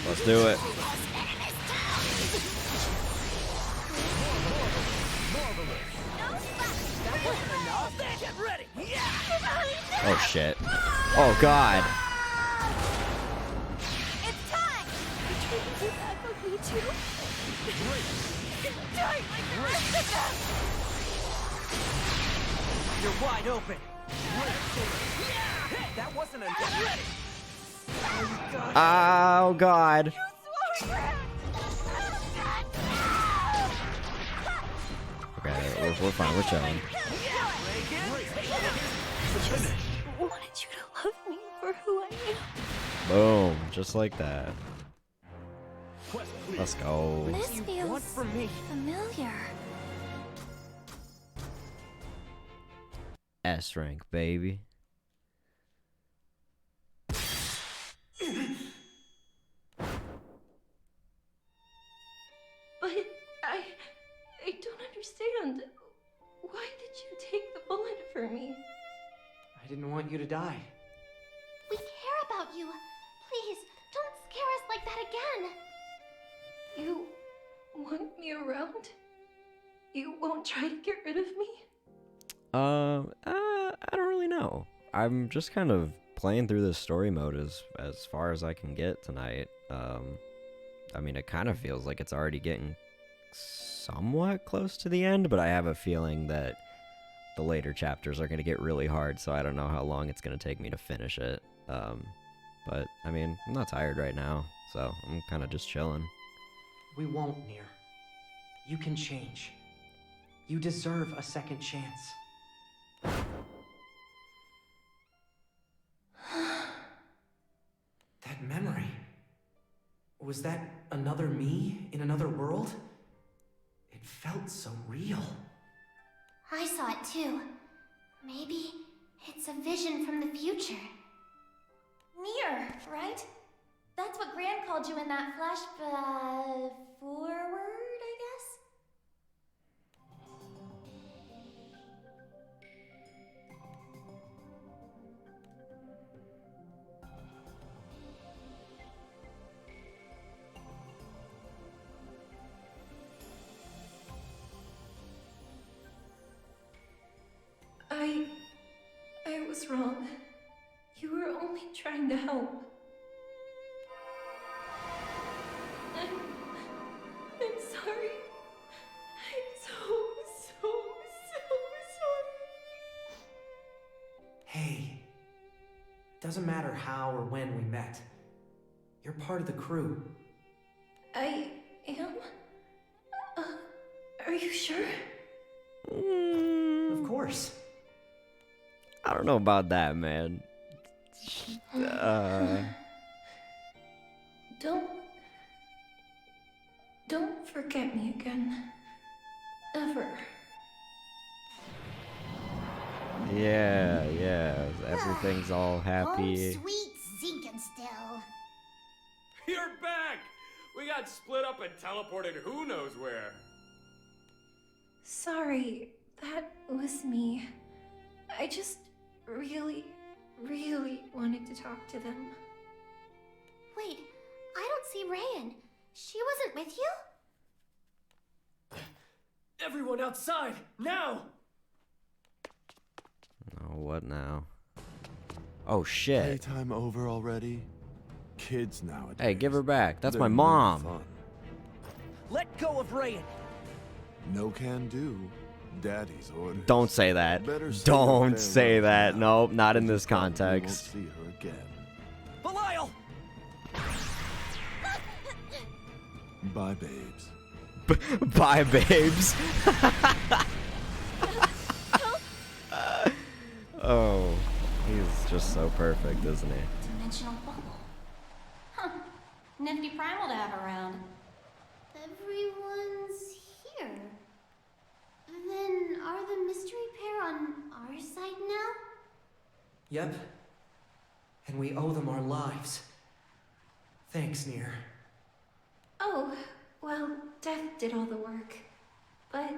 Let's do it. That wasn't enough. Get ready. Oh, shit. Oh, God. It's time! You trying to do that for me too? Die like the rest of them! You're wide open. That wasn't enough. Oh, God. Okay, we're fine. We're chilling. I wanted you to love me for who I am. Boom. Just like that. Let's go. This feels familiar. S rank, baby. But I don't understand. Why did you take the bullet for me? I didn't want you to die. We care about you. Please, don't scare us like that again. You want me around? You won't try to get rid of me? I don't really know. I'm just kind of playing through this story mode as far as I can get tonight. I mean, it kind of feels like it's already getting somewhat close to the end, but I have a feeling that the later chapters are going to get really hard, so I don't know how long it's going to take me to finish it. But, I mean, I'm not tired right now, so I'm kind of just chilling. We won't, Nier. You can change. You deserve a second chance. That memory. Was that another me in another world? It felt so real. I saw it too. Maybe it's a vision from the future. Nier, right? That's what Gran called you in that flash, forward, I guess? I was wrong. You were only trying to help. I'm sorry. I'm so sorry. Hey. Doesn't matter how or when we met. You're part of the crew. I am? Are you sure? Of course. I don't know about that, man. Don't forget me again. Ever. Yeah. Everything's all happy. Home sweet Zinkenstill. You're back! We got split up and teleported who knows where. Sorry, that was me. I just really wanted to talk to them. Wait, I don't see Rayan. She wasn't with you? Everyone outside, now! Oh, what now? Oh, shit. Playtime over already? Kids nowadays. Hey, give her back. That's they're my no mom. fun. Let go of Rayan. No can do. Daddy's orders. Don't say that. Better say Don't your say farewells that. now. Nope, not in I this just thought we context. won't see her again. Belial! Bye, babes. Bye, babes. Oh, he's just so perfect, isn't he? Dimensional bubble. Huh. Nifty primal to have around. Everyone's here. Then are the mystery pair on our side now? Yep. And we owe them our lives. Thanks, Nier. Oh, well, Death did all the work. But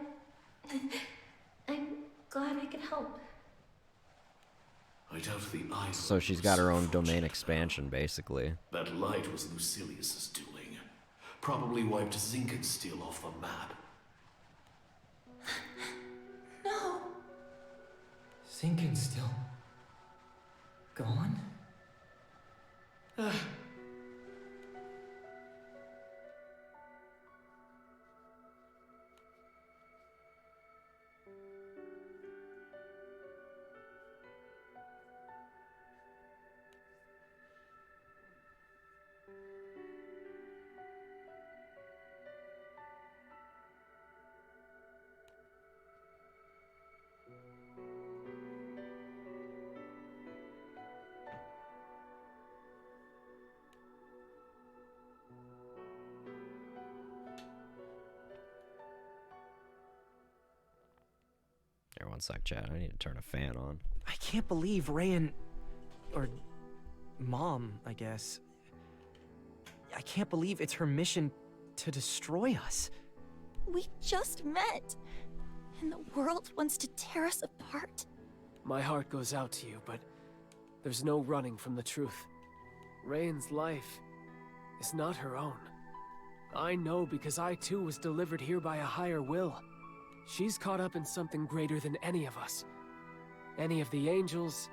I'm glad I could help. I doubt the island. So she's got her own domain expansion, basically. That light was Lucilius's doing. Probably wiped Zinkenstill off the map. No. Zinkenstill. Gone? Here, one sec, chat. I need to turn a fan on. I can't believe Rayan... or... Mom, I guess. I can't believe it's her mission to destroy us. We just met, and the world wants to tear us apart. My heart goes out to you, but there's no running from the truth. Rayan's life is not her own. I know because I too was delivered here by a higher will. She's caught up in something greater than any of us. Any of the angels,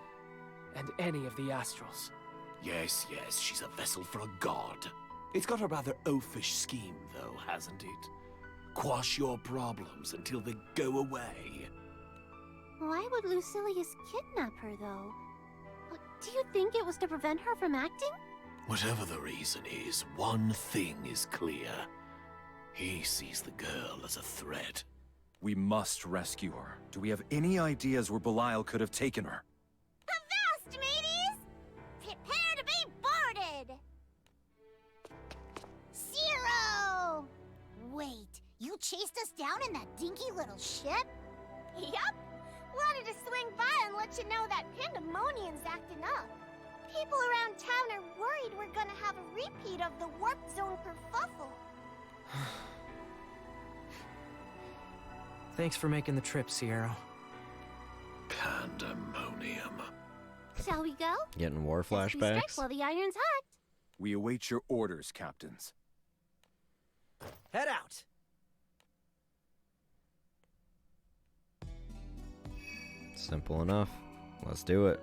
and any of the astrals. Yes, she's a vessel for a god. It's got a rather oafish scheme, though, hasn't it? Quash your problems until they go away. Why would Lucilius kidnap her, though? Do you think it was to prevent her from acting? Whatever the reason is, one thing is clear. He sees the girl as a threat. We must rescue her. Do we have any ideas where Belial could have taken her? Avast, mateys! Prepare to be boarded! Zero! Wait, you chased us down in that dinky little ship? Yup! Wanted to swing by and let you know that Pandemonium's acting up. People around town are worried we're gonna have a repeat of the warp zone kerfuffle. Thanks for making the trip, Sierra. Pandemonium. Shall we go? Getting war We strike flashbacks? while the iron's hot. We await your orders, captains. Head out! Simple enough. Let's do it.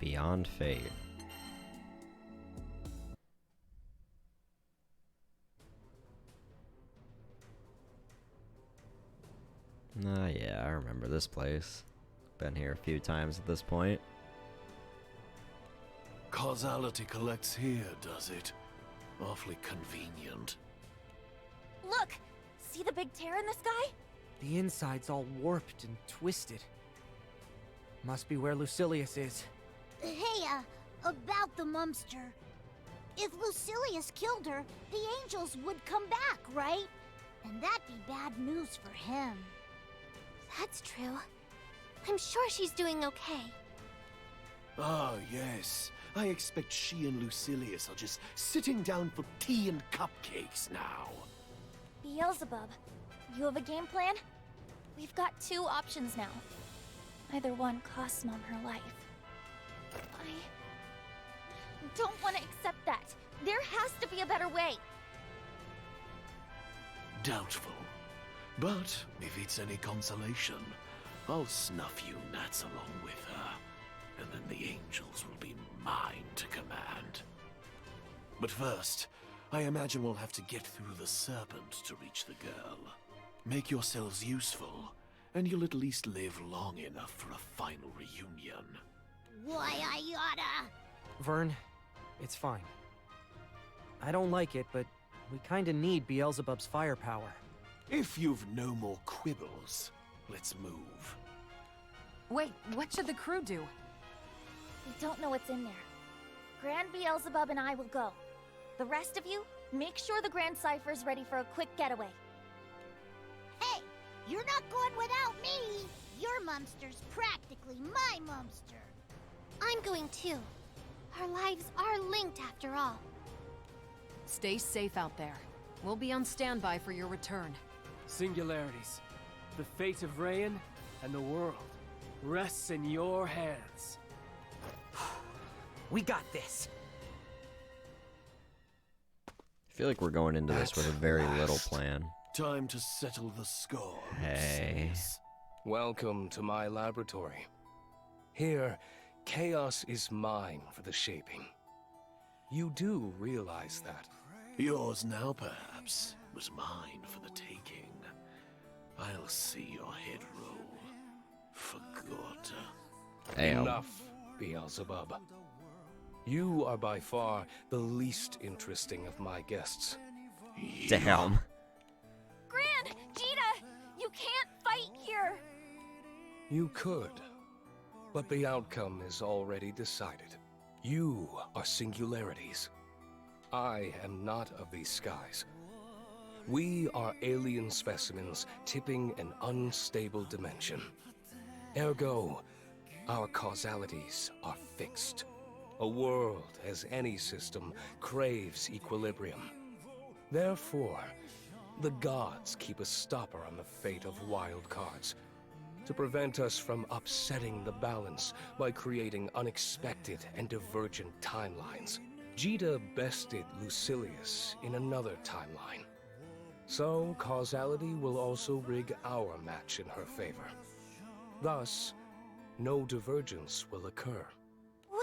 Beyond Fate. Yeah, I remember this place. Been here a few times at this point. Causality collects here, does it? Awfully convenient. Look! See the big tear in the sky? The inside's all warped and twisted. Must be where Lucilius is. Hey, about the Mumster. If Lucilius killed her, the angels would come back, right? And that'd be bad news for him. That's true. I'm sure she's doing okay. Ah, yes. I expect she and Lucilius are just sitting down for tea and cupcakes now. Beelzebub, you have a game plan? We've got two options now. Either one costs Mom her life. I don't want to accept that. There has to be a better way. Doubtful. But if it's any consolation, I'll snuff you gnats along with her, and then the angels will be mine to command. But first, I imagine we'll have to get through the serpent to reach the girl. Make yourselves useful, and you'll at least live long enough for a final reunion. Why, I oughta... Vern, it's fine. I don't like it, but we kinda need Beelzebub's firepower. If you've no more quibbles, let's move. Wait, what should the crew do? We don't know what's in there. Grand Beelzebub and I will go. The rest of you, make sure the Grand Cypher's ready for a quick getaway. Hey, you're not going without me! Your Mumster's practically my Mumster. I'm going too. Our lives are linked after all. Stay safe out there. We'll be on standby for your return. Singularities. The fate of Rayan and the world rests in your hands. We got this. I feel like we're going into this with a very little plan. Time to settle the score. Hey. Welcome to my laboratory. Here, chaos is mine for the shaping. You do realize that? Yours now, perhaps, but mine for the taking. I'll see your head roll. For good. Enough, Beelzebub. You are by far the least interesting of my guests. Damn. Gran! Jita! You can't fight here! You could, but the outcome is already decided. You are singularities. I am not of these skies. We are alien specimens tipping an unstable dimension. Ergo, our causalities are fixed. A world, as any system, craves equilibrium. Therefore, the gods keep a stopper on the fate of wild cards, to prevent us from upsetting the balance by creating unexpected and divergent timelines. Jita bested Lucilius in another timeline. So, causality will also rig our match in her favor. Thus, no divergence will occur.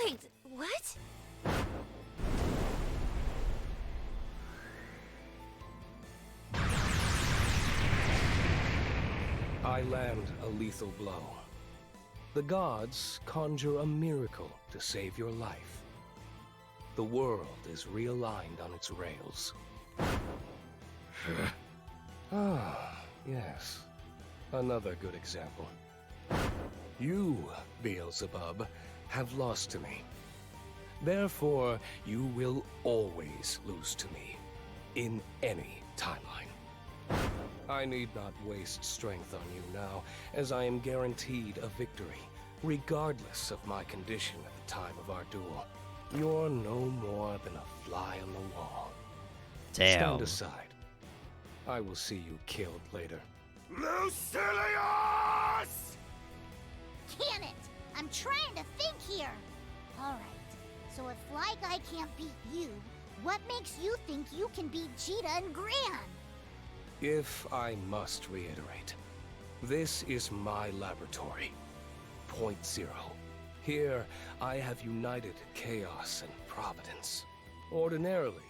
Wait, what? I land a lethal blow. The gods conjure a miracle to save your life. The world is realigned on its rails. Ah, yes. Another good example. You, Beelzebub, have lost to me. Therefore, you will always lose to me, in any timeline. I need not waste strength on you now, as I am guaranteed a victory, regardless of my condition at the time of our duel. You're no more than a fly on the wall. Damn. Stand aside. I will see you killed later. Lucilius! Can it? I'm trying to think here. Alright, so if Fly Guy can't beat you, what makes you think you can beat Jita and Gran? If I must reiterate, this is my laboratory. Point Zero. Here, I have united chaos and providence. Ordinarily,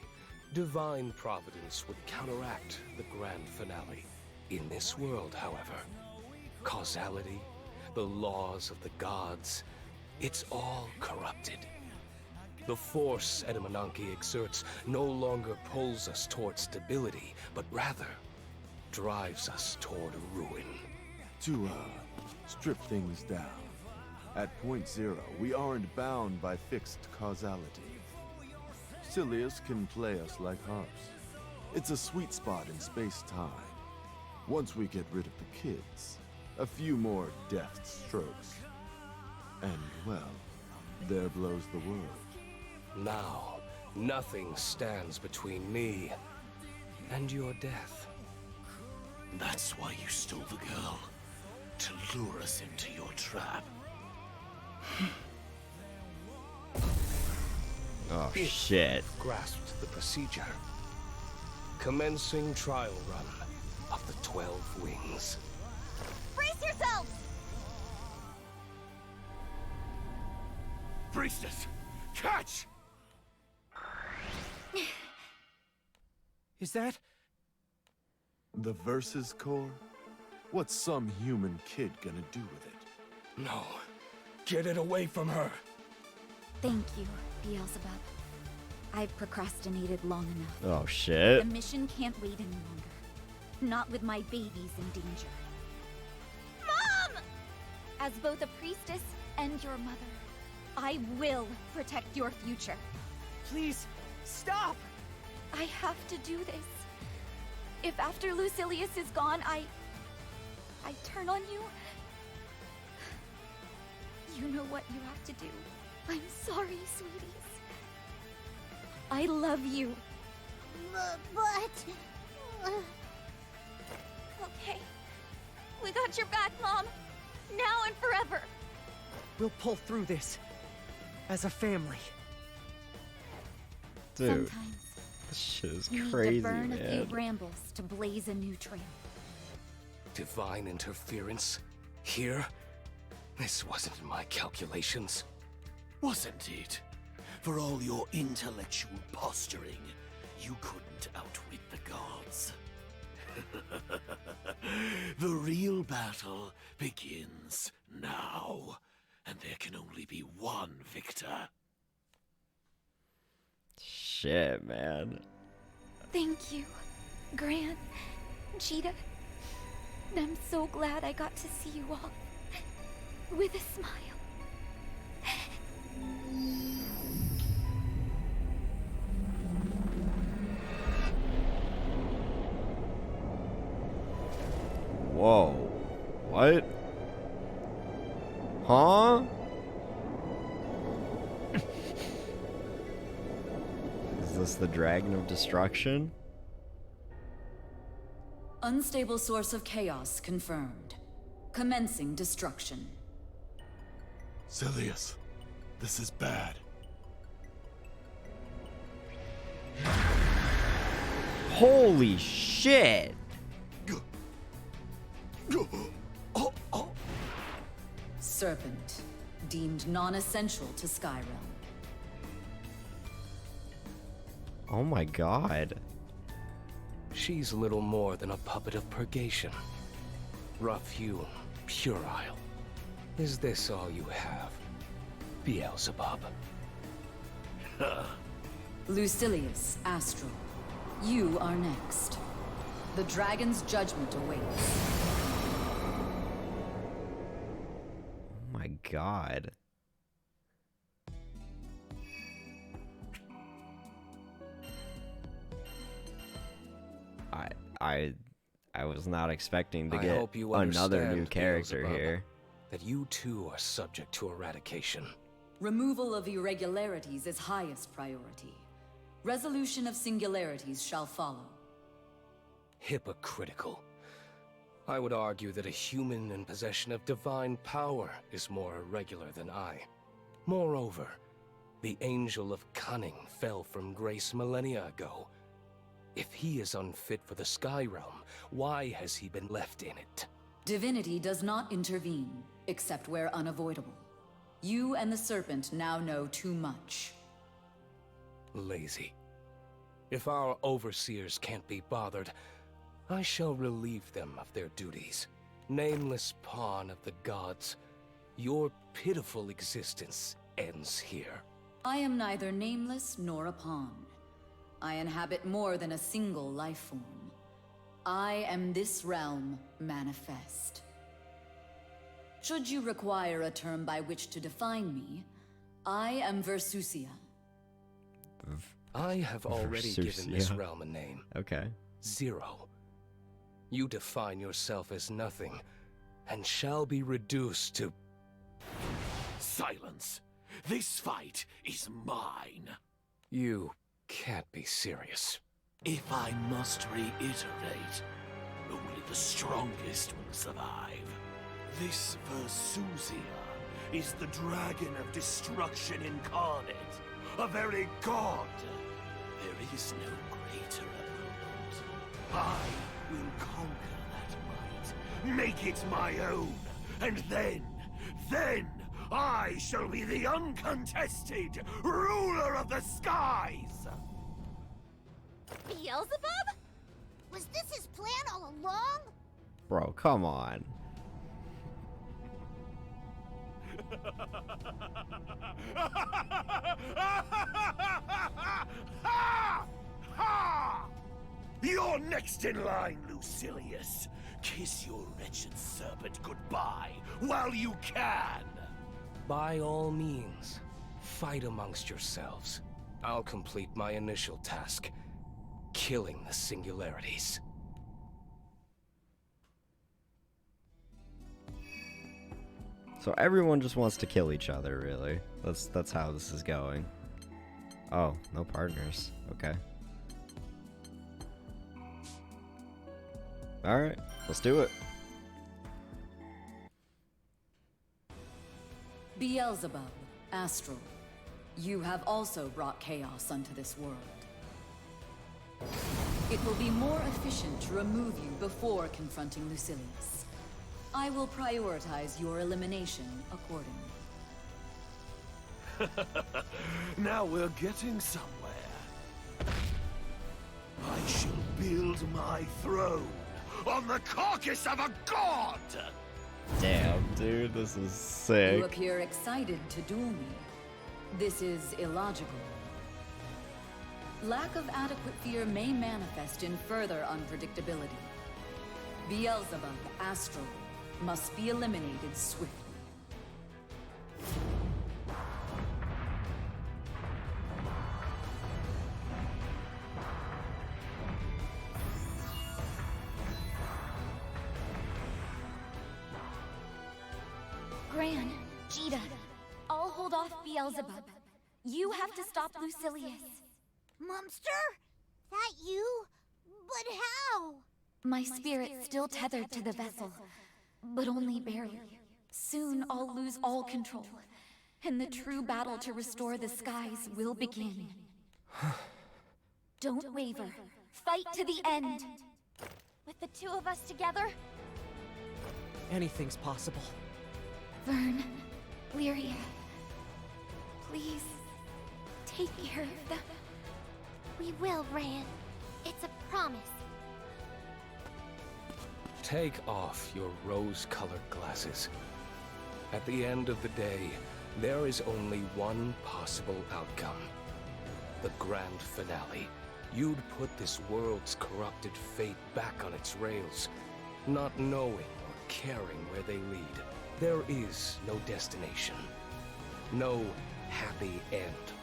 divine providence would counteract the grand finale. In this world, however, causality, the laws of the gods, it's all corrupted. The force Edamananki exerts no longer pulls us toward stability, but rather drives us toward ruin. To, strip things down. At Point Zero, we aren't bound by fixed causality. Silius can play us like harps. It's a sweet spot in space-time. Once we get rid of the kids, A few more deft strokes. And, well, there blows the world. Now, nothing stands between me and your death. That's why you stole the girl. To lure us into your trap. Oh, shit. Grasped the procedure. Commencing trial run of the 12 wings. Brace yourselves! Priestess! Catch! Is that... The Versus Core? What's some human kid gonna do with it? No. Get it away from her. Thank you, Beelzebub. I've procrastinated long enough. Oh, shit. The mission can't wait any longer. Not with my babies in danger. Mom! As both a priestess and your mother, I will protect your future. Please, stop! I have to do this. If after Lucilius is gone, I turn on you, you know what you have to do. I'm sorry, sweeties. I love you. But... Okay. We got your back, Mom. Now and forever. We'll pull through this. As a family. Dude, Sometimes this shit is you crazy, need to burn a few man. brambles to blaze a new trail. Divine interference? Here? This wasn't in my calculations. Wasn't it? For all your intellectual posturing, you couldn't outwit the gods. The real battle begins now, and there can only be one victor. Shit, man. Thank you, Gran, Cheetah. I'm so glad I got to see you all with a smile. Whoa. What? Huh? Is this the Dragon of Destruction? Unstable source of chaos confirmed. Commencing destruction. Silius, this is bad. Holy shit! Serpent. Deemed non-essential to Skyrealm. Oh my god. She's little more than a puppet of purgation. Rough-hewn, puerile. Is this all you have, Beelzebub? Lucilius, Astral. You are next. The dragon's judgment awaits. Oh my god. I was not expecting to I get hope you another new understand, character Beelzebub, here. that you too are subject to eradication. Removal of irregularities is highest priority. Resolution of singularities shall follow. Hypocritical. I would argue that a human in possession of divine power is more irregular than I. Moreover, the Angel of Cunning fell from grace millennia ago. If he is unfit for the Sky Realm, why has he been left in it? Divinity does not intervene, except where unavoidable. You and the Serpent now know too much. Lazy. If our overseers can't be bothered, I shall relieve them of their duties. Nameless pawn of the gods, your pitiful existence ends here. I am neither nameless nor a pawn. I inhabit more than a single life form. I am this realm manifest. Should you require a term by which to define me, I am Versusia. I have already given this Versusia. realm a name. Okay. Zero. You define yourself as nothing, and shall be reduced to... Silence! This fight is mine! You can't be serious. If I must reiterate, only the strongest will survive. This Versusia is the dragon of destruction incarnate, a very god. There is no greater opponent. I will conquer that might, make it my own, and then I shall be the uncontested ruler of the skies! Beelzebub? Was this his plan all along? Bro, come on. You're next in line, Lucilius. Kiss your wretched serpent goodbye while you can. By all means, fight amongst yourselves. I'll complete my initial task, killing the singularities. So everyone just wants to kill each other, really. That's how this is going. Oh, no partners. Okay. Alright, let's do it. Beelzebub, Astral, you have also brought chaos unto this world. It will be more efficient to remove you before confronting Lucilius. I will prioritize your elimination accordingly. Now we're getting somewhere. I shall build my throne on the carcass of a god! Damn, dude, this is sick. You appear excited to duel me. This is illogical. Lack of adequate fear may manifest in further unpredictability. Beelzebub, Astral, must be eliminated swiftly. Gran, Jita, I'll hold off Beelzebub. You have to stop Lucilius. Mumster? That you? But how? My spirit's still tethered to the vessel, but only barely. Soon I'll lose all control, and the true battle to restore the skies will begin. Don't waver. Fight to the end. With the two of us together? Anything's possible. Vern, Lyria, please, take care of them. We will, Rand. It's a promise. Take off your rose-colored glasses. At the end of the day, there is only one possible outcome. The grand finale. You'd put this world's corrupted fate back on its rails, not knowing or caring where they lead. There is no destination. No happy end.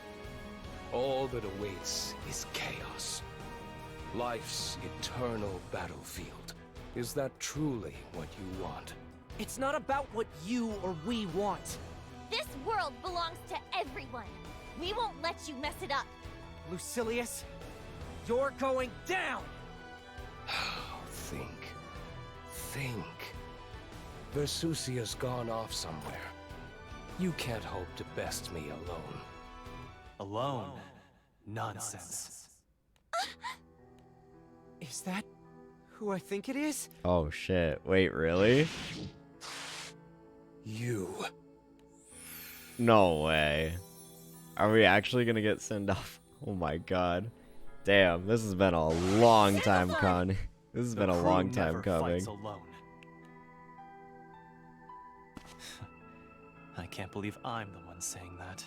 All that awaits is chaos. Life's eternal battlefield. Is that truly what you want? It's not about what you or we want. This world belongs to everyone. We won't let you mess it up. Lucilius, you're going down! Think. Versusia's gone off somewhere. You can't hope to best me alone. Alone? Nonsense. Is that who I think it is? Oh shit, wait, really? You. No way. Are we actually gonna get sent off? Oh my god. Damn, this has been a long time coming. This has been a long time coming. I can't believe I'm the one saying that.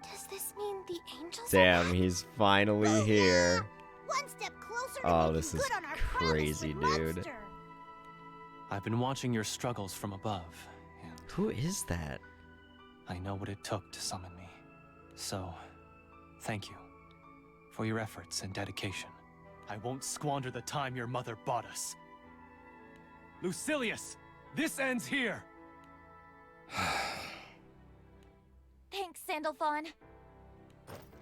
Does this mean the angels Damn, he's finally here. One step closer to Oh, making this is good on our crazy, promise with dude. Munster. I've been watching your struggles from above, and Who is that? I know what it took to summon me. So, thank you for your efforts and dedication. I won't squander the time your mother bought us. Lucilius, This ends here. Thanks, Sandalphon.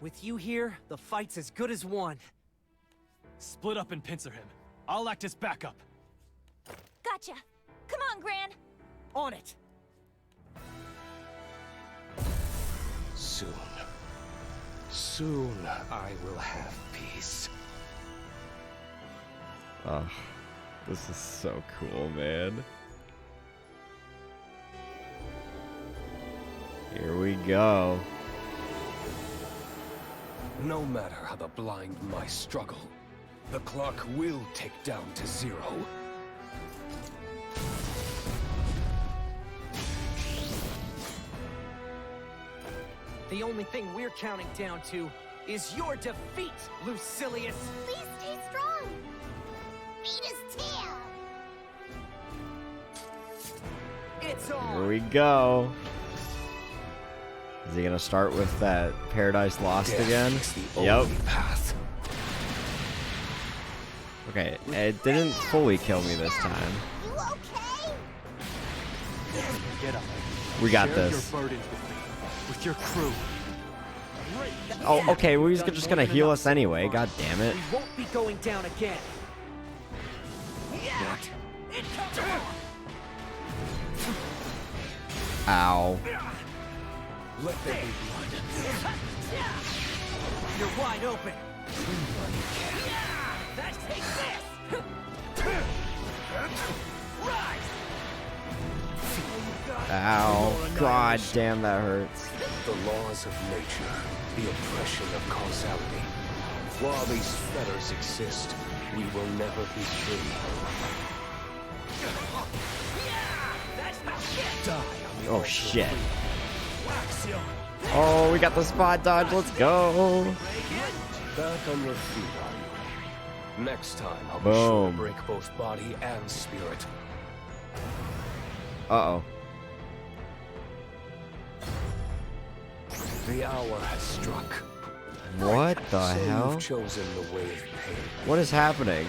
With you here, the fight's as good as won. Split up and pincer him. I'll act as backup. Gotcha. Come on, Gran. On it. Soon. Soon I will have peace. Oh, this is so cool, man. Here we go. No matter how the blind mice struggle, the clock will tick down to 0. The only thing we're counting down to is your defeat, Lucilius! Please stay strong. Beat his tail. It's on! Here we go. Is he gonna start with that Paradise Lost again? Yep. Okay, it didn't fully kill me this time. You okay? Get up. We got Share this. your burdens with me, with your crew. Oh, okay, well, he's just gonna heal us anyway. God damn it. We won't be going down again. Ow. Let there be blood. You're wide open. Let's take this. Rise. Ow. God damn, that hurts. The laws of nature, the oppression of causality. While these fetters exist, we will never be free. Die on the Oh altar shit. of freedom. Oh, we got the spot dodge. Let's go. Back on your feet, are you? Next time, I'll be sure to Boom. break both body and spirit. Uh-oh. The hour has struck. What the So hell? you've chosen the way of pain. What is happening?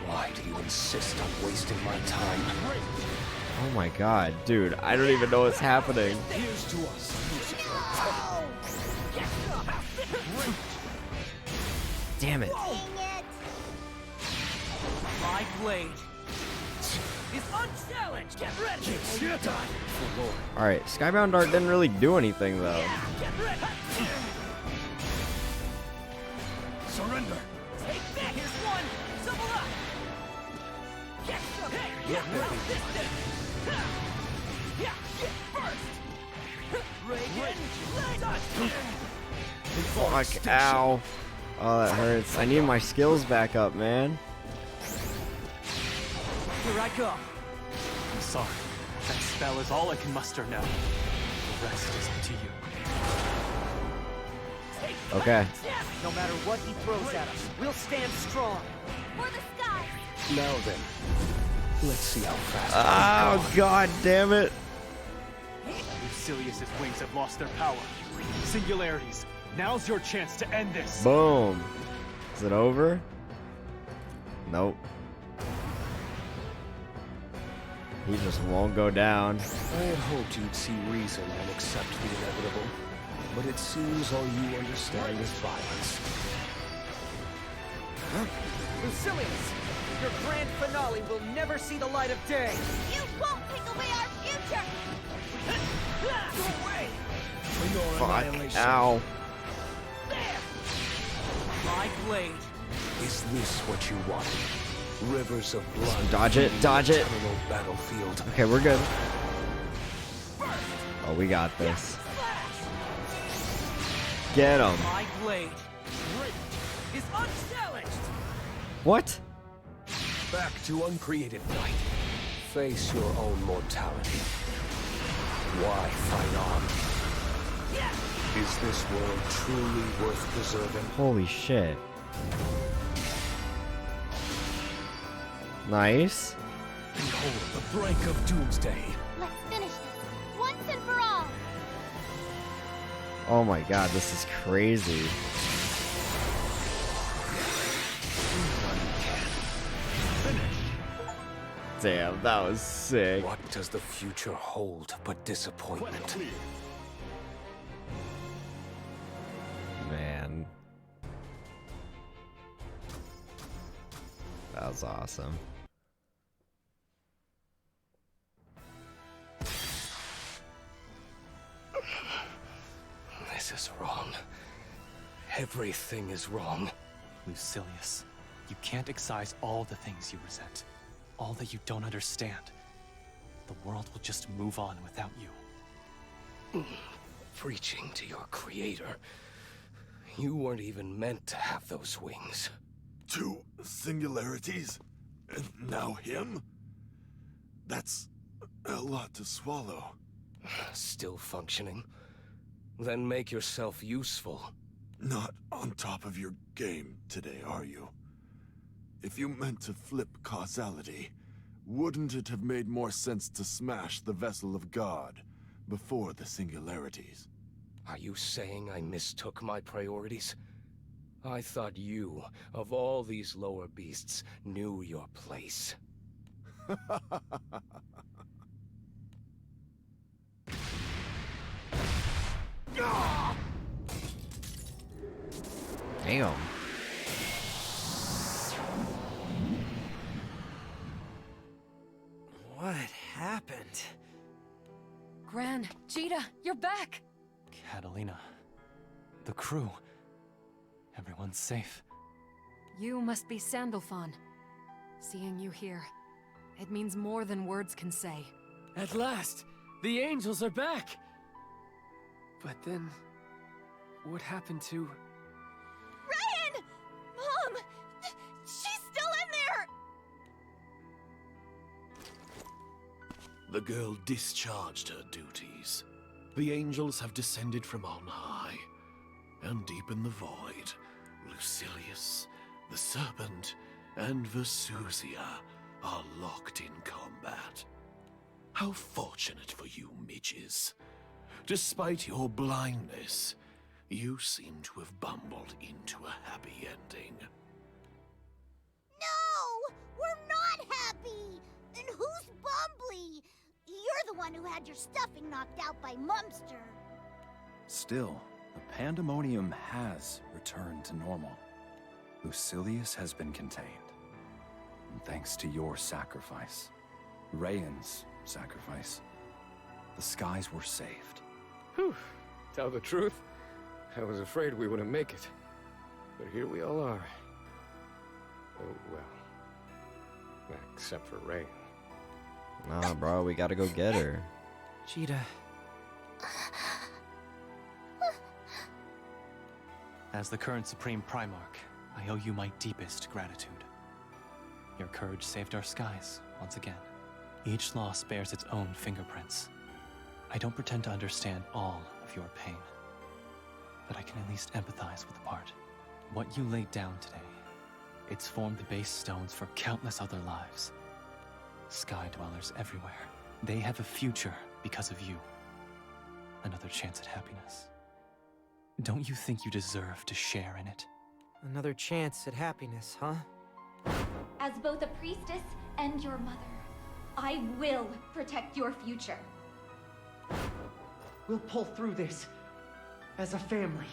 Why do you insist on wasting my time? Oh my god, dude, I don't even know what's happening. Here's to us, Damn it. My blade is unchallenged. Get ready. Alright, Skybound Dart didn't really do anything, though. Get ready. Surrender. Take that. Here's one. Double up. Get some. Hey, yeah, resistance. Yeah, get first. Reagan, Fuck, ow. Oh, that hurts. I need my skills back up, man. Here I go. I'm sorry. That spell is all I can muster now. The rest is up to you. Okay. No matter what he throws at us, we'll stand strong. For the sky. Now then, let's see how fast. Oh, god damn it. Lucilius's wings have lost their power. Singularities. Now's your chance to end this. Boom. Is it over? Nope. He just won't go down. I had hoped you'd see reason and accept the inevitable, but it seems all you understand is violence. Lucilius, your grand finale will never see the light of day. You won't take away our future. Go away. Fuck. Ow. My blade. Is this what you wanted? Rivers of blood. Dodge it, dodge it. Eternal battlefield. Okay, we're good. Oh, we got this. Get him. My blade is unchallenged. What? Back to uncreated night. Face your own mortality. Why fight on? Is this world truly worth preserving? Holy shit. Nice. Behold the brink of doomsday. Let's finish this once and for all. Oh my god, this is crazy. Damn, that was sick. What does the future hold but disappointment? Man. That was awesome. This is wrong. Everything is wrong. Lucilius, you can't excise all the things you resent. All that you don't understand. The world will just move on without you. Preaching to your creator. You weren't even meant to have those wings. 2 singularities? And now him? That's a lot to swallow. Still functioning? Then make yourself useful. Not on top of your game today, are you? If you meant to flip causality, wouldn't it have made more sense to smash the vessel of God before the singularities? Are you saying I mistook my priorities? I thought you, of all these lower beasts, knew your place. Damn. What happened? Gran, Cheetah, you're back! Catalina. The crew. Everyone's safe. You must be Sandalphon. Seeing you here, it means more than words can say. At last, the angels are back! But then, what happened to... Ryan! Mom! She's still in there! The girl discharged her duties. The angels have descended from on high, and deep in the void, Lucilius, the Serpent, and Vesusia are locked in combat. How fortunate for you, midges. Despite your blindness, you seem to have bumbled into a happy ending. No! We're not happy! And who's Bumbly? You're the one who had your stuffing knocked out by Mumster. Still, the pandemonium has returned to normal. Lucilius has been contained. And thanks to your sacrifice, Rayan's sacrifice, the skies were saved. Whew. Tell the truth, I was afraid we wouldn't make it. But here we all are. Oh, well. Except for Rayan. Nah, bro, we gotta go get her. Cheetah. As the current Supreme Primarch, I owe you my deepest gratitude. Your courage saved our skies, once again. Each loss bears its own fingerprints. I don't pretend to understand all of your pain, but I can at least empathize with a part. What you laid down today, it's formed the base stones for countless other lives. Sky dwellers everywhere. They have a future because of you. Another chance at happiness. Don't you think you deserve to share in it? Another chance at happiness, huh? As both a priestess and your mother, I will protect your future. We'll pull through this. As a family.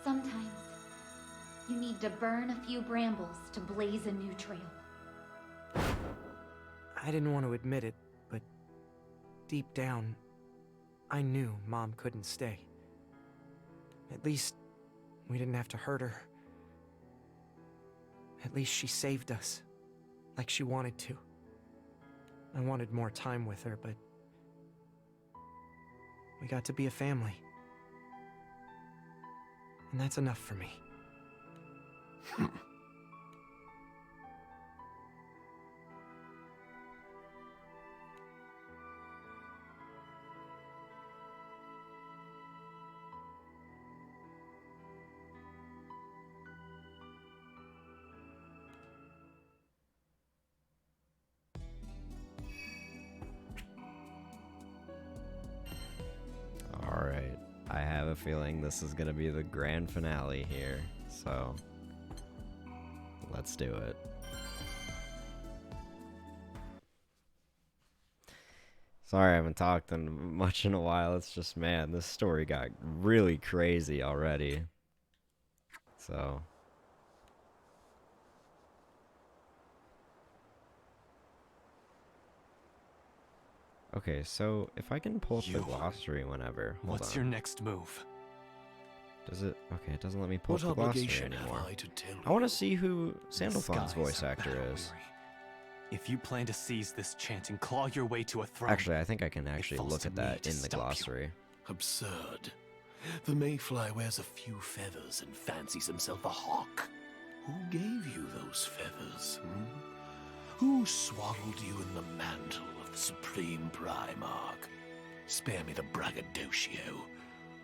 Sometimes, you need to burn a few brambles to blaze a new trail. I didn't want to admit it, but deep down, I knew Mom couldn't stay. At least, we didn't have to hurt her. At least she saved us, like she wanted to. I wanted more time with her, but we got to be a family. And that's enough for me. Alright, I have a feeling this is gonna be the grand finale here, so let's do it. Sorry I haven't talked much in a while. It's just, man, this story got really crazy already. So... Okay, so if I can pull up the glossary whenever. What's your next move? Does it? Okay, it doesn't let me pull What up the glossary obligation have anymore. I to tell I want to see who Sandalphon's voice actor is. If you plan to seize this chant and claw your way to a throne... Actually, I think I can actually look at that in the glossary. Absurd. The Mayfly wears a few feathers and fancies himself a hawk. Who gave you those feathers? Who swaddled you in the mantle of the Supreme Primarch? Spare me the braggadocio,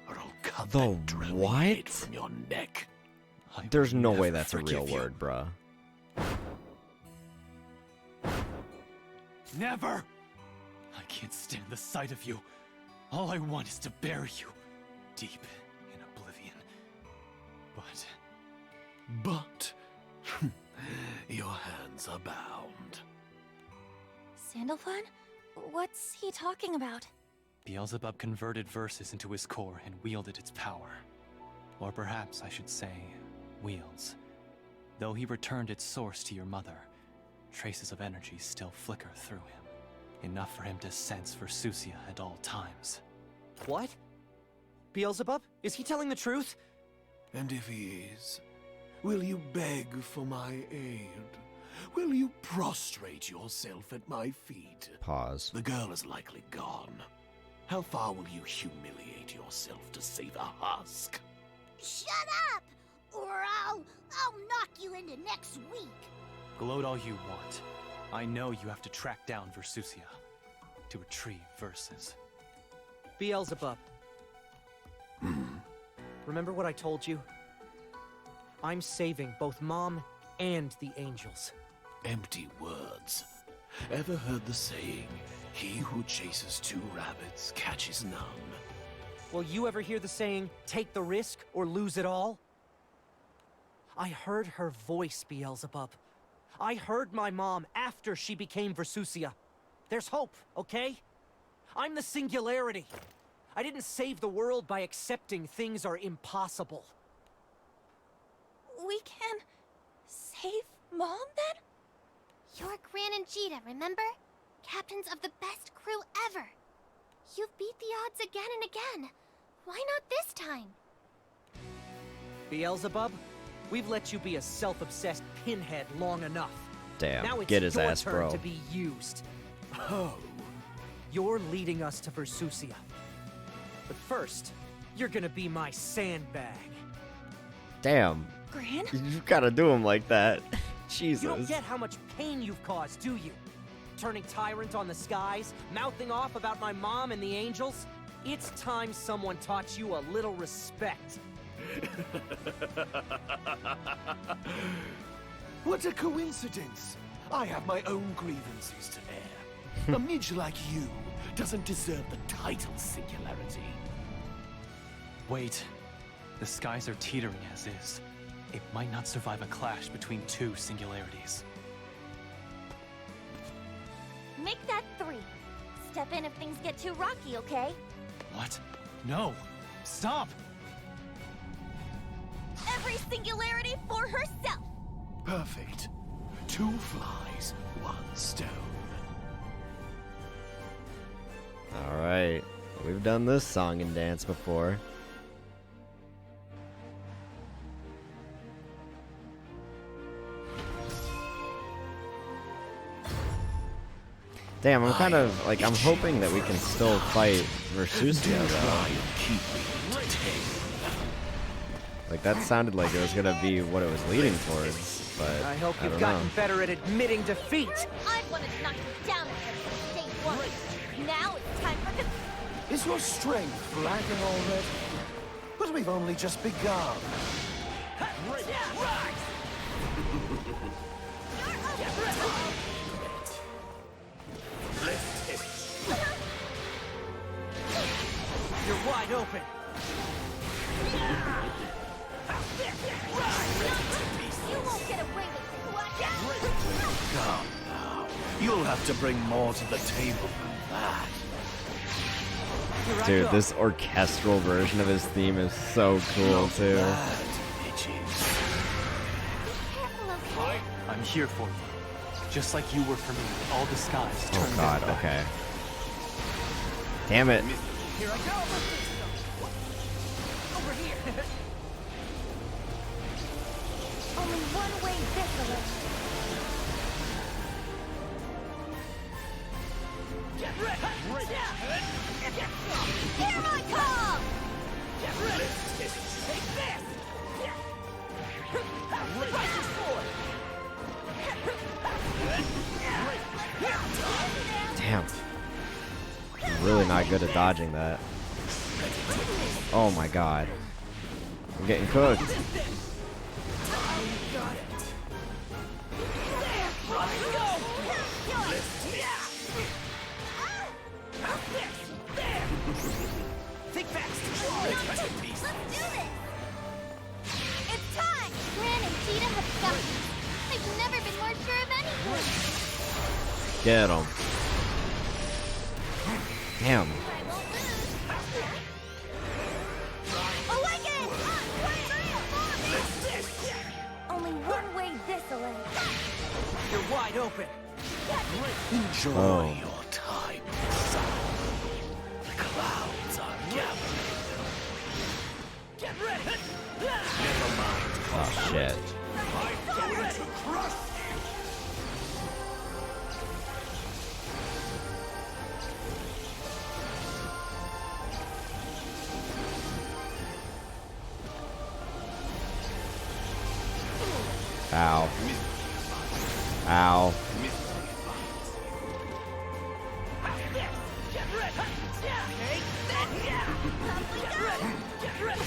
or I'll cut that drilling head from your neck. There's no way that's a real word, bruh. Never! I can't stand the sight of you. All I want is to bury you deep in oblivion. But your hands are bound. Sandalphon? What's he talking about? Beelzebub converted verses into his core and wielded its power. Or perhaps I should say, wields. Though he returned its source to your mother, traces of energy still flicker through him. Enough for him to sense Versusia at all times. What? Beelzebub? Is he telling the truth? And if he is, will you beg for my aid? Will you prostrate yourself at my feet? Pause. The girl is likely gone. How far will you humiliate yourself to save a husk? Shut up! Or I'll knock you into next week. Gloat all you want. I know you have to track down Versusia to retrieve verses. Beelzebub. Remember what I told you? I'm saving both Mom and the angels. Empty words. Ever heard the saying, he who chases two rabbits catches none? Will you ever hear the saying, take the risk or lose it all? I heard her voice, Beelzebub. I heard my mom after she became Versusia. There's hope, okay? I'm the Singularity. I didn't save the world by accepting things are impossible. We can save Mom, then? You're Gran and Jita, remember? Captains of the best crew ever. You've beat the odds again and again. Why not this time? Beelzebub, we've let you be a self-obsessed pinhead long enough. Damn, now it's get his your ass, turn bro. to be used. Oh, you're leading us to Versusia. But first, you're gonna be my sandbag. Damn. Gran? You gotta do him like that. Jesus. You don't get how much pain you've caused, do you? Turning tyrant on the skies, mouthing off about my mom and the angels? It's time someone taught you a little respect. What a coincidence! I have my own grievances to air. A midge like you doesn't deserve the title Singularity. Wait. The skies are teetering as is. It might not survive a clash between two singularities. Make that 3. Step in if things get too rocky, okay? What? No! Stop! Every singularity for herself! Perfect. 2 flies, 1 stone. Alright. We've done this song and dance before. Damn, I'm kind of, like, I'm hoping that we can still fight Versusia, though. Like, that sounded like it was gonna be what it was leading towards, but I hope I you've don't gotten know. better at admitting defeat. I wanted to knock you down at day 1. Now it's time for the... Is your strength lacking already? But we've only just begun. You're wide open. You won't get away with it. Come now. You'll have to bring more to the table than that. Dude, this orchestral version of his theme is so cool, too. I'm here for you. Just like you were for me, all disguised. Oh god, okay. Damn it. Here I go! Over here! Only one way this way. Get ready! Here I come! Get ready! Take this! Raise your sword! Damn. I'm really not good at dodging that. Oh my god. I'm getting cooked. Think fast! Let's do this! It's time! Gran and Cheetah have got me. I've never been more sure of anything. Get him. Damn. Only one way this way. You're wide open. Enjoy your time, son. The clouds are gathering. Get ready! Never mind. Oh shit. I'm going to crush you! Ow. Ow. Get ready! Take that! Get ready! Get ready!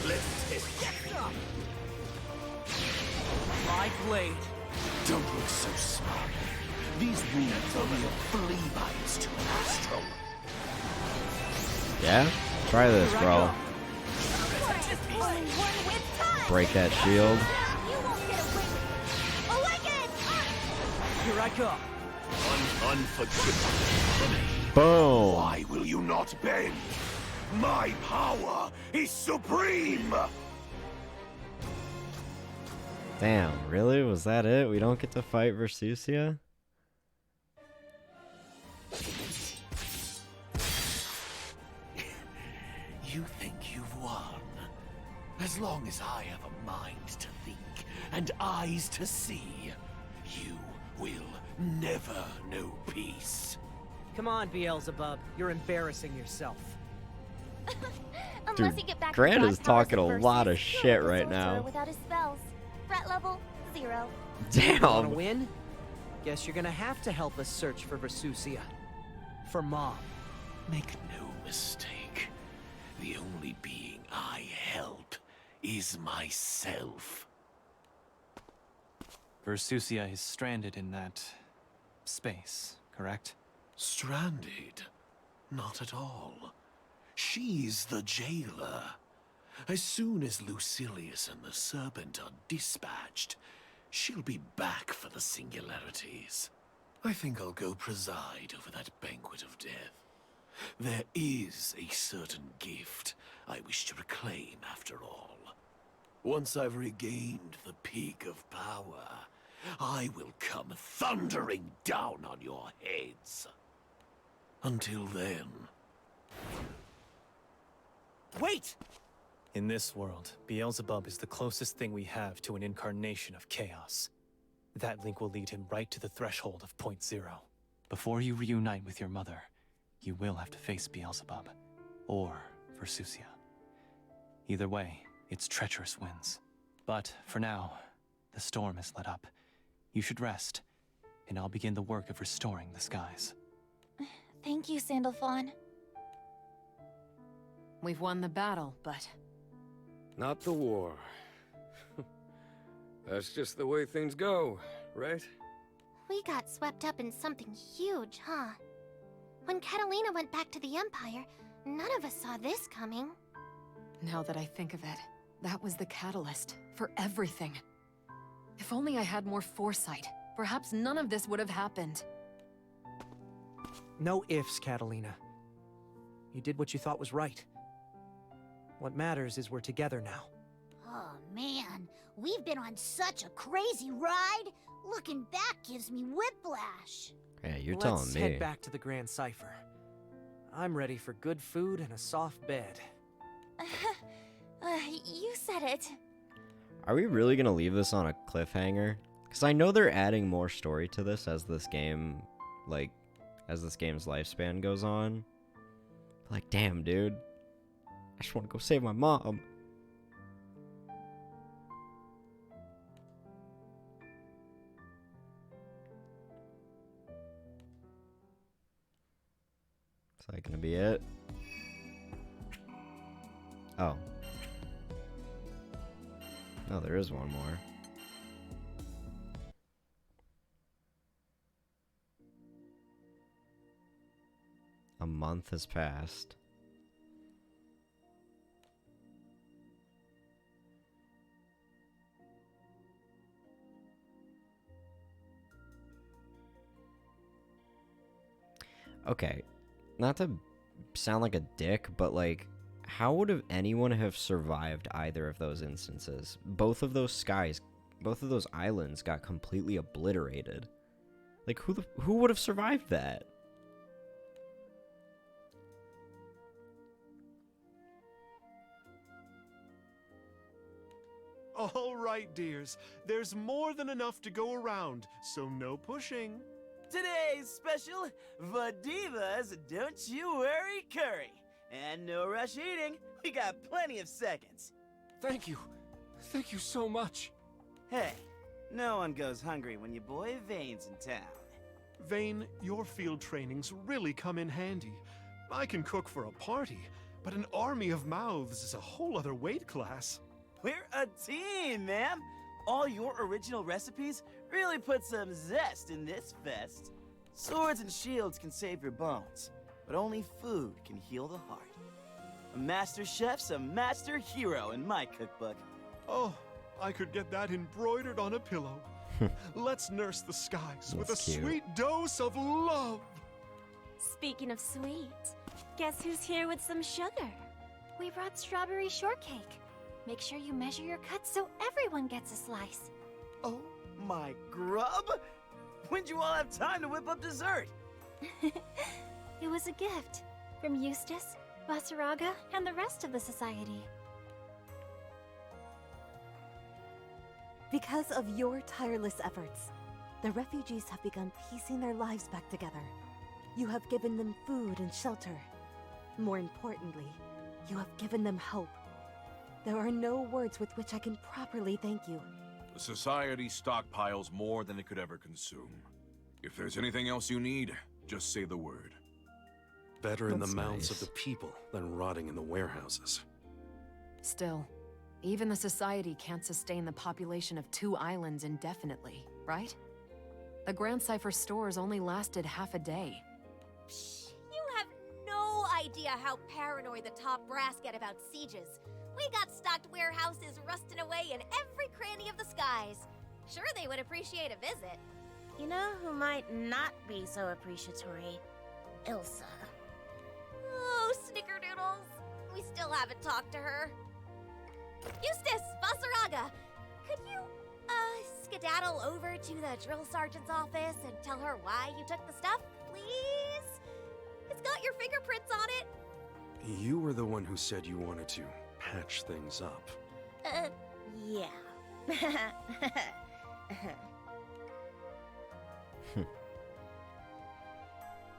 Let's test My blade. Don't look so smart. These wounds are mere flea bites to an astral. Yeah? Try this, bro. Break that shield. Here I go. Unforgivable. Boom. Why will you not bend? My power is supreme! Damn, really? Was that it? We don't get to fight Versusia? You think you've won? As long as I have a mind to think and eyes to see, you will never know peace. Come on, Beelzebub. You're embarrassing yourself. Unless Dude, you get back Grant to is God talking a powers and lot of versus, shit you'll be right sorcerer now. Without his spells. Threat level 0. You wanna Damn. win? Guess you're gonna have to help us search for Versusia. For Mom. Make no mistake. The only being I help is myself. Versusia is stranded in that space, correct? Stranded? Not at all. She's the jailer. As soon as Lucilius and the Serpent are dispatched, she'll be back for the singularities. I think I'll go preside over that banquet of death. There is a certain gift I wish to reclaim after all. Once I've regained the peak of power, I will come thundering down on your heads. Until then... Wait! In this world, Beelzebub is the closest thing we have to an incarnation of chaos. That link will lead him right to the threshold of Point Zero. Before you reunite with your mother, you will have to face Beelzebub, or Versusia. Either way, its treacherous winds. But for now, the storm is let up. You should rest, and I'll begin the work of restoring the skies. Thank you, Sandalphon. We've won the battle, but... Not the war. That's just the way things go, right? We got swept up in something huge, huh? When Catalina went back to the Empire, none of us saw this coming. Now that I think of it, that was the catalyst for everything. If only I had more foresight. perhaps none of this would have happened. No ifs, Catalina. You did what you thought was right. What matters is we're together now. Oh man, we've been on such a crazy ride. Looking back gives me whiplash. Yeah, you're telling me. Let's head back to the Grand Cipher. I'm ready for good food and a soft bed. You said it. Are we really gonna leave this on a cliffhanger? Because I know they're adding more story to this as this game, as this game's lifespan goes on. Like, damn, dude. I just want to go save my mom. Is that gonna be it? Oh. No, there is one more. A month has passed. Okay, not to sound like a dick, but like, how would have anyone have survived either of those instances? Both of those islands got completely obliterated. Like, who would have survived that? All right, dears. There's more than enough to go around, so no pushing. Today's special, Vadivas Don't You Worry Curry. And no rush eating, we got plenty of seconds. Thank you. Thank you so much. Hey, no one goes hungry when your boy Vane's in town. Vane, your field trainings really come in handy. I can cook for a party, but an army of mouths is a whole other weight class. We're a team, ma'am. All your original recipes really put some zest in this fest. Swords and shields can save your bones, but only food can heal the heart. A master chef's a master hero in my cookbook. Oh, I could get that embroidered on a pillow. Let's nurse the skies with a sweet dose of love. Speaking of sweet, guess who's here with some sugar? We brought strawberry shortcake. Make sure you measure your cuts so everyone gets a slice. Oh my grub! When'd you all have time to whip up dessert? It was a gift from Eustace, Basaraga, and the rest of the society. Because of your tireless efforts, the refugees have begun piecing their lives back together. You have given them food and shelter. More importantly, you have given them hope. There are no words with which I can properly thank you. The Society stockpiles more than it could ever consume. If there's anything else you need, just say the word. Better in the That's mouths nice. of the people than rotting in the warehouses. Still, even the Society can't sustain the population of 2 islands indefinitely, right? The Grand Cipher stores only lasted half a day. You have no idea how paranoid the top brass get about sieges. We got stocked warehouses rusting away in every cranny of the skies. Sure, they would appreciate a visit. You know who might not be so appreciatory? Ilsa. Oh, snickerdoodles. We still haven't talked to her. Eustace, Basaraga, could you, skedaddle over to the drill sergeant's office and tell her why you took the stuff, please? It's got your fingerprints on it. You were the one who said you wanted to patch things up. Yeah.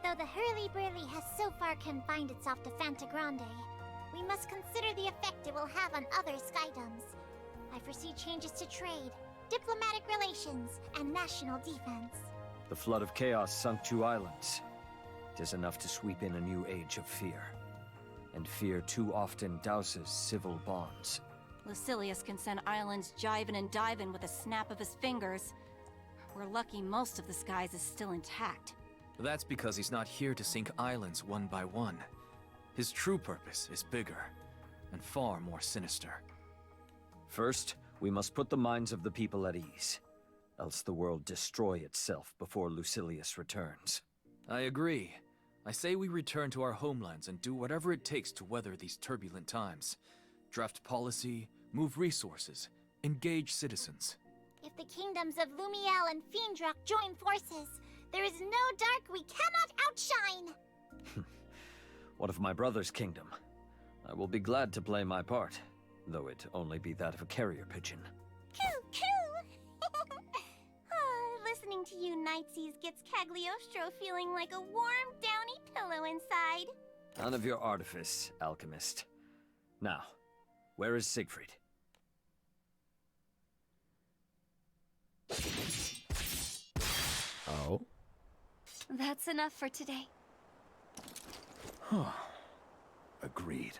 Though the hurly-burly has so far confined itself to Fanta Grande, we must consider the effect it will have on other skydoms. I foresee changes to trade, diplomatic relations, and national defense. The flood of chaos sunk 2 islands. It is enough to sweep in a new age of fear. And fear too often douses civil bonds. Lucilius can send islands jiving and diving with a snap of his fingers. We're lucky most of the skies is still intact. That's because he's not here to sink islands one by one. His true purpose is bigger and far more sinister. First, we must put the minds of the people at ease. else the world destroy itself before Lucilius returns. I agree. I say we return to our homelands and do whatever it takes to weather these turbulent times. Draft policy, move resources, engage citizens. If the kingdoms of Lumiel and Fiendrock join forces, there is no dark we cannot outshine! What of my brother's kingdom? I will be glad to play my part, though it only be that of a carrier pigeon. Coo! Listening to you Nightsies gets Cagliostro feeling like a warm, downy pillow inside. None of your artifice, alchemist. Now, where is Siegfried? Oh? That's enough for today. Agreed.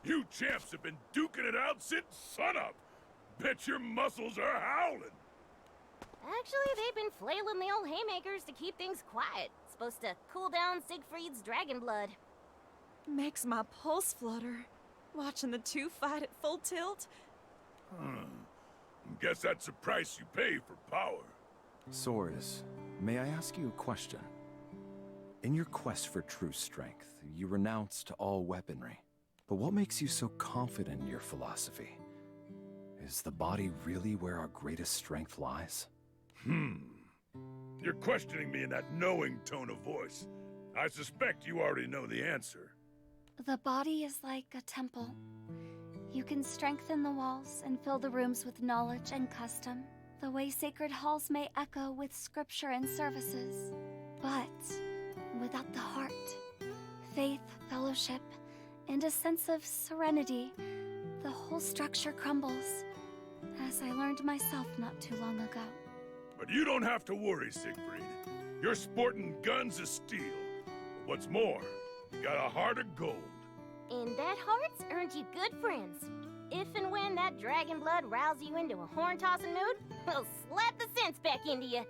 You champs have been duking it out since sunup. Bet your muscles are howling. Actually, they've been flailing the old haymakers to keep things quiet. Supposed to cool down Siegfried's dragon blood. Makes my pulse flutter. Watching the two fight at full tilt. Guess that's the price you pay for power. Soares, may I ask you a question? In your quest for true strength, you renounced all weaponry. But what makes you so confident in your philosophy? Is the body really where our greatest strength lies? You're questioning me in that knowing tone of voice. I suspect you already know the answer. The body is like a temple. You can strengthen the walls and fill the rooms with knowledge and custom, the way sacred halls may echo with scripture and services. But without the heart, faith, fellowship, and a sense of serenity, the whole structure crumbles, as I learned myself not too long ago. But you don't have to worry, Siegfried. You're sporting guns of steel. But what's more, you got a heart of gold. And that heart's earned you good friends. If and when that dragon blood rouses you into a horn-tossing mood, we'll slap the sense back into you.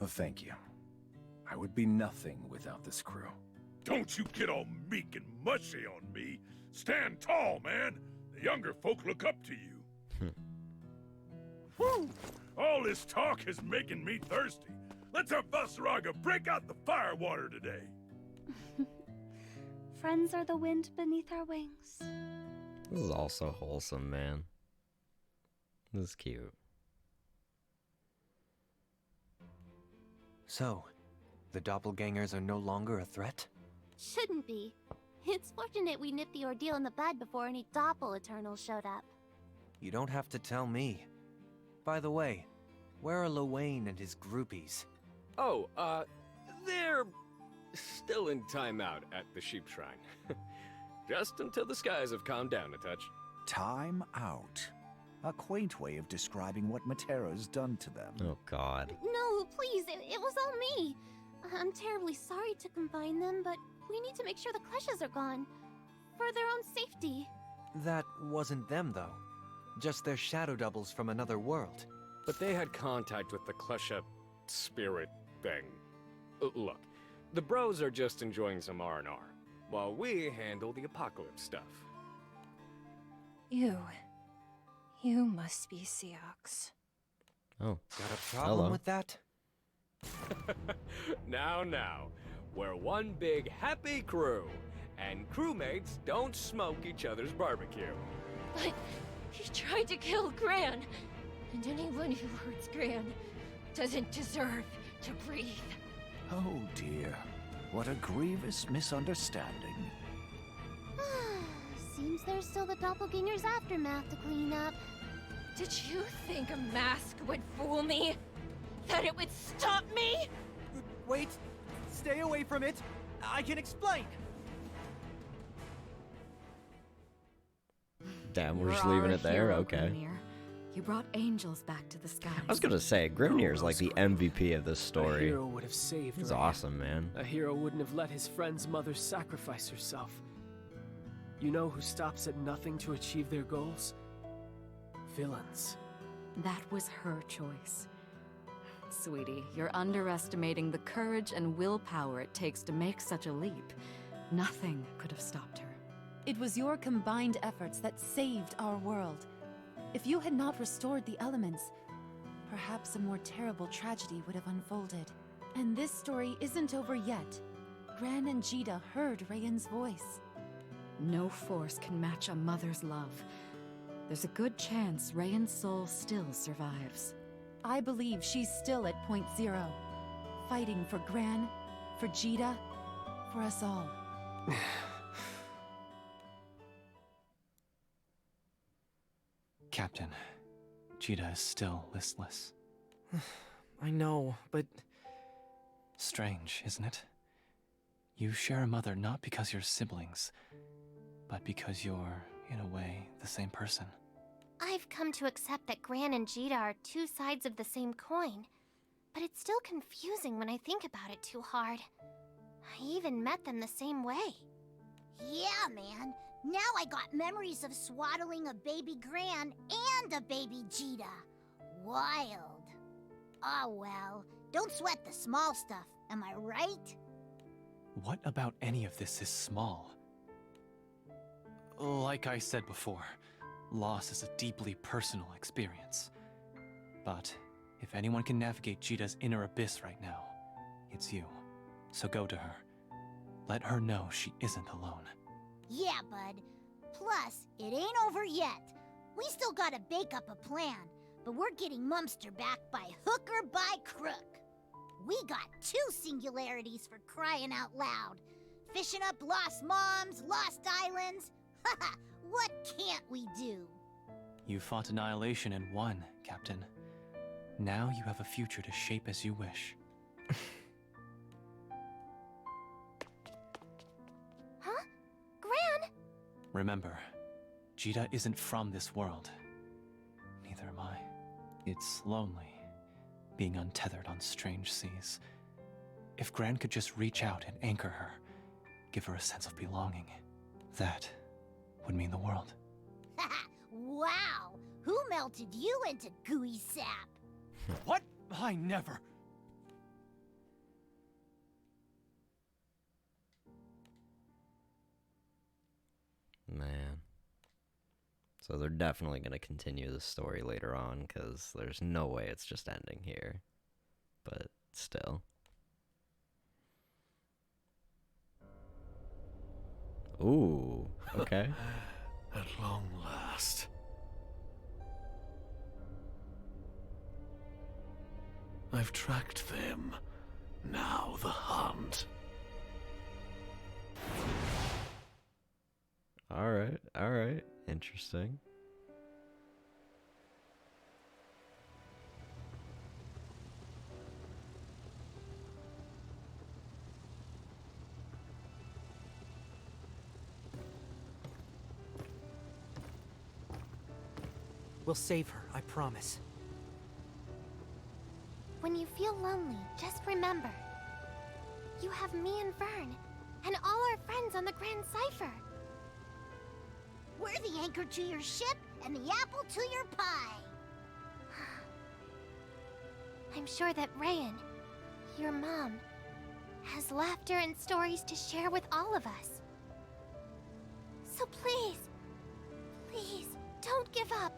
Oh, thank you. I would be nothing without this crew. Don't you get all meek and mushy on me. Stand tall, man. The younger folk look up to you. Whew! All this talk is making me thirsty. Let's have Vasaraga break out the firewater today. Friends are the wind beneath our wings. This is also wholesome, man. This is cute. So, the doppelgangers are no longer a threat? Shouldn't be. It's fortunate we nipped the ordeal in the bud before any Doppel Eternals showed up. You don't have to tell me. By the way, where are Lowain and his groupies? Oh, they're still in timeout at the Sheep Shrine. Just until the skies have calmed down a touch. Time out. A quaint way of describing what Matera's done to them. Oh, God. No, please, it was all me. I'm terribly sorry to combine them, but we need to make sure the Kleshas are gone. For their own safety. That wasn't them, though. Just their shadow doubles from another world. But they had contact with the Klesha spirit thing. Look, the bros are just enjoying some R&R, while we handle the apocalypse stuff. You must be Seox. Oh. Got a problem with that? Now, we're one big happy crew, and crewmates don't smoke each other's barbecue. But he tried to kill Gran, and anyone who hurts Gran doesn't deserve to breathe. Oh dear, what a grievous misunderstanding. Seems there's still the Doppelganger's aftermath to clean up. Did you think a mask would fool me? That it would stop me? Wait! Stay away from it! I can explain! Damn, we're just leaving it there? Okay. Grimnir. You brought angels back to the skies. I was gonna say, Grimnir is like the MVP of this A story. hero would have saved He's Rhea. awesome, man. A hero wouldn't have let his friend's mother sacrifice herself. You know who stops at nothing to achieve their goals? Villains. That was her choice. Sweetie, you're underestimating the courage and willpower it takes to make such a leap. Nothing could have stopped her. It was your combined efforts that saved our world. If you had not restored the elements, perhaps a more terrible tragedy would have unfolded. And this story isn't over yet. Gran and Jita heard Rayan's voice. No force can match a mother's love. There's a good chance Rayan's soul still survives. I believe she's still at Point Zero, fighting for Gran, for Jita, for us all. Captain, Jita is still listless. I know, but... Strange, isn't it? You share a mother not because you're siblings, but because you're, in a way, the same person. I've come to accept that Gran and Jita are two sides of the same coin, but it's still confusing when I think about it too hard. I even met them the same way. Yeah, man. Now I got memories of swaddling a baby Gran and a baby Jita. Wild. Oh well, don't sweat the small stuff, am I right? What about any of this is small? Like I said before, loss is a deeply personal experience. But if anyone can navigate Jita's inner abyss right now, it's you. So go to her. Let her know she isn't alone. Yeah, bud. Plus, it ain't over yet. We still gotta bake up a plan, but we're getting Mumster back by hook or by crook. We got 2 singularities for crying out loud. Fishing up lost moms, lost islands. Haha, what can't we do? You fought annihilation and won, Captain. Now you have a future to shape as you wish. Huh? Gran? Remember, Jita isn't from this world. Neither am I. It's lonely, being untethered on strange seas. If Gran could just reach out and anchor her, give her a sense of belonging, that would mean the world. Wow! Who melted you into gooey sap? What? I never... Man. So they're definitely going to continue the story later on, because there's no way it's just ending here. But still. Ooh, okay. At long last. I've tracked them. Now the hunt. Alright. Interesting. We'll save her, I promise. When you feel lonely, just remember. You have me and Vern, and all our friends on the Grand Cipher. We're the anchor to your ship and the apple to your pie. I'm sure that Rayan, your mom, has laughter and stories to share with all of us. So please, please, don't give up.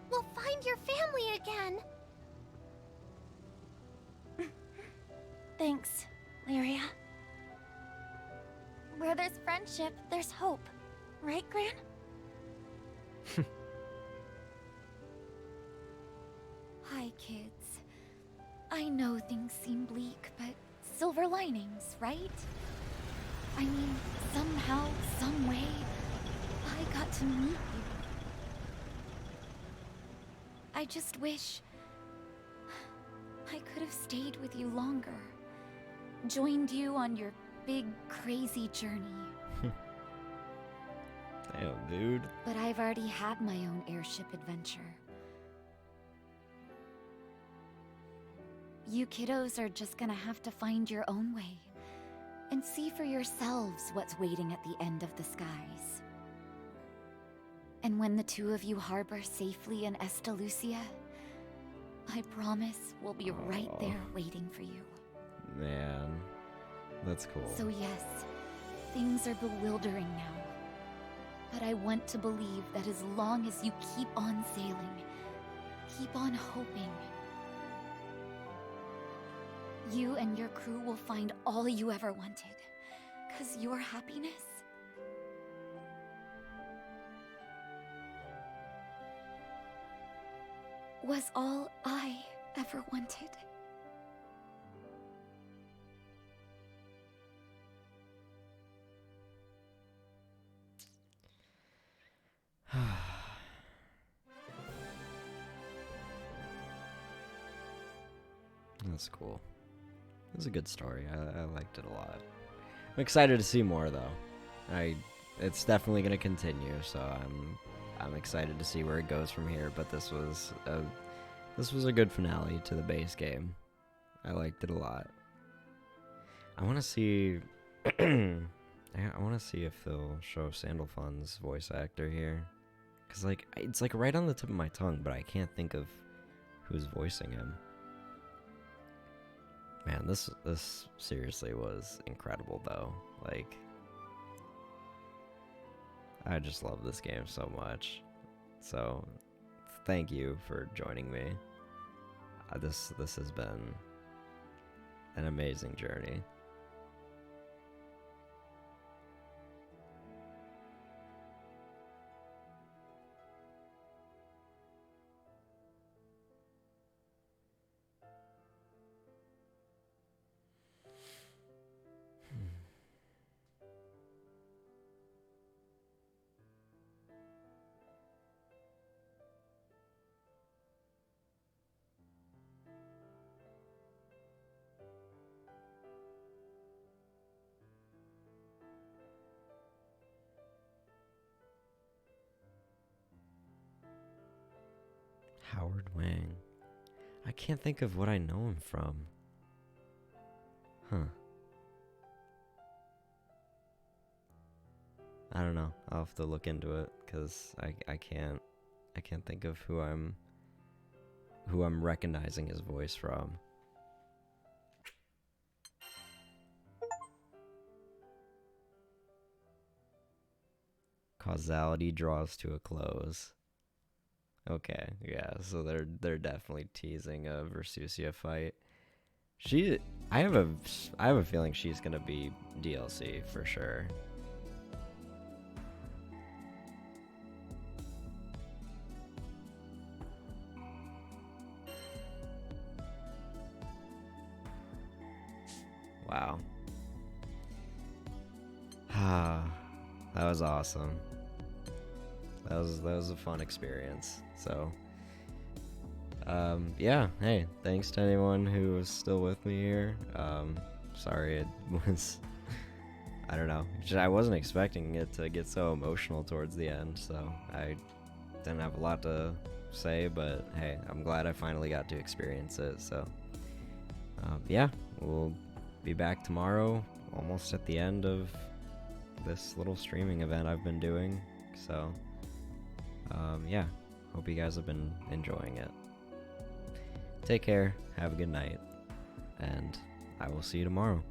We'll find your family again. Thanks, Lyria. Where there's friendship, there's hope. Right, Gran? Hi, kids. I know things seem bleak, but silver linings, right? I mean, somehow, some way, I got to meet you. I just wish I could have stayed with you longer. Joined you on your big, crazy journey. Damn, dude. But I've already had my own airship adventure. You kiddos are just gonna have to find your own way and see for yourselves what's waiting at the end of the skies. And when the 2 of you harbor safely in Estalucia, I promise we'll be right there waiting for you. Man, that's cool. So yes, things are bewildering now. But I want to believe that as long as you keep on sailing Keep on hoping. You and your crew will find all you ever wanted. 'Cause your happiness was all I ever wanted. That's cool. It was a good story. I liked it a lot. I'm excited to see more though. It's definitely gonna continue, so I'm excited to see where it goes from here. But this was a good finale to the base game. I liked it a lot. I want to see. I want to see if they'll show Sandalfun's voice actor here, cause like it's like right on the tip of my tongue, but I can't think of who's voicing him. Man, this seriously was incredible though. Like, I just love this game so much. So, thank you for joining me. This has been an amazing journey. Howard Wang. I can't think of what I know him from. Huh. I don't know. I'll have to look into it because I can't think of who I'm recognizing his voice from. Causality draws to a close. Okay, yeah, so they're definitely teasing a Versusia fight. I have a feeling she's gonna be DLC for sure. Wow. That was awesome. That was a fun experience. So, yeah, hey, thanks to anyone who was still with me here. Sorry it was, I don't know, I wasn't expecting it to get so emotional towards the end, so I didn't have a lot to say, but hey, I'm glad I finally got to experience it. So, yeah, we'll be back tomorrow, almost at the end of this little streaming event I've been doing. So, yeah, hope you guys have been enjoying it. Take care, have a good night, and I will see you tomorrow.